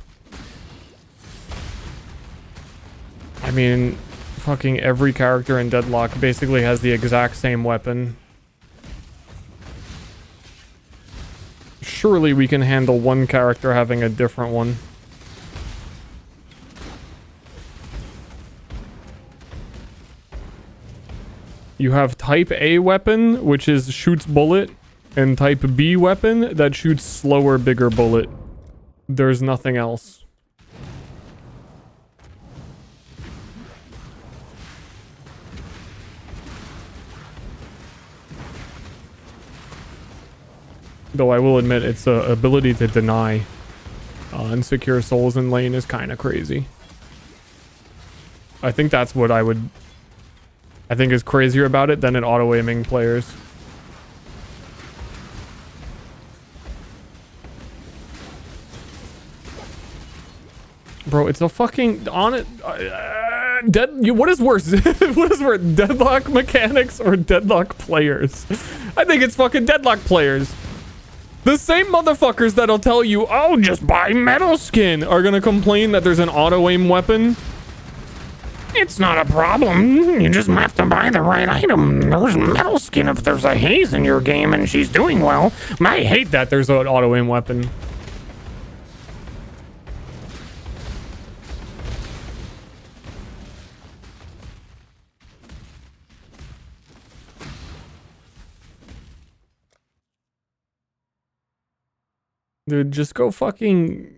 Speaker 3: I mean, fucking every character in Deadlock basically has the exact same weapon. Surely we can handle one character having a different one. You have type A weapon, which is shoots bullet, and type B weapon that shoots slower, bigger bullet. There's nothing else. Though I will admit its ability to deny insecure souls in lane is kind of crazy. I think that's what I think is crazier about it than it auto-aiming players. Bro, it's a fucking on it. What is worse? What is worse? Deadlock mechanics or Deadlock players? I think it's fucking Deadlock players. The same motherfuckers that'll tell you, oh, just buy metal skin, are gonna complain that there's an auto-aim weapon. It's not a problem. You just have to buy the right item. There's metal skin if there's a haze in your game and she's doing well. I hate that there's an auto-aim weapon. Dude, just go fucking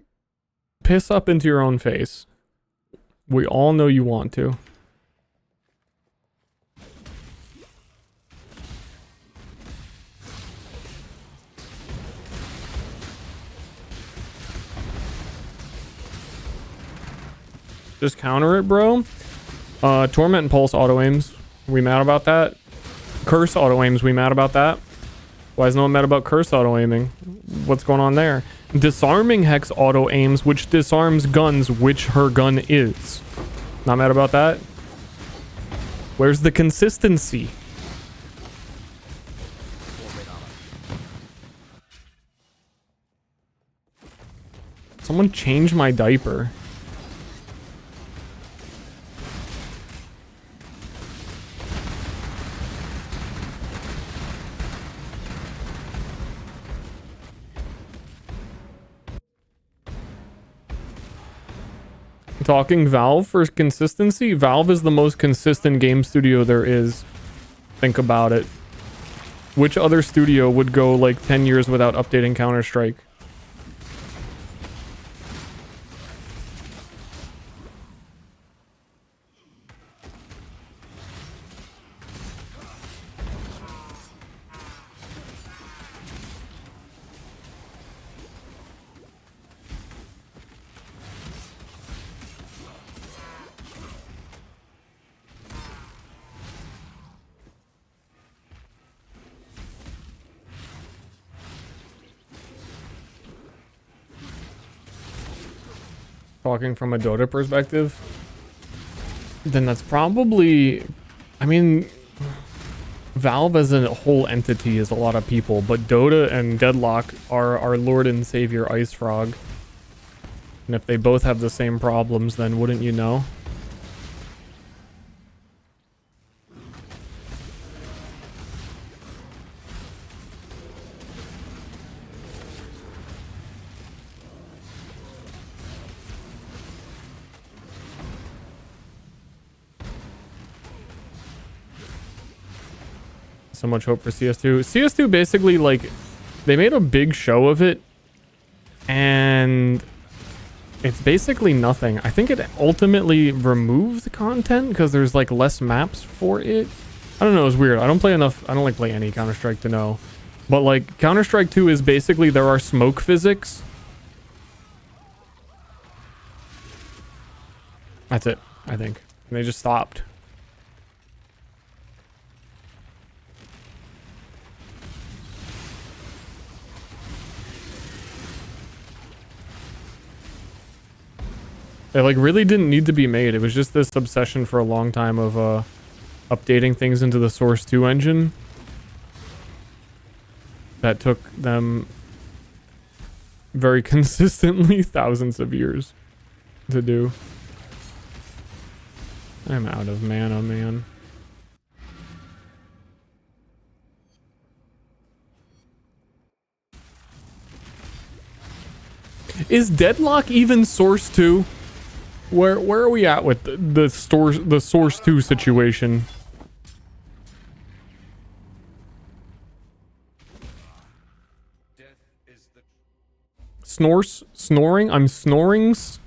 Speaker 3: piss up into your own face. We all know you want to. Just counter it, bro. Torment and Pulse auto-aims. We mad about that? Curse auto-aims. We mad about that? Why is no one mad about Curse auto-aiming? What's going on there? Disarming Hex auto-aims, which disarms guns, which her gun is. Not mad about that? Where's the consistency? Someone change my diaper. Talking Valve for consistency? Valve is the most consistent game studio there is. Think about it. Which other studio would go like 10 years without updating Counter-Strike? Talking from a Dota perspective, then that's probably, I mean, Valve as a whole entity is a lot of people, but Dota and Deadlock are our Lord and Savior Ice Frog. And if they both have the same problems, then wouldn't you know? So much hope for CS2. CS2 basically, like, they made a big show of it, and it's basically nothing. I think it ultimately removes the content because there's like less maps for it. I don't know, it's weird. I don't play enough. I don't like play any Counter-Strike to know. But like Counter-Strike 2 is basically there are smoke physics. That's it, I think. And they just stopped. It like really didn't need to be made. It was just this obsession for a long time of updating things into the Source 2 engine that took them very consistently thousands of years to do. I'm out of mana, man. Is Deadlock even Source 2? Where are we at with the Source 2 situation? Snoring? I'm snorings?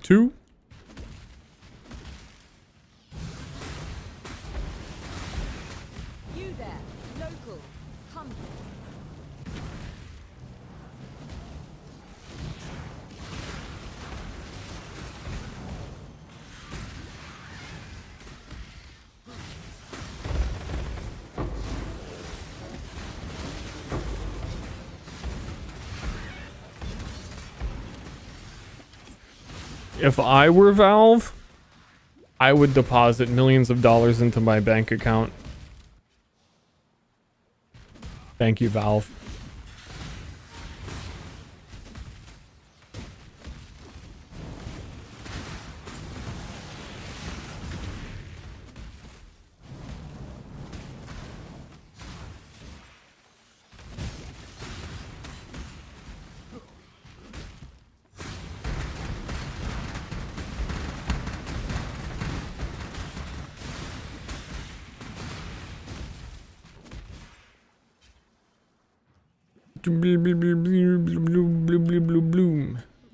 Speaker 3: 2?
Speaker 11: You there, local, come here.
Speaker 3: If I were Valve, I would deposit millions of dollars into my bank account. Thank you, Valve.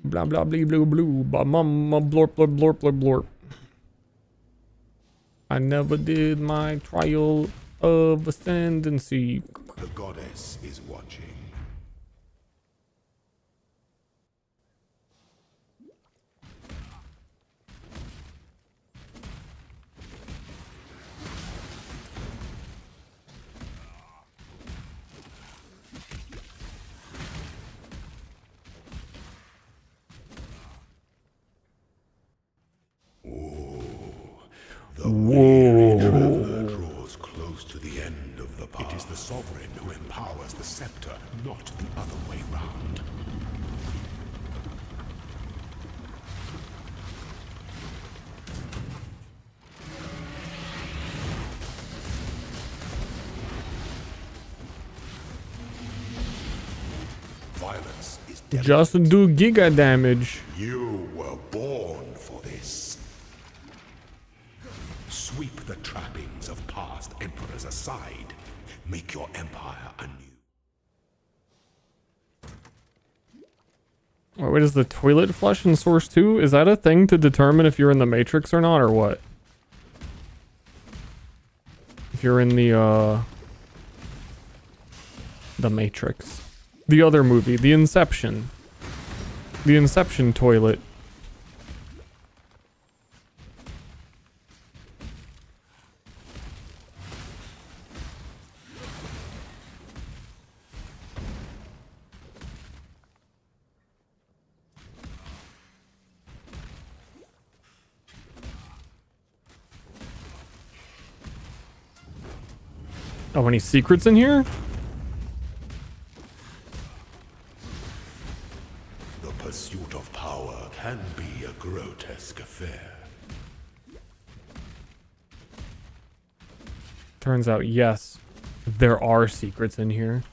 Speaker 3: Blah blah blah blah blah blah mama blorp blorp blorp blorp blorp. I never did my trial of ascendancy.
Speaker 4: The goddess is watching. The weary traveler draws close to the end of the path. It is the sovereign who empowers the scepter, not the other way round. Violence is delicate.
Speaker 3: Just do giga damage.
Speaker 4: You were born for this. Sweep the trappings of past emperors aside. Make your empire anew.
Speaker 3: Wait, is the toilet flush in Source 2? Is that a thing to determine if you're in the Matrix or not, or what? If you're in the Matrix. The other movie, The Inception. The Inception toilet. Oh, any secrets in here?
Speaker 4: The pursuit of power can be a grotesque affair.
Speaker 3: Turns out, yes, there are secrets in here.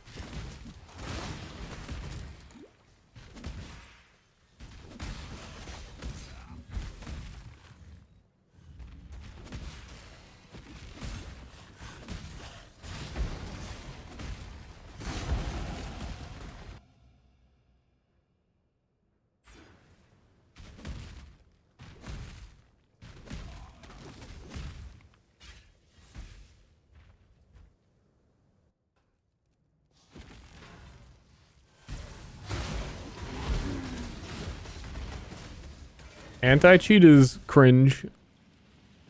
Speaker 3: Anti-cheat is cringe.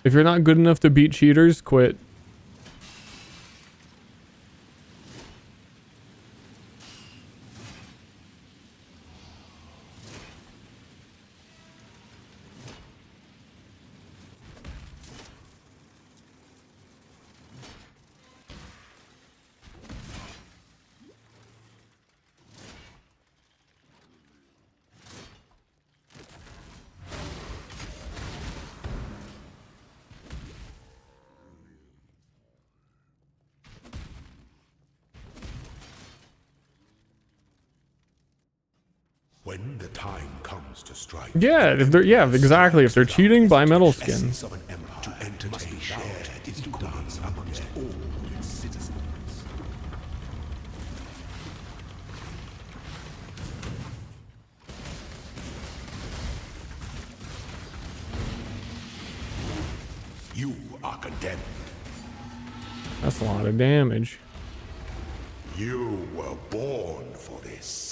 Speaker 3: If you're not good enough to beat cheaters, quit.
Speaker 4: When the time comes to strike,
Speaker 3: Yeah, if they're exactly. If they're cheating, buy metal skin.
Speaker 4: essence of an empire to entertain shared into dance amongst all its citizens. You are condemned.
Speaker 3: That's a lot of damage.
Speaker 4: You were born for this.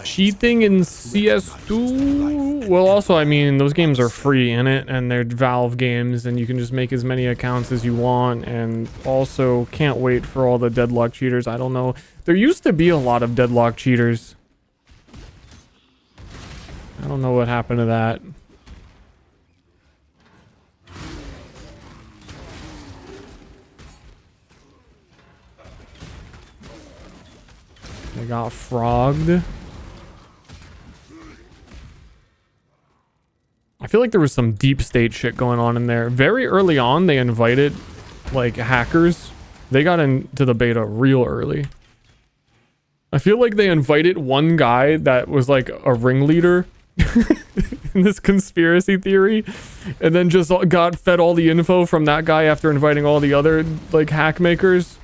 Speaker 3: Cheating in CS2? Well, also, I mean, those games are free in it, and they're Valve games, and you can just make as many accounts as you want, and also can't wait for all the deadlock cheaters. I don't know. There used to be a lot of deadlock cheaters. I don't know what happened to that. They got frogged. I feel like there was some deep state shit going on in there. Very early on, they invited, like, hackers. They got into the beta real early. I feel like they invited one guy that was, like, a ringleader in this conspiracy theory, and then just got fed all the info from that guy after inviting all the other, like, hack makers.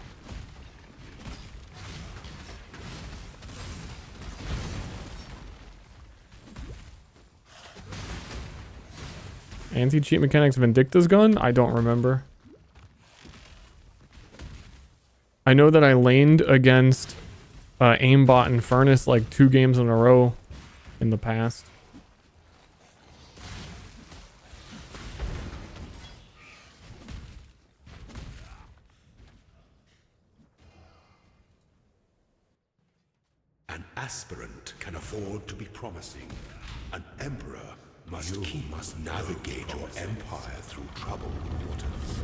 Speaker 3: Anti-cheat mechanics Vindicta's gun? I don't remember. I know that I laned against aimbot and furnace like 2 games in a row in the past.
Speaker 4: An aspirant can afford to be promising. An emperor must navigate your empire through troubled waters.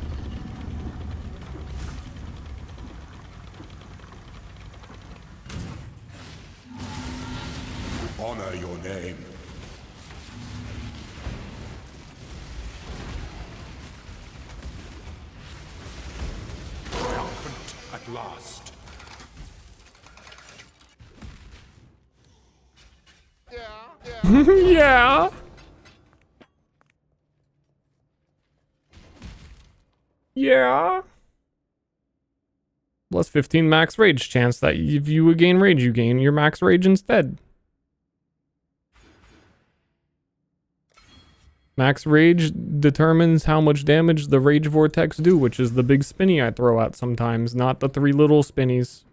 Speaker 4: Honor your name. Triumphant at last.
Speaker 3: Yeah. Yeah. Plus 15 max rage chance that if you would gain rage, you gain your max rage instead. Max rage determines how much damage the rage vortex do, which is the big spinny I throw out sometimes, not the 3 little spinnies.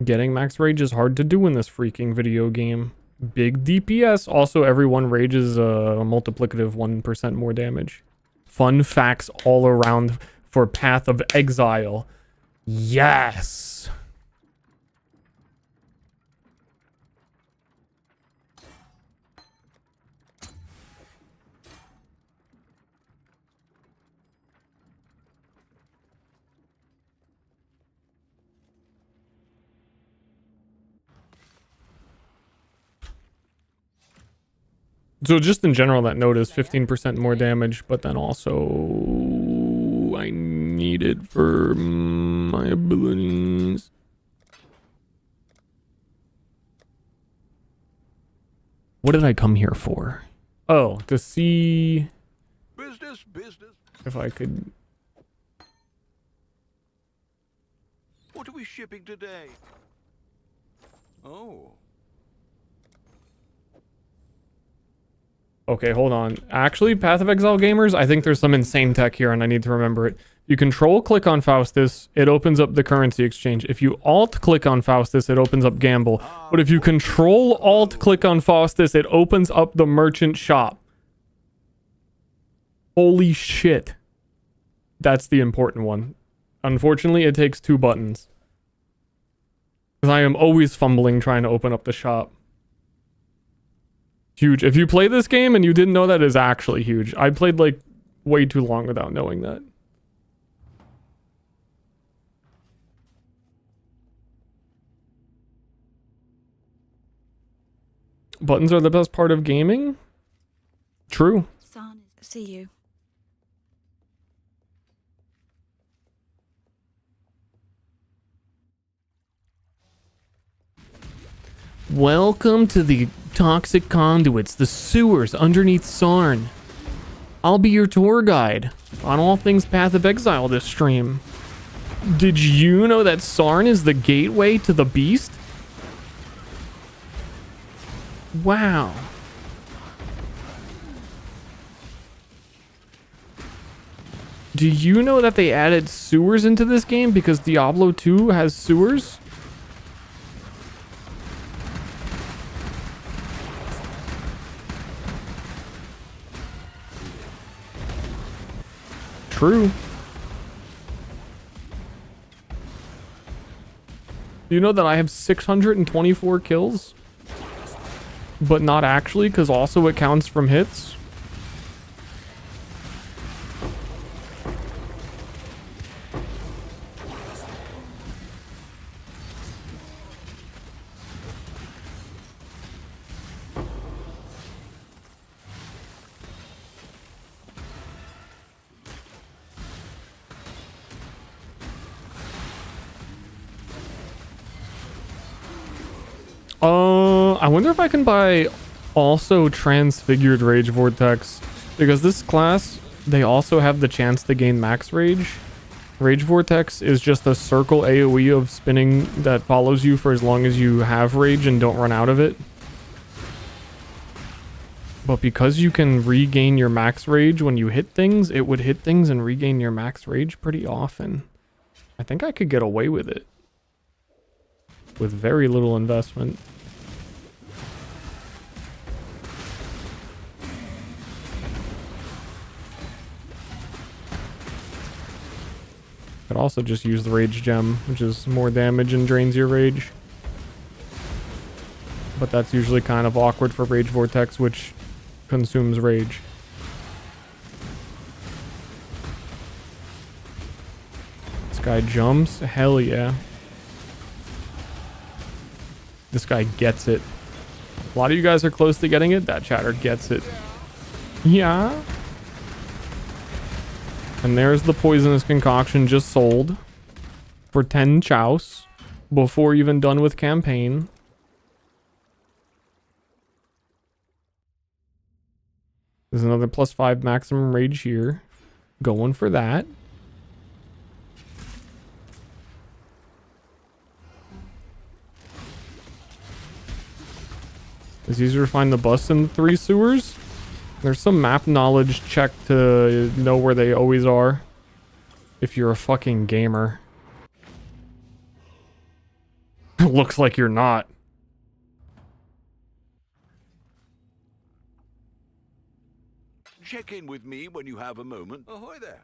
Speaker 3: Getting max rage is hard to do in this freaking video game. Big DPS. Also, everyone rages a multiplicative 1% more damage. Fun facts all around for Path of Exile. Yes! So just in general, that note is 15% more damage, but then also I need it for my abilities. What did I come here for? Oh, to see
Speaker 7: Business.
Speaker 3: if I could...
Speaker 7: What are we shipping today? Oh.
Speaker 3: Okay, hold on. Actually, Path of Exile gamers, I think there's some insane tech here and I need to remember it. You control-click on Faustus, it opens up the currency exchange. If you alt-click on Faustus, it opens up Gamble. But if you control-alt-click on Faustus, it opens up the merchant shop. Holy shit. That's the important one. Unfortunately, it takes 2 buttons. Because I am always fumbling trying to open up the shop. Huge. If you play this game and you didn't know that, is actually huge. I played like way too long without knowing that. Buttons are the best part of gaming? True.
Speaker 11: See you.
Speaker 3: Welcome to the toxic conduits, the sewers underneath Sarn. I'll be your tour guide on all things Path of Exile this stream. Did you know that Sarn is the gateway to the beast? Wow. Do you know that they added sewers into this game because Diablo 2 has sewers? True. You know that I have 624 kills? But not actually, because also it counts from hits? I wonder if I can buy also transfigured Rage Vortex, because this class, they also have the chance to gain max Rage. Rage Vortex is just a circle AoE of spinning that follows you for as long as you have Rage and don't run out of it. But because you can regain your max Rage when you hit things, it would hit things and regain your max Rage pretty often. I think I could get away with it with very little investment. Could also just use the Rage Gem, which is more damage and drains your Rage. But that's usually kind of awkward for Rage Vortex, which consumes Rage. This guy jumps? Hell yeah. This guy gets it. A lot of you guys are close to getting it. That chatter gets it. Yeah. And there's the poisonous concoction just sold for 10 chouse before even done with campaign. There's another +5 maximum rage here. Going for that. It's easier to find the bus in the 3 sewers. There's some map knowledge check to know where they always are. If you're a fucking gamer. Looks like you're not.
Speaker 4: Check in with me when you have a moment.
Speaker 7: Ahoy there.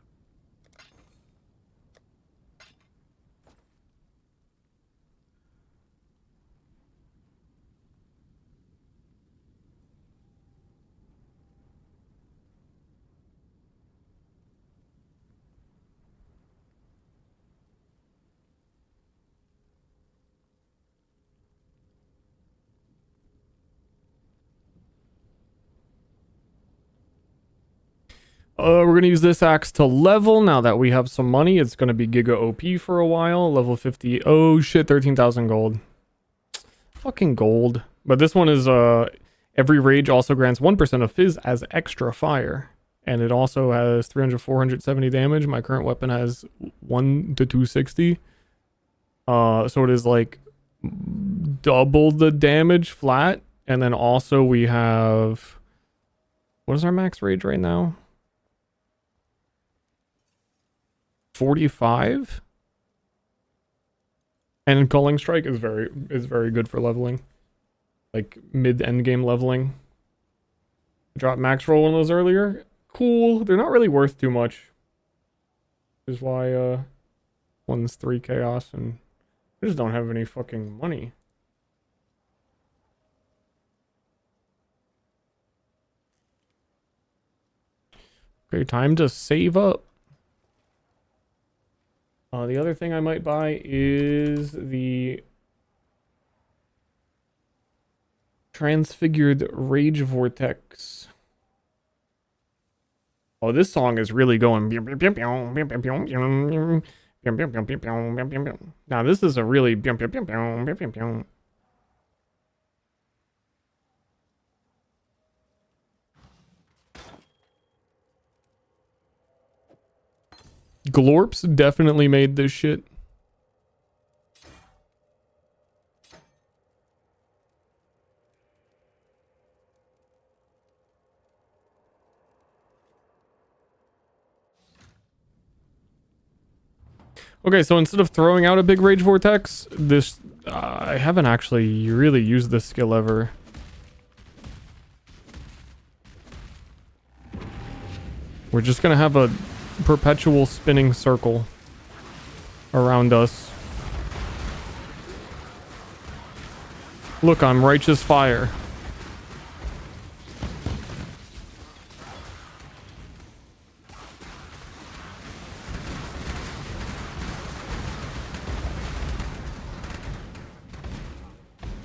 Speaker 3: We're gonna use this axe to level now that we have some money. It's gonna be Giga OP for a while. Level 50. Oh shit, 13,000 gold. Fucking gold. But this one is every rage also grants 1% of fizz as extra fire. And it also has 300, 470 damage. My current weapon has 1 to 260. So it is like double the damage flat. And then also we have, what is our max rage right now? 45. And Culling Strike is very good for leveling. Like mid end game leveling. Drop max roll one of those earlier. Cool. They're not really worth too much. Which is why one's 3 chaos and I just don't have any fucking money. Okay, time to save up. The other thing I might buy is the Transfigured Rage Vortex. Oh, this song is really going. Now this is a really. Glorps definitely made this shit. Okay, so instead of throwing out a big Rage Vortex, this... I haven't actually really used this skill ever. We're just gonna have a perpetual spinning circle around us. Look, I'm righteous fire.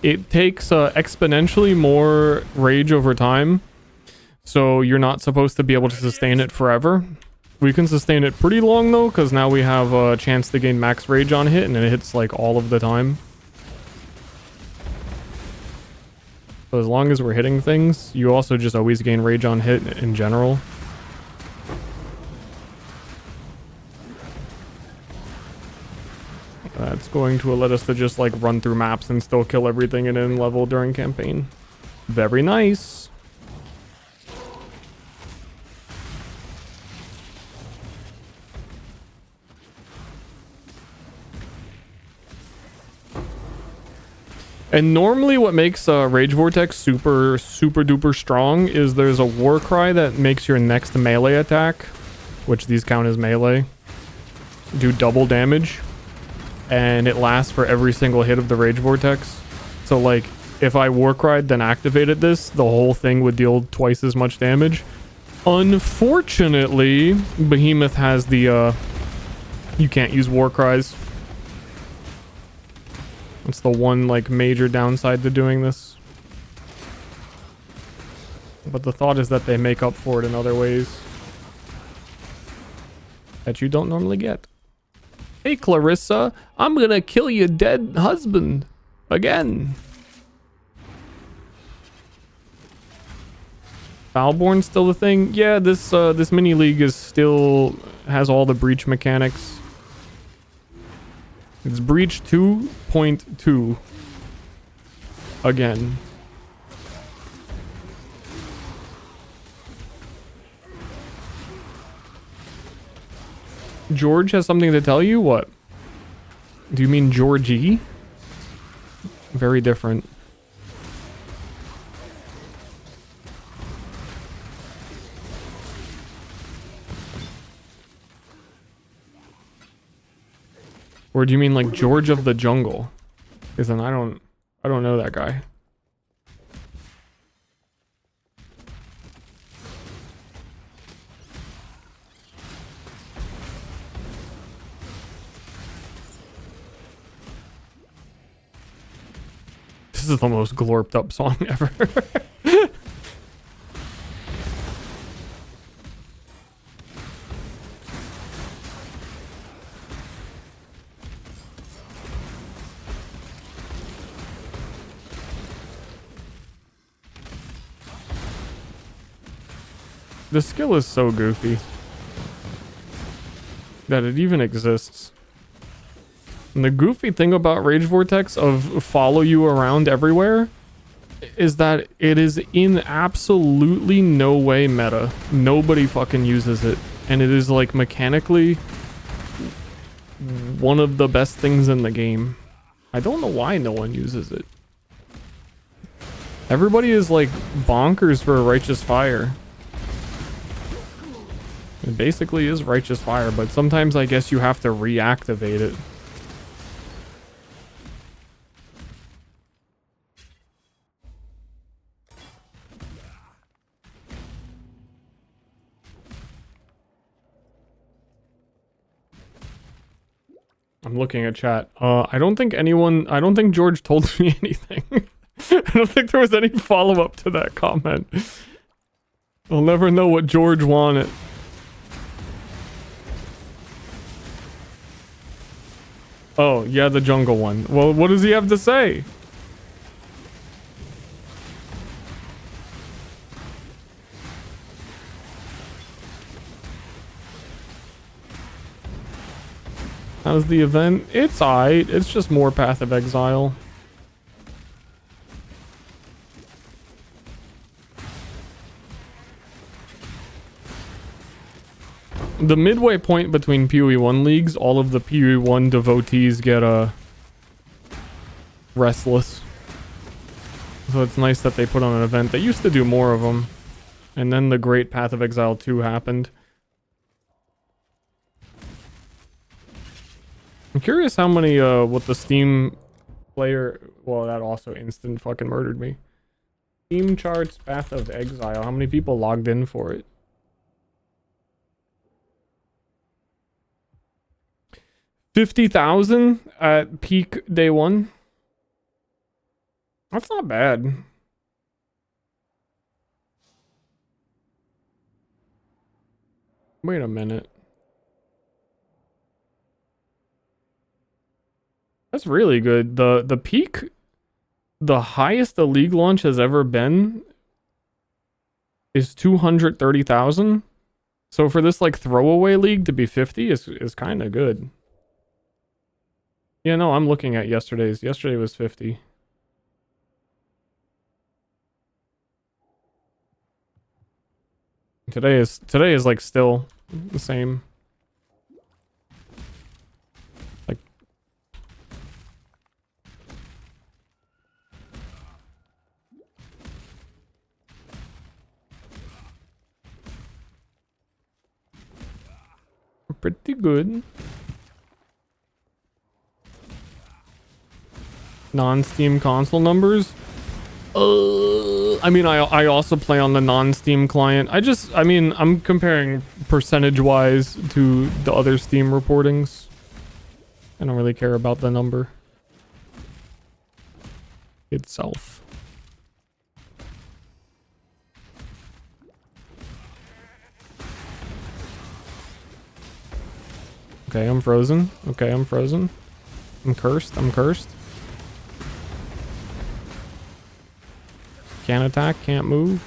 Speaker 3: It takes exponentially more rage over time, so you're not supposed to be able to sustain it forever. We can sustain it pretty long though, because now we have a chance to gain max rage on hit, and it hits like all of the time. So as long as we're hitting things, you also just always gain rage on hit in general. That's going to let us to just like run through maps and still kill everything in any level during campaign. Very nice. And normally what makes Rage Vortex super duper strong is there's a war cry that makes your next melee attack, which these count as melee, do double damage. And it lasts for every single hit of the Rage Vortex. So like, if I Warcried then activated this, the whole thing would deal twice as much damage. Unfortunately, Behemoth has the, you can't use Warcries. That's the one like major downside to doing this. But the thought is that they make up for it in other ways that you don't normally get. Hey Clarissa, I'm gonna kill your dead husband again. Foulborn's still the thing? Yeah, this this mini league is still has all the breach mechanics. It's breach 2.2 again. George has something to tell you? What? Do you mean Georgie? Very different. Or do you mean like George of the Jungle? Because then I don't know that guy. This is the most glorped up song ever. The skill is so goofy that it even exists. And the goofy thing about Rage Vortex of follow you around everywhere is that it is in absolutely no way meta. Nobody fucking uses it. And it is like mechanically one of the best things in the game. I don't know why no one uses it. Everybody is like bonkers for a Righteous Fire. It basically is Righteous Fire, but sometimes I guess you have to reactivate it. I'm looking at chat. I don't think George told me anything. I don't think there was any follow-up to that comment. I'll never know what George wanted. Oh, yeah, the jungle one. Well, what does he have to say? How's the event? It's alright. It's just more Path of Exile. The midway point between PoE1 leagues, all of the PoE1 devotees get restless. So it's nice that they put on an event. They used to do more of them. And then the great Path of Exile 2 happened. I'm curious how many, what the Steam player... Well, that also instant fucking murdered me. Steam charts Path of Exile. How many people logged in for it? 50,000 at peak day one. That's not bad. Wait a minute. That's really good. The peak, the highest the league launch has ever been is 230,000. So for this like throwaway league to be 50 is kind of good. Yeah, no, I'm looking at yesterday's. Yesterday was 50. Today is like still the same. Like pretty good. Non-Steam console numbers. I mean, I also play on the non-Steam client. I mean, I'm comparing percentage-wise to the other Steam reportings. I don't really care about the number itself. Okay, I'm frozen. Okay, I'm frozen. I'm cursed. I'm cursed. Can't attack, can't move.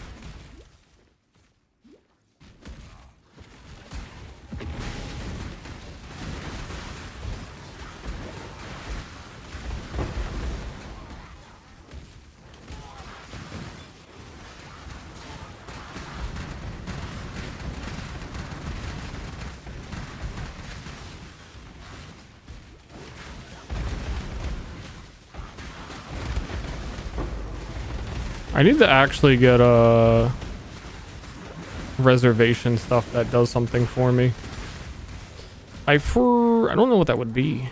Speaker 3: I need to actually get a reservation stuff that does something for me. I don't know what that would be.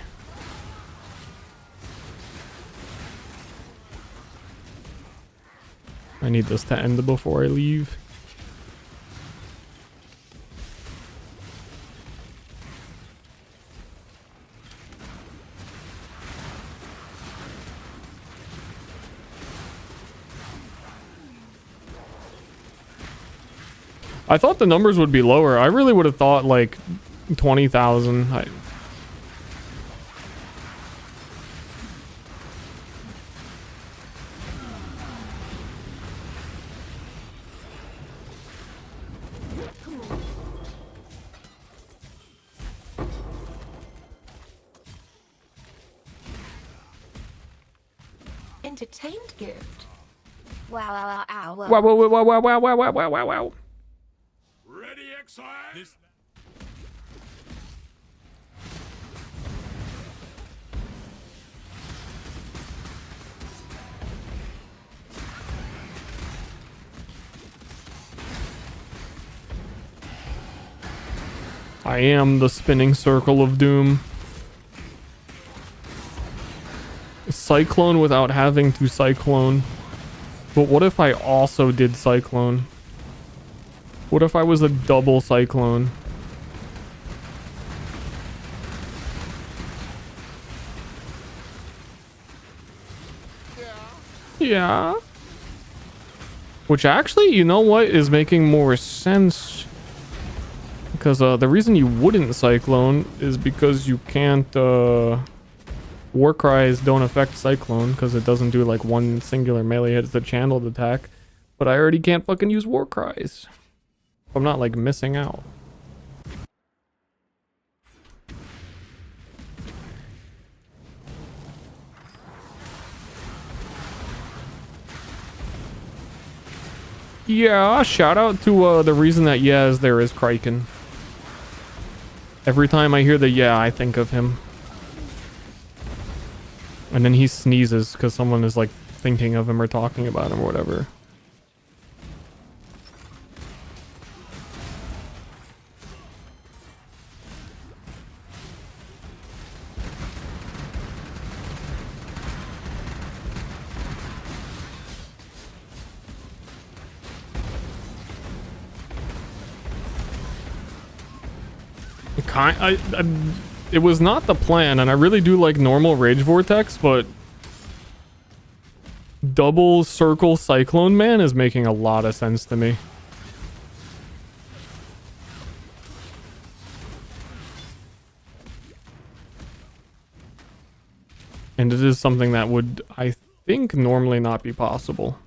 Speaker 3: I need this to end before I leave. I thought the numbers would be lower. I really would have thought like 20,000.
Speaker 12: Entertained gift. Wow, wow, wow, wow.
Speaker 3: Wow, wow, wow, wow, wow, wow, wow, wow, wow, wow.
Speaker 7: Ready, Exile?
Speaker 3: I am the spinning circle of doom. Cyclone without having to cyclone. But what if I also did cyclone? What if I was a double cyclone? Yeah. Which actually, you know what, is making more sense. Because the reason you wouldn't cyclone is because you can't war cries don't affect cyclone because it doesn't do like one singular melee hit. It's a channeled attack. But I already can't fucking use war cries. I'm not like missing out. Yeah, shout out to the reason that yeah is there is Kraken. Every time I hear the yeah, I think of him. And then he sneezes because someone is like thinking of him or talking about him or whatever. It was not the plan, and I really do like normal Rage Vortex, but double circle Cyclone Man is making a lot of sense to me. And it is something that would, I think, normally not be possible.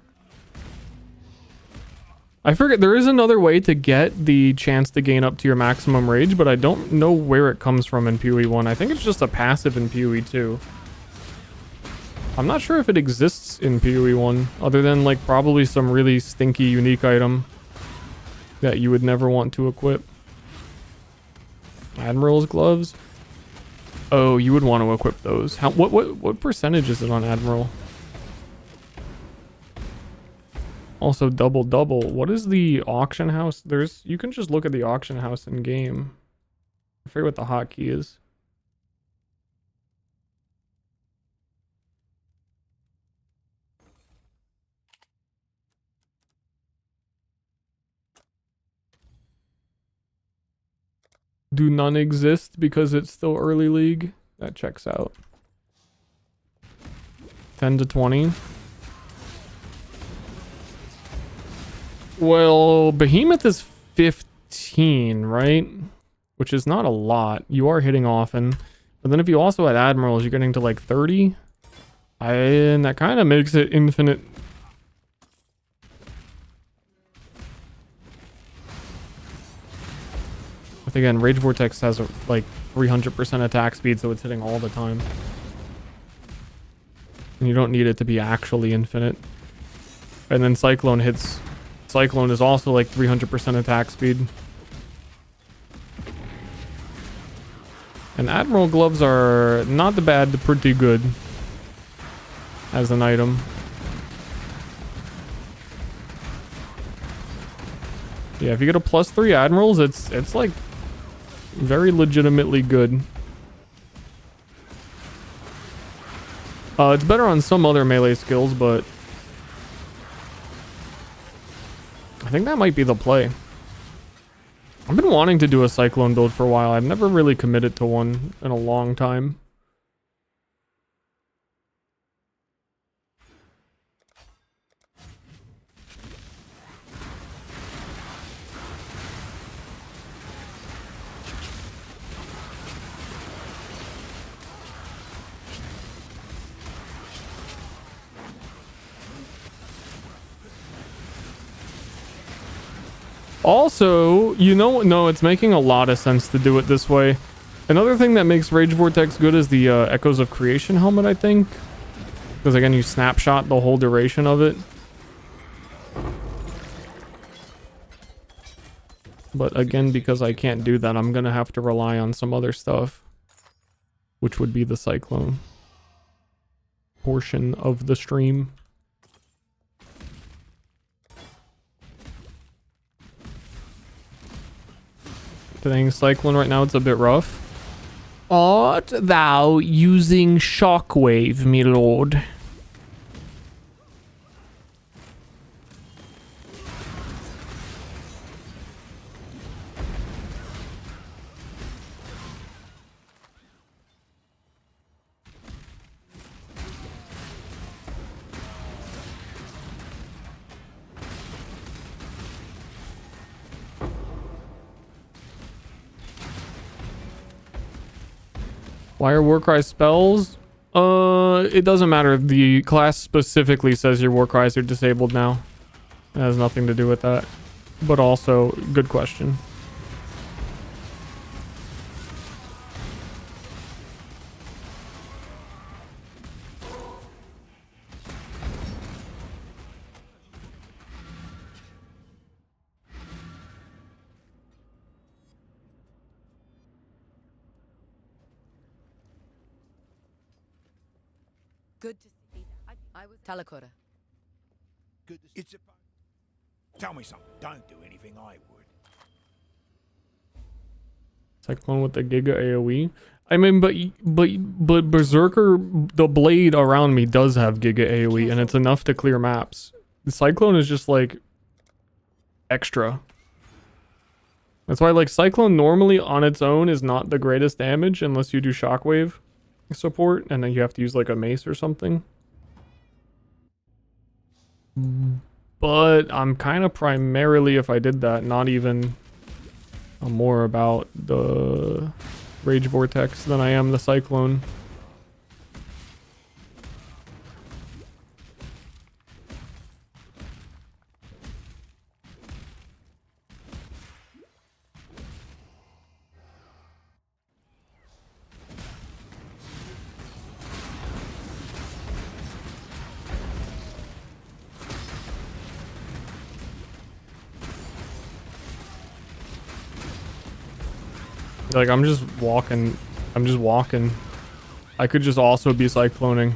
Speaker 3: I forget, there is another way to get the chance to gain up to your maximum rage, but I don't know where it comes from in PoE 1. I think it's just a passive in PoE 2. I'm not sure if it exists in PoE 1, other than like probably some really stinky unique item that you would never want to equip. Admiral's gloves? Oh, you would want to equip those. What percentage is it on Admiral? Also double. What is the auction house? You can just look at the auction house in game. I forget what the hotkey is. Do none exist because it's still early league? That checks out. 10 to 20. Well, Behemoth is 15, right? Which is not a lot. You are hitting often. But then if you also add Admirals, you're getting to like 30. And that kind of makes it infinite. But again, Rage Vortex has a, like 300% attack speed, so it's hitting all the time. And you don't need it to be actually infinite. And then Cyclone hits... Cyclone is also like 300% attack speed. And Admiral gloves are not bad to pretty good as an item. Yeah, if you get a +3 Admirals, it's like very legitimately good. It's better on some other melee skills, but I think that might be the play. I've been wanting to do a Cyclone build for a while. I've never really committed to one in a long time. Also, you know, no, it's making a lot of sense to do it this way. Another thing that makes Rage Vortex good is the Echoes of Creation helmet, I think. Because again, you snapshot the whole duration of it. But again, because I can't do that, I'm gonna have to rely on some other stuff. Which would be the Cyclone portion of the stream. Playing Cyclone right now, it's a bit rough. Art thou using Shockwave, me lord? Why are Warcry spells? It doesn't matter. The class specifically says your Warcries are disabled now. It has nothing to do with that. But also, good question.
Speaker 11: Good to see. I was Talakota.
Speaker 7: Good. It's a. Tell me something. Don't do anything I would.
Speaker 3: Cyclone with the Giga AoE. I mean, but Berserker, the blade around me does have Giga AoE, and it's enough to clear maps. The Cyclone is just like extra. That's why like Cyclone normally on its own is not the greatest damage unless you do Shockwave support, and then you have to use like a mace or something. But I'm kind of primarily, if I did that, not even more about the Rage Vortex than I am the Cyclone. Like, I'm just walking. I could just also be cycloning.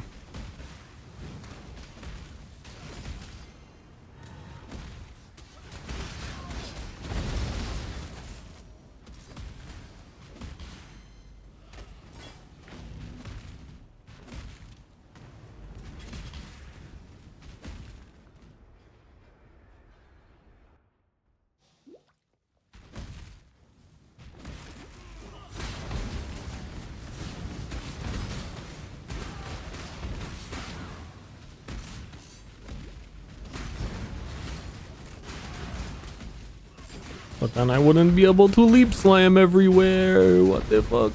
Speaker 3: But then I wouldn't be able to leap slam everywhere. What the fuck?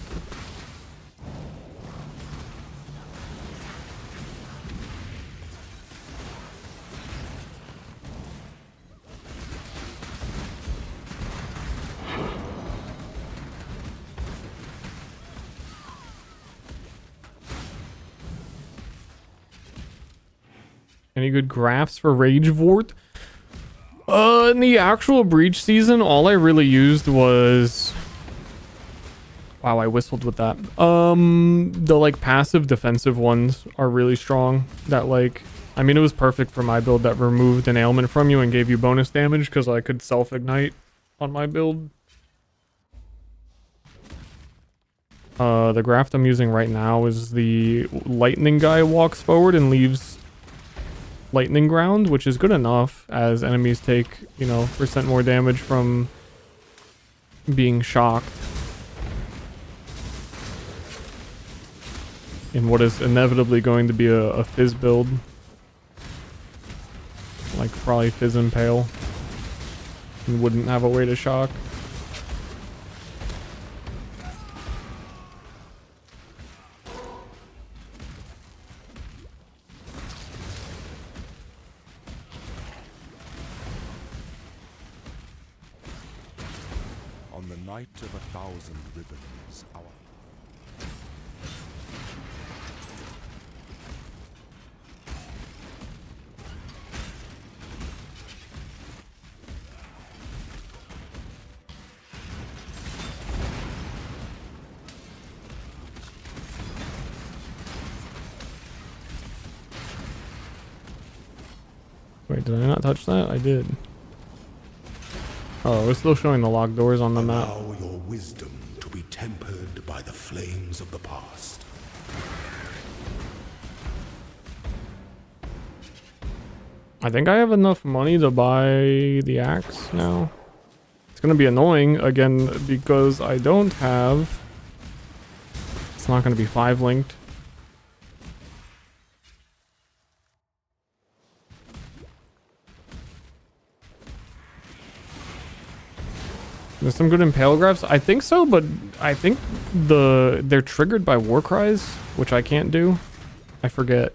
Speaker 3: Any good graphs for Rage Vort? In the actual Breach season, all I really used was... Wow, I whistled with that. The, like, passive defensive ones are really strong. That, like... I mean, it was perfect for my build that removed an ailment from you and gave you bonus damage because I could self-ignite on my build. The graph I'm using right now is the lightning guy walks forward and leaves lightning ground, which is good enough as enemies take, you know, % more damage from being shocked in what is inevitably going to be a fizz build, like probably Fizz Impale, and wouldn't have a way to shock.
Speaker 4: On the night of 1,000 ribbons, our...
Speaker 3: Wait, did I not touch that? I did. Oh, we're still showing the locked doors on the map.
Speaker 4: Allow your wisdom to be tempered by the flames of the past.
Speaker 3: I think I have enough money to buy the axe now. It's gonna be annoying again because I don't have... It's not gonna be 5 linked. There's some good impale graphs. I think so, but I think they're triggered by war cries, which I can't do. I forget.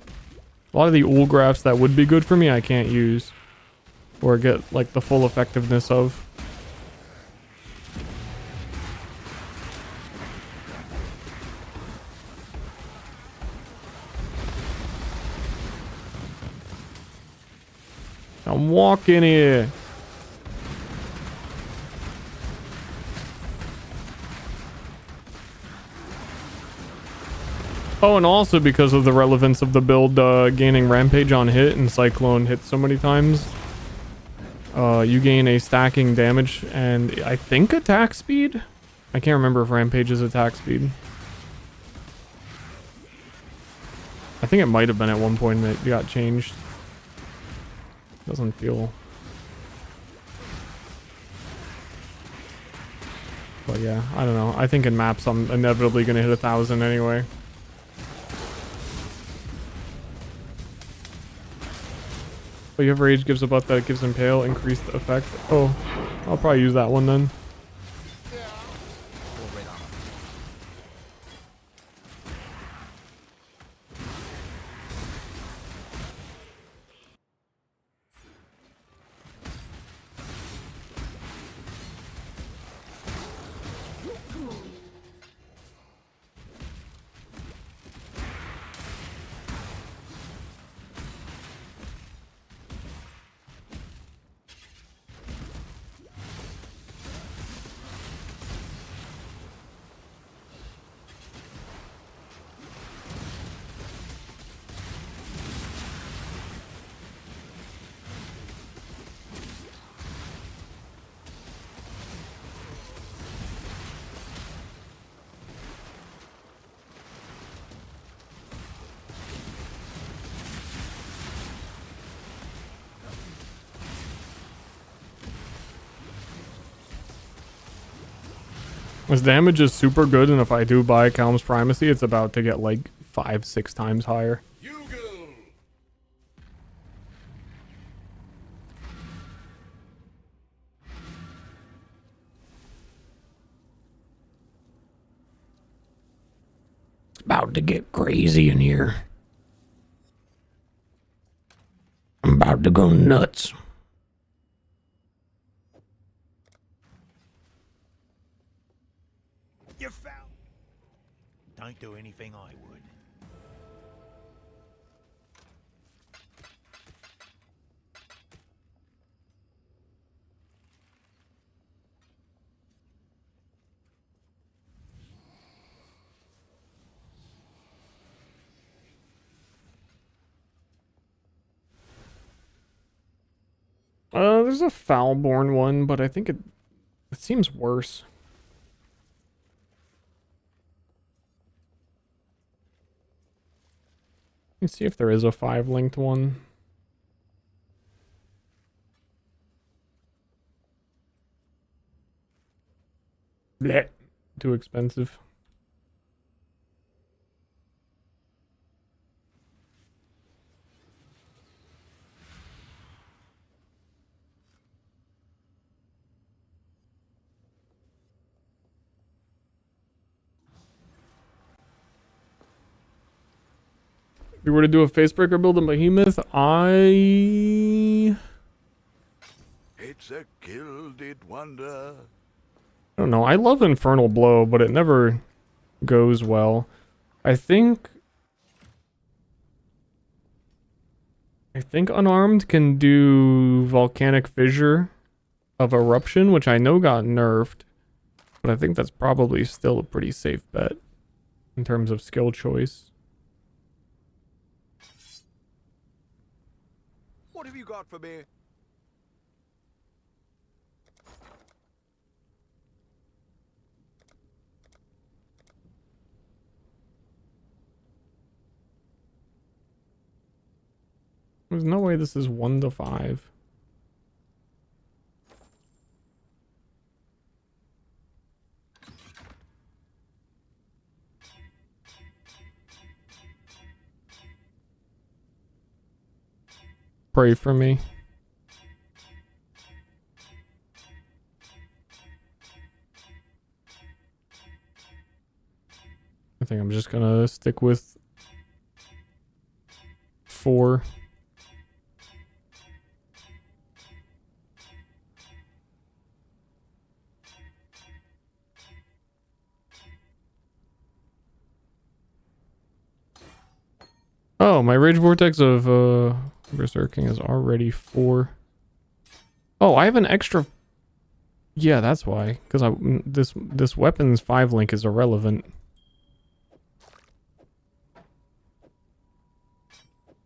Speaker 3: A lot of the ul graphs that would be good for me, I can't use or get like the full effectiveness of. I'm walking here. Oh, and also because of the relevance of the build, gaining Rampage on hit and Cyclone hit so many times, you gain a stacking damage and I think attack speed? I can't remember if Rampage is attack speed. I think it might have been at one point that it got changed. Doesn't feel... But yeah, I don't know. I think in maps I'm inevitably going to hit 1,000 anyway. But you have Rage gives a buff that gives Impale increased effect. Oh, I'll probably use that one then. This damage is super good, and if I do buy Calm's Primacy, it's about to get like 5-6 times higher. It's about to get crazy in here. I'm about to go nuts.
Speaker 7: You found. Don't do anything I would.
Speaker 3: There's a Foulborn one, but I think it seems worse. Let's see if there is a 5-linked one. Blech. Too expensive. If you were to do a Facebreaker build in Behemoth, I
Speaker 4: It's a gilded wonder.
Speaker 3: don't know. I love Infernal Blow, but it never goes well. I think Unarmed can do Volcanic Fissure of Eruption, which I know got nerfed, but I think that's probably still a pretty safe bet in terms of skill choice.
Speaker 4: What have you got for me?
Speaker 3: There's no way this is 1 to 5. Pray for me. I think I'm just gonna stick with 4. Oh, my Rage Vortex of Berserking is already 4. Oh, I have an extra. Yeah, that's why. Because this weapon's 5-link is irrelevant.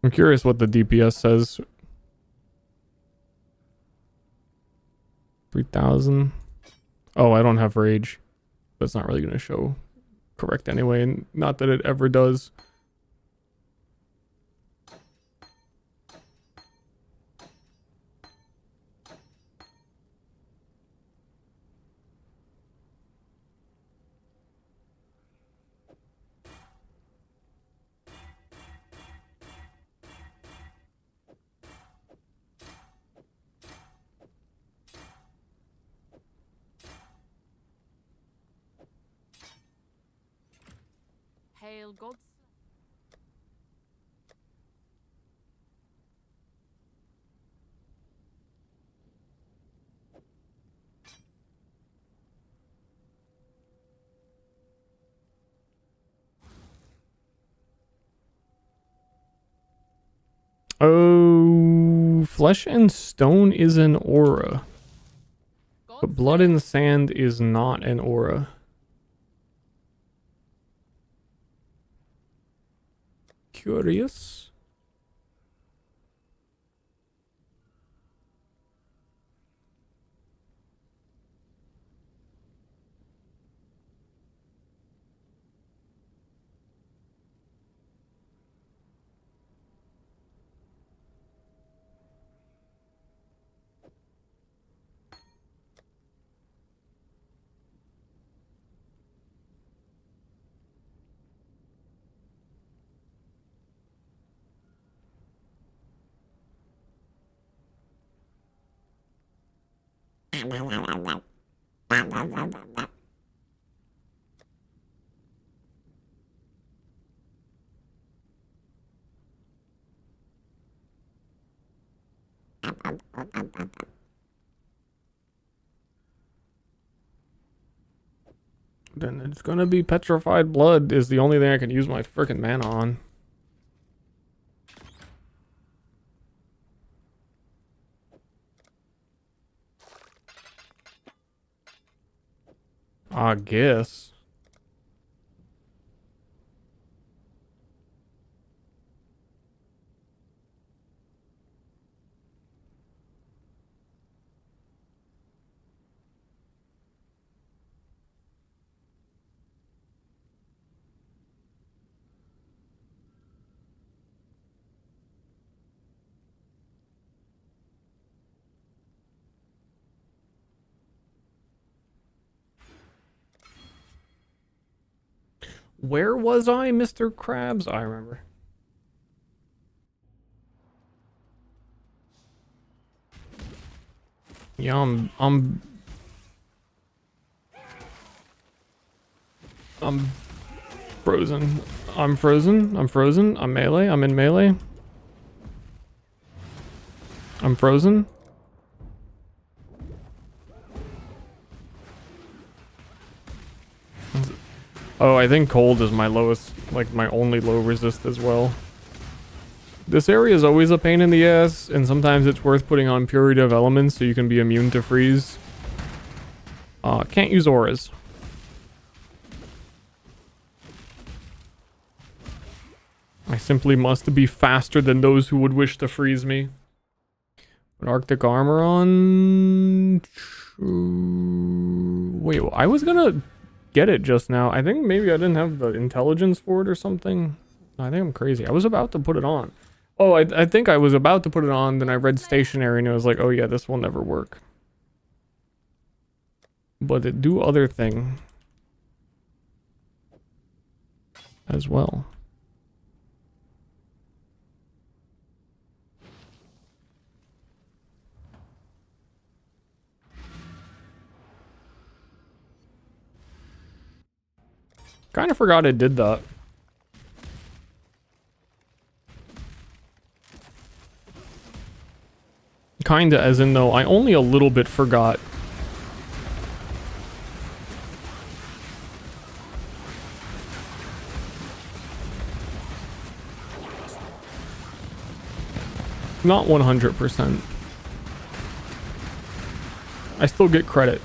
Speaker 3: I'm curious what the DPS says. 3,000. Oh, I don't have rage. That's not really going to show correct anyway, and not that it ever does.
Speaker 1: Hail gods.
Speaker 3: Oh, flesh and stone is an aura. But blood and sand is not an aura. Curious. Then it's gonna be petrified blood is the only thing I can use my freaking mana on. I guess. Where was I, Mr. Krabs? I remember. Yeah, I'm frozen. I'm frozen. I'm frozen. I'm melee. I'm in melee. I'm frozen. Oh, I think cold is my lowest, like my only low resist as well. This area is always a pain in the ass, and sometimes it's worth putting on Purity of Elements so you can be immune to freeze. Can't use auras. I simply must be faster than those who would wish to freeze me. Put Arctic armor on... Wait, I was gonna get it just now. I think maybe I didn't have the intelligence for it or something. I think I'm crazy. I was about to put it on. Oh, I think I was about to put it on, then I read stationary and I was like, oh yeah, this will never work. But it do other thing as well. Kind of forgot it did that. Kinda, as in though, I only a little bit forgot. Not 100%. I still get credit.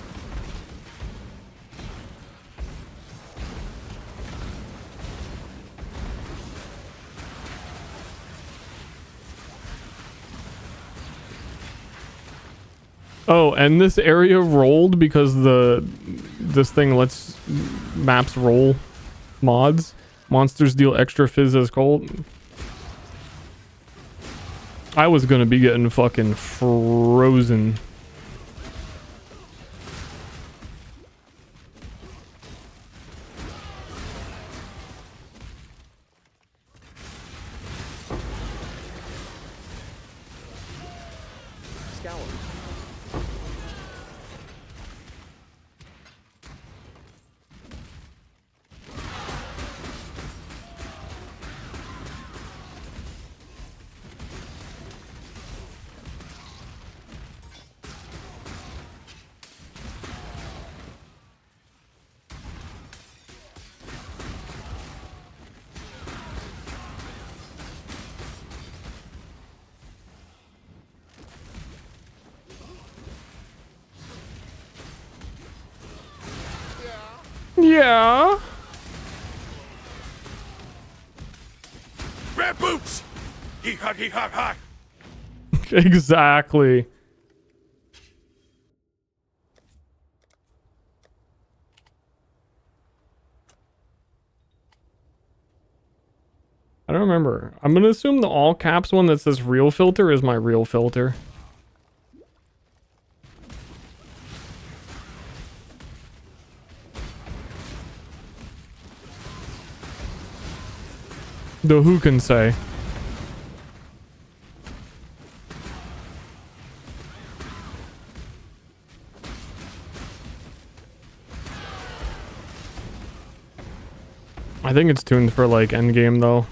Speaker 3: Oh, and this area rolled because this thing lets maps roll mods. Monsters deal extra fizz as cold. I was gonna be getting fucking frozen. Yeah.
Speaker 4: Red boots! Hee ha hee ha ha!
Speaker 3: Exactly. I don't remember. I'm gonna assume the all caps one that says real filter is my real filter. Though who can say? I think it's tuned for like endgame though.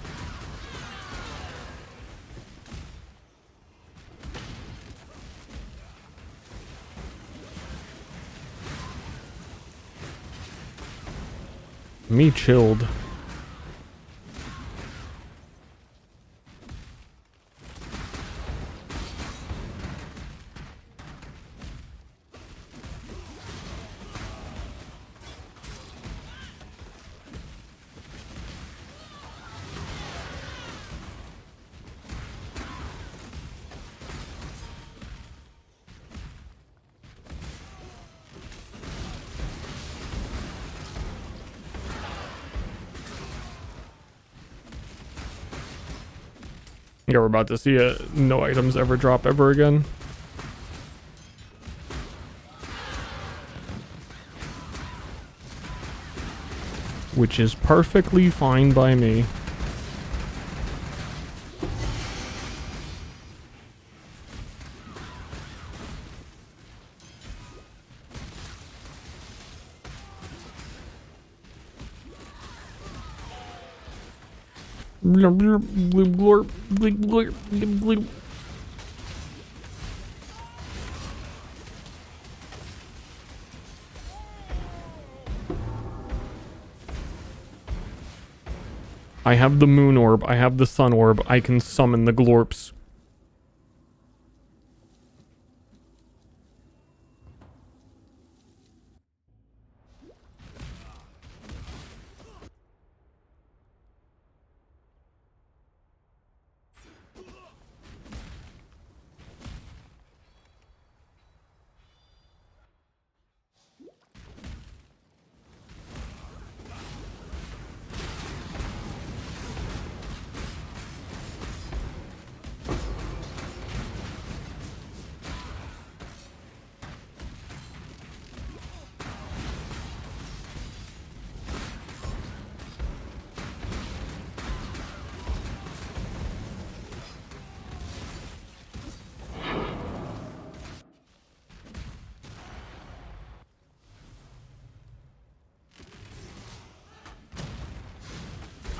Speaker 3: Me chilled. Yeah, we're about to see it. No items ever drop ever again. Which is perfectly fine by me. Blurp, blurp, blurp, blurp, blurp, blurp, blurp. I have the moon orb, I have the sun orb, I can summon the glorps.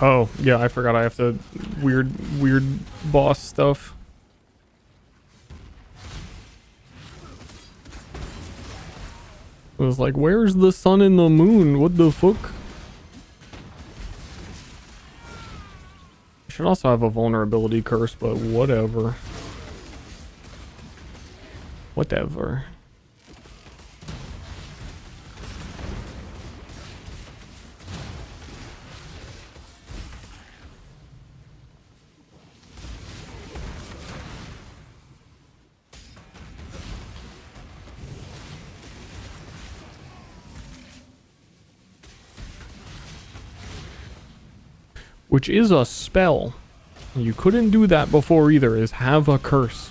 Speaker 3: Oh, yeah, I forgot I have to weird boss stuff. I was like, where's the sun and the moon? What the fuck? I should also have a vulnerability curse, but whatever. Whatever. which is a spell. You couldn't do that before either, is have a curse.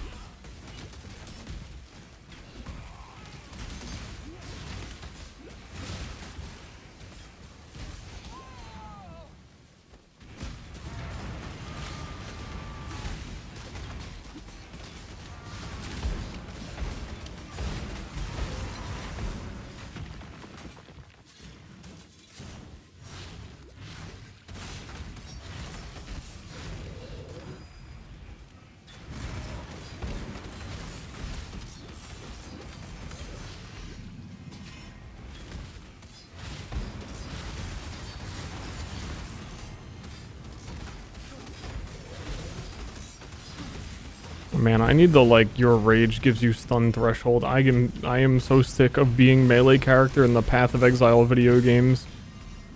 Speaker 3: Man, I need the, like, your rage gives you stun threshold. I am so sick of being melee character in the Path of Exile video games.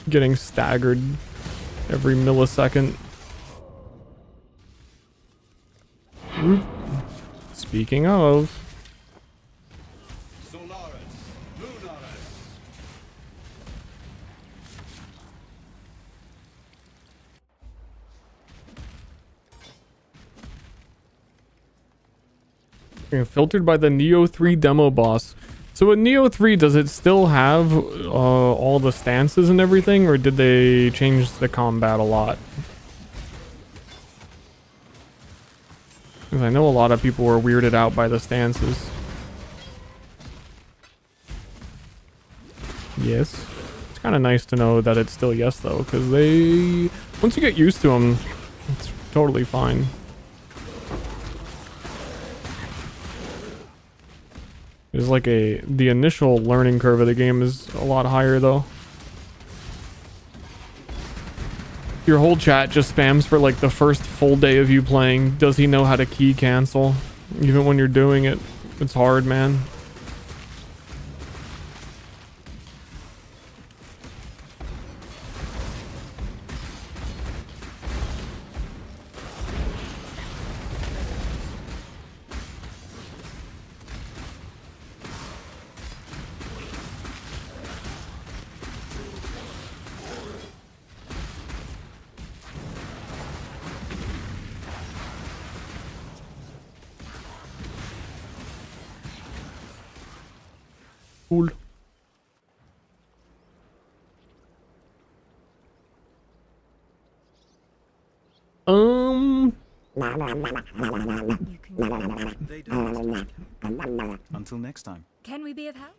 Speaker 3: Getting staggered every millisecond. Oop. Speaking of... filtered by the Neo 3 demo boss. So in Neo 3, does it still have all the stances and everything, or did they change the combat a lot? Because I know a lot of people were weirded out by the stances. Yes. It's kind of nice to know that it's still yes, though, because they... once you get used to them, it's totally fine. There's like the initial learning curve of the game is a lot higher though. Your whole chat just spams for like the first full day of you playing. Does he know how to key cancel? Even when you're doing it, it's hard, man. Cool.
Speaker 6: Until next time.
Speaker 12: Can we be of help?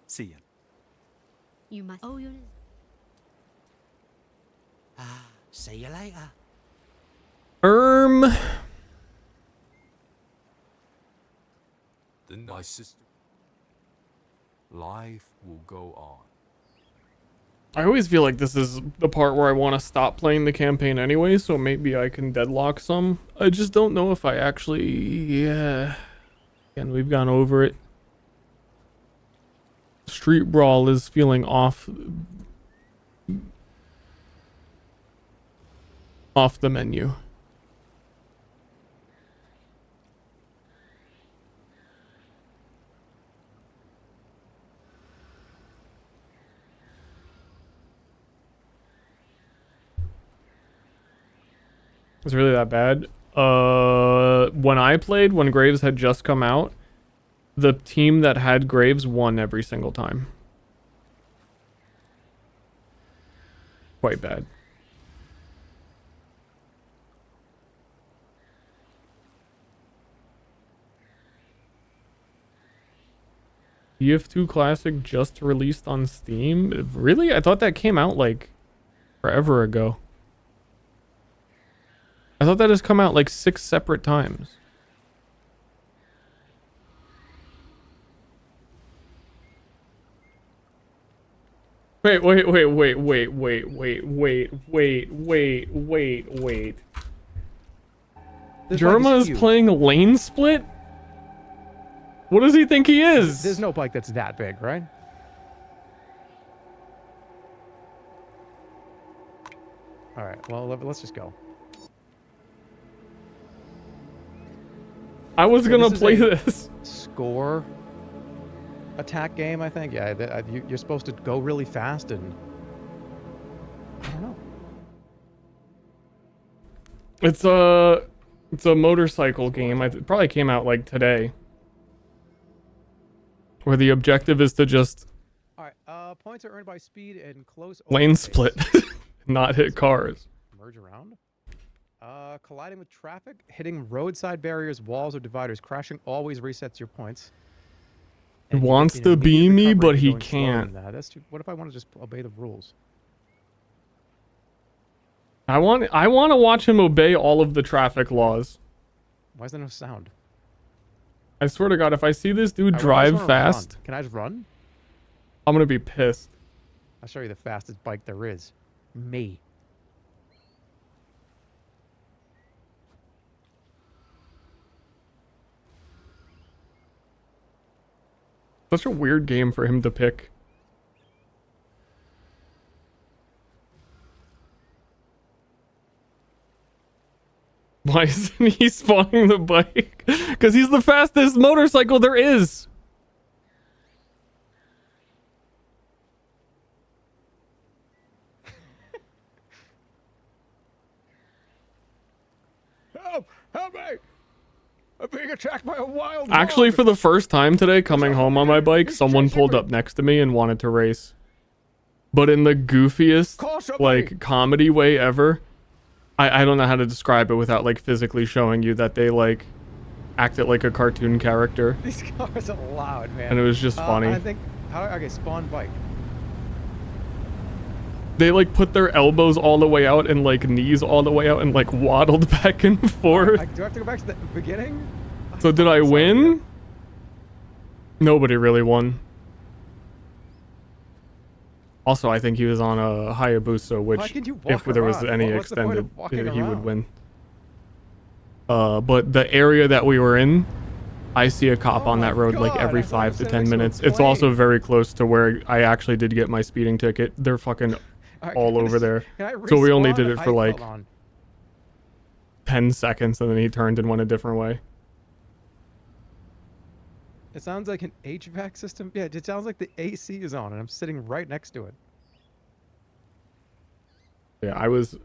Speaker 6: See ya.
Speaker 12: You must. Oh, you.
Speaker 7: See you later.
Speaker 10: Then my sister. Life will go on.
Speaker 3: I always feel like this is the part where I want to stop playing the campaign anyway, so maybe I can deadlock some. I just don't know if I actually... yeah. Again, we've gone over it. Street Brawl is feeling off the menu. It's really that bad. When I played, when Graves had just come out, the team that had Graves won every single time. Quite bad. TF2 Classic just released on Steam? Really? I thought that came out like forever ago. I thought that has come out like 6 separate times. Wait. Jerma is playing lane split? What does he think he is?
Speaker 13: There's no bike that's that big, right? All right, well, let's just go.
Speaker 3: I was gonna play this.
Speaker 13: Score attack game, I think. Yeah, you're supposed to go really fast and... I don't know.
Speaker 3: It's a motorcycle game. It probably came out like today. Where the objective is to just...
Speaker 13: Alright, points are earned by speed and close...
Speaker 3: lane split. Not hit cars.
Speaker 13: Merge around. Colliding with traffic, hitting roadside barriers, walls, or dividers. Crashing always resets your points.
Speaker 3: He wants to be me, but he can't.
Speaker 13: That's too, what if I want to just obey the rules?
Speaker 3: I want to watch him obey all of the traffic laws.
Speaker 13: Why is there no sound?
Speaker 3: I swear to God, if I see this dude drive fast...
Speaker 13: Run. Can I just run?
Speaker 3: I'm gonna be pissed.
Speaker 13: I'll show you the fastest bike there is. Me.
Speaker 3: Such a weird game for him to pick. Why isn't he spawning the bike? Because he's the fastest motorcycle there is.
Speaker 13: Help! Help me! I'm being attacked by a wild
Speaker 3: Actually, for the first time today, coming home on my bike, someone pulled up next to me and wanted to race. But in the goofiest, like, comedy way ever. I don't know how to describe it without, like, physically showing you that they, like, acted like a cartoon character.
Speaker 13: These cars are loud, man.
Speaker 3: And it was just funny.
Speaker 13: I think... okay, spawn bike.
Speaker 3: They, like, put their elbows all the way out and, like, knees all the way out and, like, waddled back and forth.
Speaker 13: Do I have to go back to the beginning?
Speaker 3: So did I win? Nobody really won. Also, I think he was on a Hayabusa, which, if there was any extended, he would win. But the area that we were in, I see a cop on that road like every 5 to 10 minutes. It's also very close to where I actually did get my speeding ticket. They're fucking all over there. So we only did it for like 10 seconds and then he turned and went a different way.
Speaker 13: It sounds like an HVAC system. Yeah, it sounds like the AC is on and I'm sitting right next to it.
Speaker 3: Yeah, I was...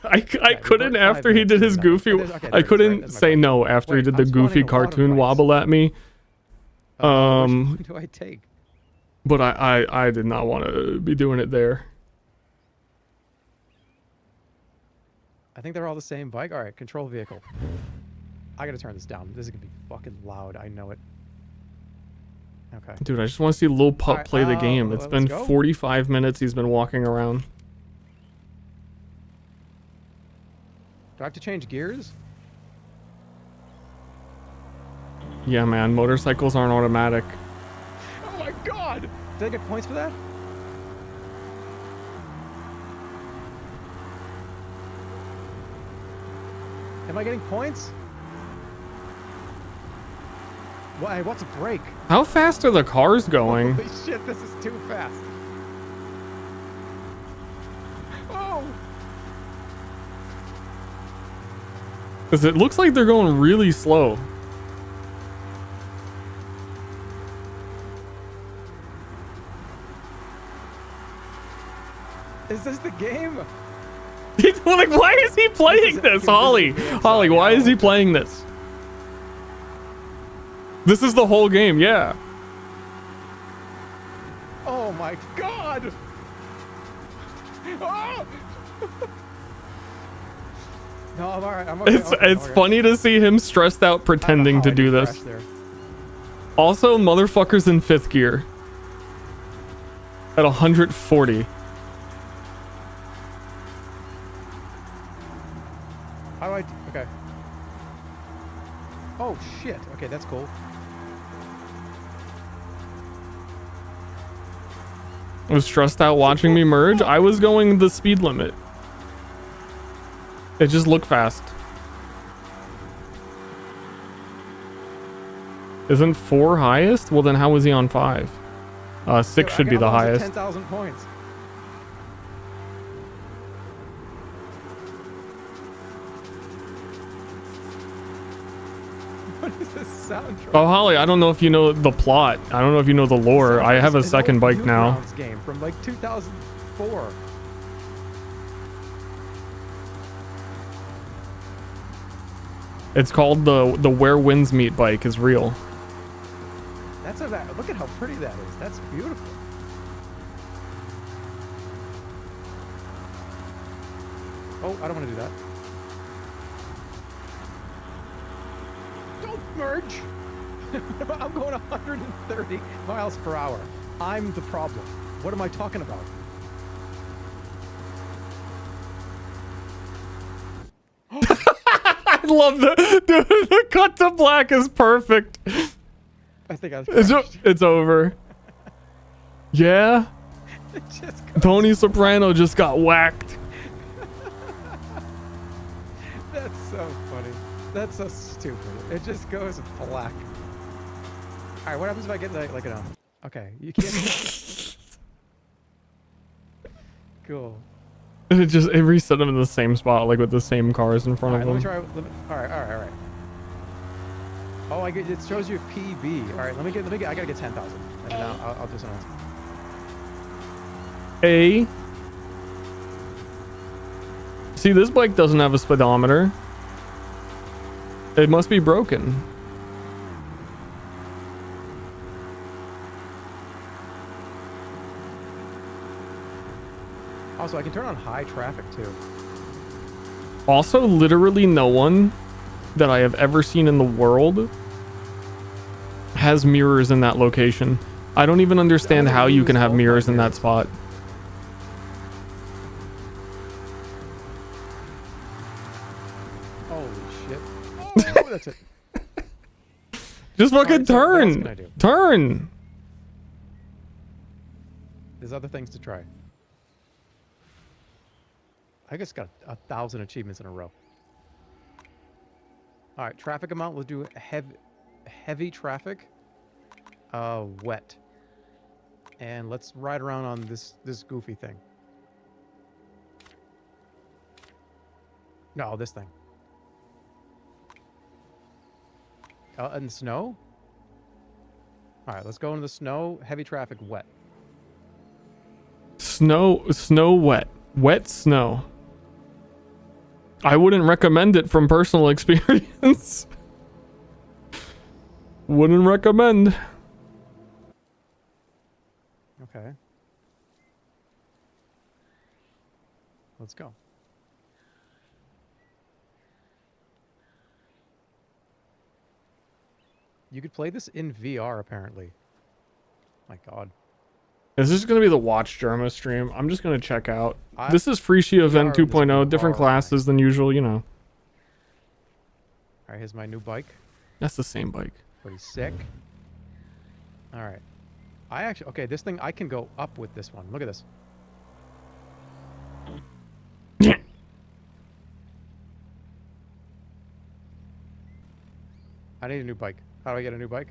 Speaker 3: I couldn't, after he did his goofy... I couldn't say no after he did the goofy cartoon wobble at me.
Speaker 13: Which one do I take?
Speaker 3: But I did not want to be doing it there.
Speaker 13: I think they're all the same bike. All right, control vehicle. I gotta turn this down. This is gonna be fucking loud. I know it. Okay.
Speaker 3: Dude, I just want to see Lil Pup play the game. It's been 45 minutes he's been walking around.
Speaker 13: Do I have to change gears?
Speaker 3: Yeah, man. Motorcycles aren't automatic.
Speaker 13: Oh my god! Did I get points for that? Am I getting points? Why? What's a brake?
Speaker 3: How fast are the cars going?
Speaker 13: Holy shit, this is too fast. Oh!
Speaker 3: Because it looks like they're going really slow.
Speaker 13: Is this the game?
Speaker 3: Like, why is he playing this, Holly? Holly, why is he playing this? This is the whole game, yeah.
Speaker 13: Oh my god! Oh! No, I'm alright. I'm okay.
Speaker 3: It's funny to see him stressed out pretending to do this. Also, motherfuckers in 5th gear. At 140.
Speaker 13: How do I... Okay. Oh, shit. Okay, that's cool.
Speaker 3: I was stressed out watching me merge. I was going the speed limit. It just looked fast. Isn't 4 highest? Well, then how was he on 5? 6 should be the highest.
Speaker 13: 10,000 points. What is this soundtrack?
Speaker 3: Oh, Holly, I don't know if you know the plot. I don't know if you know the lore. I have a second bike now.
Speaker 13: Newgrounds game from like 2004.
Speaker 3: It's called the Where Winds Meet bike is real.
Speaker 13: That's a look at how pretty that is. That's beautiful. Oh, I don't want to do that. Don't merge. I'm going 130 miles per hour. I'm the problem. What am I talking about?
Speaker 3: I love the cut to black is perfect.
Speaker 13: I think I
Speaker 3: It's over. Yeah. Tony Soprano just got whacked.
Speaker 13: That's so funny. That's so stupid. It just goes black. All right, what happens if I get like an okay, you can't. Cool.
Speaker 3: It reset them in the same spot, like with the same cars in front of them.
Speaker 13: Let me try. All right. Oh, it shows you PB. All right, let me get. I gotta get 10,000. And then I'll do something else.
Speaker 3: See, this bike doesn't have a speedometer. It must be broken.
Speaker 13: Also, I can turn on high traffic too.
Speaker 3: Also, literally no one that I have ever seen in the world has mirrors in that location. I don't even understand how you can have mirrors in that spot.
Speaker 13: Holy shit. Oh, that's it.
Speaker 3: Just fucking turn. Turn.
Speaker 13: There's other things to try. I just got 1,000 achievements in a row. All right, traffic amount. We'll do heavy traffic. Wet. And let's ride around on this goofy thing. No, this thing. In the snow? All right, let's go into the snow. Heavy traffic, wet.
Speaker 3: Snow, wet. Wet snow. I wouldn't recommend it from personal experience. Wouldn't recommend.
Speaker 13: Okay. Let's go. You could play this in VR, apparently. My God.
Speaker 3: Is this going to be the Watch Germa stream? I'm just going to check out. This is Freesia Event 2.0. Different classes than usual, you know.
Speaker 13: All right, here's my new bike.
Speaker 3: That's the same bike.
Speaker 13: Pretty sick. All right. Okay, this thing, I can go up with this one. Look at this. I need a new bike. How do I get a new bike?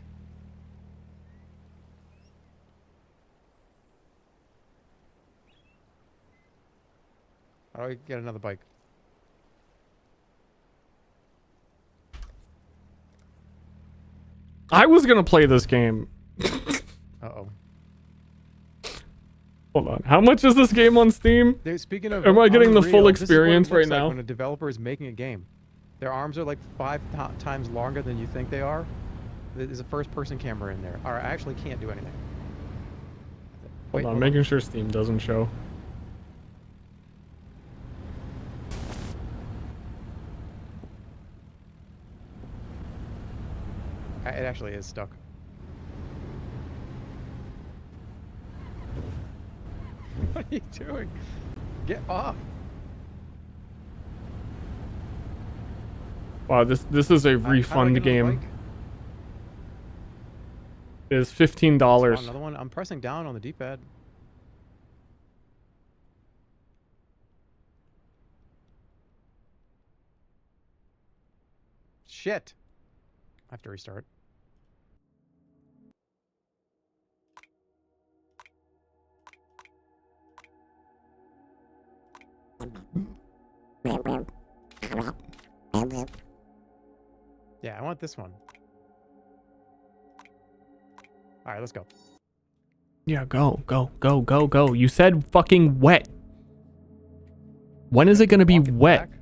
Speaker 13: How do I get another bike?
Speaker 3: I was going to play this game.
Speaker 13: Uh-oh.
Speaker 3: Hold on. How much is this game on Steam?
Speaker 13: Dude, speaking of
Speaker 3: Am I getting the
Speaker 13: Unreal,
Speaker 3: full
Speaker 13: this is what it
Speaker 3: experience
Speaker 13: looks
Speaker 3: right
Speaker 13: like
Speaker 3: now?
Speaker 13: when a developer is making a game. Their arms are like 5 times longer than you think they are. There's a first-person camera in there. All right, I actually can't do anything.
Speaker 3: Hold on, making sure Steam doesn't show.
Speaker 13: It actually is stuck. What are you doing? Get off.
Speaker 3: Wow, this is a refund game. It is $15.
Speaker 13: Another one. I'm pressing down on the D-pad. Shit. I have to restart. Yeah, I want this one. All right, let's go.
Speaker 3: Yeah, go, go, go, go, go. You said fucking wet. When is it gonna be wet?
Speaker 13: Back.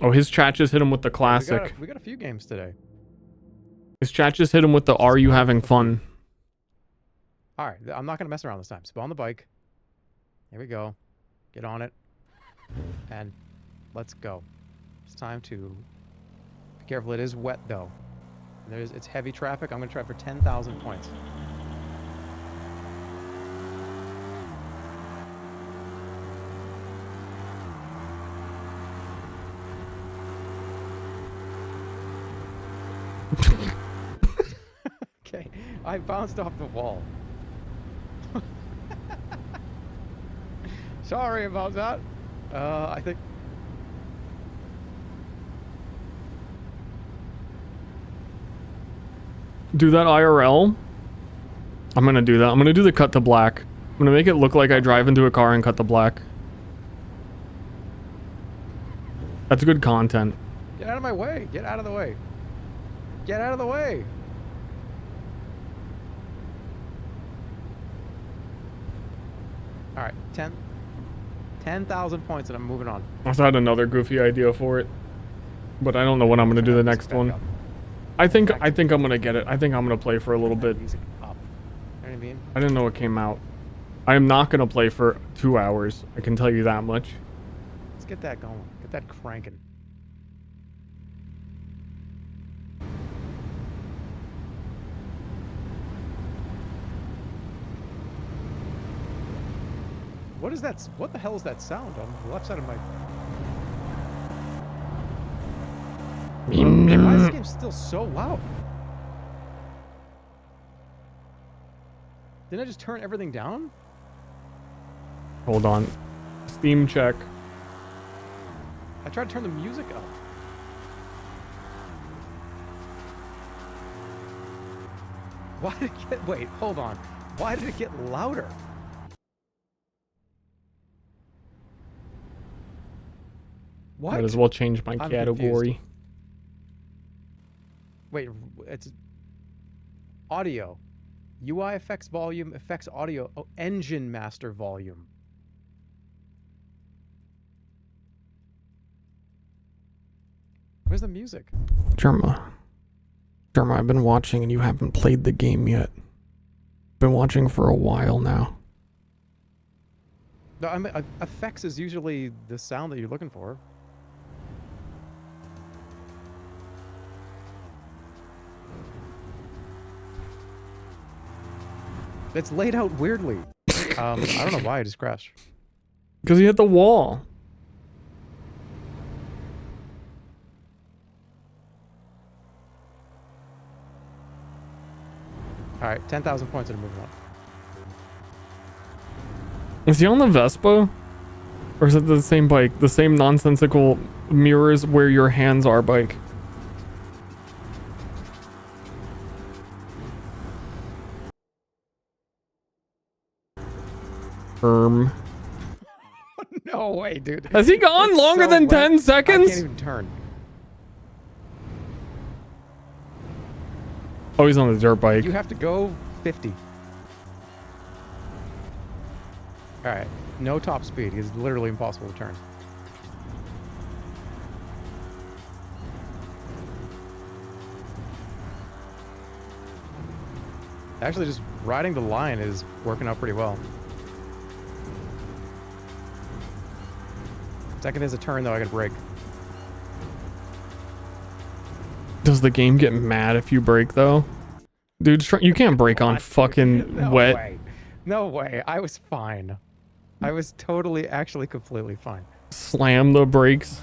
Speaker 3: Oh, his chat just hit him with the classic.
Speaker 13: We got a few games today.
Speaker 3: His chat just hit him with the "Are you having fun?"
Speaker 13: All right, I'm not gonna mess around this time. Spawn the bike. Here we go. Get on it, and let's go. It's time to be careful. It is wet though. It's heavy traffic. I'm gonna try for 10,000 points. Okay, I bounced off the wall. Sorry about that. I think...
Speaker 3: Do that IRL? I'm gonna do that. I'm gonna do the cut to black. I'm gonna make it look like I drive into a car and cut to black. That's good content.
Speaker 13: Get out of my way. Get out of the way. Get out of the way. All right, 10,000 points and I'm moving on.
Speaker 3: I also had another goofy idea for it, but I don't know when I'm gonna do the next one. I think I'm gonna get it. I think I'm gonna play for a little bit.
Speaker 13: Music up. You know what I mean?
Speaker 3: I didn't know it came out. I am not gonna play for 2 hours. I can tell you that much.
Speaker 13: Let's get that going. Get that cranking. What is that? What the hell is that sound on the left side of my... Why is this game still so loud? Didn't I just turn everything down?
Speaker 3: Hold on. Steam check.
Speaker 13: I tried to turn the music up. Why did it get... Wait, hold on. Why did it get louder? What?
Speaker 3: Might as well change my
Speaker 13: I'm
Speaker 3: category.
Speaker 13: confused. Wait, it's audio. UI effects volume, effects audio, oh, engine master volume. Where's the music?
Speaker 3: Jerma, I've been watching and you haven't played the game yet. Been watching for a while now.
Speaker 13: No, I mean, effects is usually the sound that you're looking for. It's laid out weirdly. I don't know why I just crashed.
Speaker 3: Because he hit the wall.
Speaker 13: All right, 10,000 points and I'm moving on.
Speaker 3: Is he on the Vespa? Or is it the same bike? The same nonsensical mirrors where your hands are bike?
Speaker 13: No way, dude.
Speaker 3: Has he gone
Speaker 13: It's
Speaker 3: longer
Speaker 13: so
Speaker 3: than
Speaker 13: wet.
Speaker 3: 10 seconds?
Speaker 13: I can't even turn.
Speaker 3: Oh, he's on the dirt bike.
Speaker 13: You have to go 50. All right, no top speed. It's literally impossible to turn. Actually, just riding the line is working out pretty well. Second is a turn, though. I gotta brake.
Speaker 3: Does the game get mad if you break, though? Dude, you can't break on fucking
Speaker 13: No
Speaker 3: wet.
Speaker 13: way. No way. I was fine. I was totally, actually, completely fine.
Speaker 3: Slam the brakes.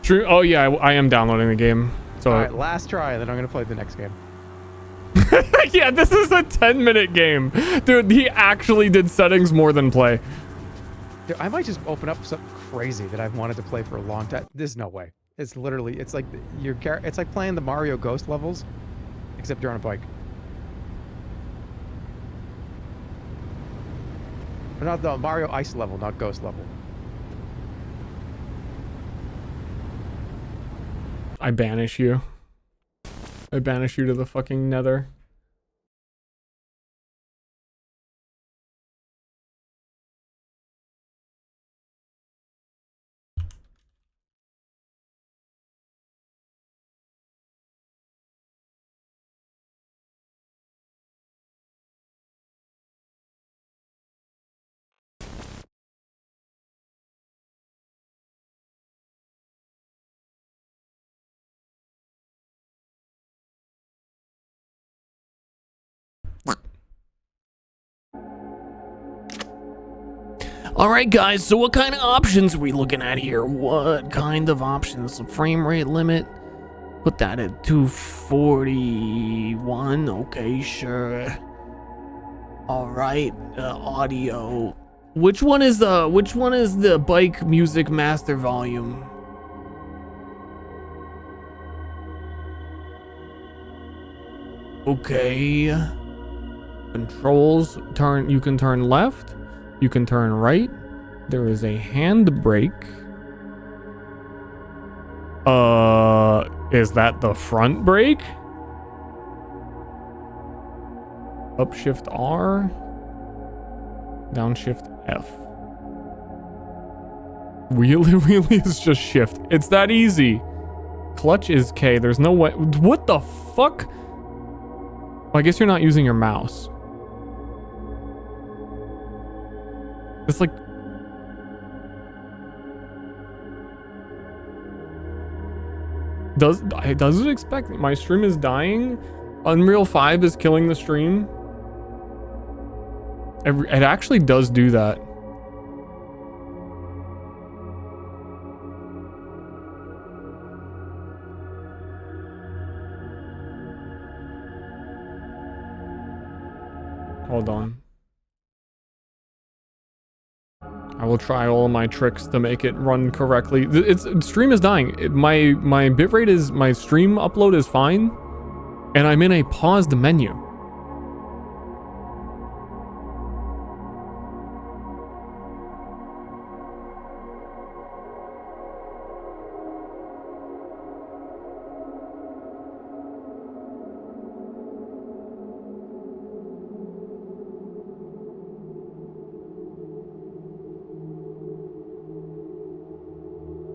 Speaker 3: True. Oh, yeah, I am downloading the game. So.
Speaker 13: All right, last try, then I'm gonna play the next game.
Speaker 3: Yeah, this is a 10-minute game. Dude, he actually did settings more than play.
Speaker 13: Dude, I might just open up something crazy that I've wanted to play for a long time. There's no way. It's literally, it's like it's like playing the Mario Ghost levels, except you're on a bike. Or not the Mario Ice level, not Ghost level.
Speaker 3: I banish you. I banish you to the fucking nether. Alright guys, so what kind of options are we looking at here? What kind of options? The frame rate limit? Put that at 241. Okay, sure. Alright, audio. Which one is the bike music master volume? Okay. Controls, you can turn left. You can turn right. There is a handbrake. Is that the front brake? Upshift R. Downshift F. Really is just shift. It's that easy. Clutch is K. There's no way. What the fuck? Well, I guess you're not using your mouse. It's like... Does it expect my stream is dying? Unreal 5 is killing the stream? It actually does do that. Hold on. I will try all of my tricks to make it run correctly. Stream is dying. My bitrate is, my stream upload is fine, and I'm in a paused menu.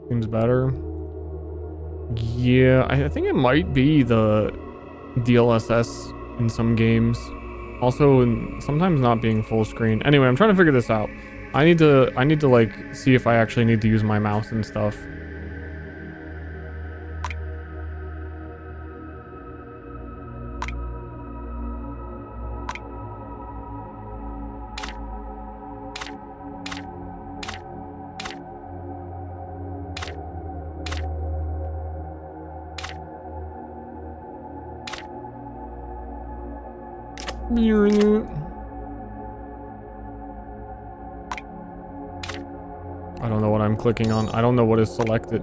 Speaker 3: Seems better. Yeah, I think it might be the DLSS in some games. Also, sometimes not being full screen. Anyway, I'm trying to figure this out. I need to like see if I actually need to use my mouse and stuff. I don't know what I'm clicking on. I don't know what is selected.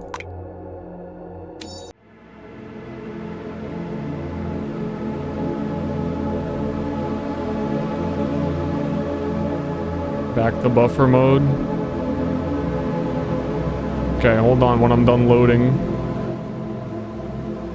Speaker 3: Back to buffer mode. Okay, hold on when I'm done loading.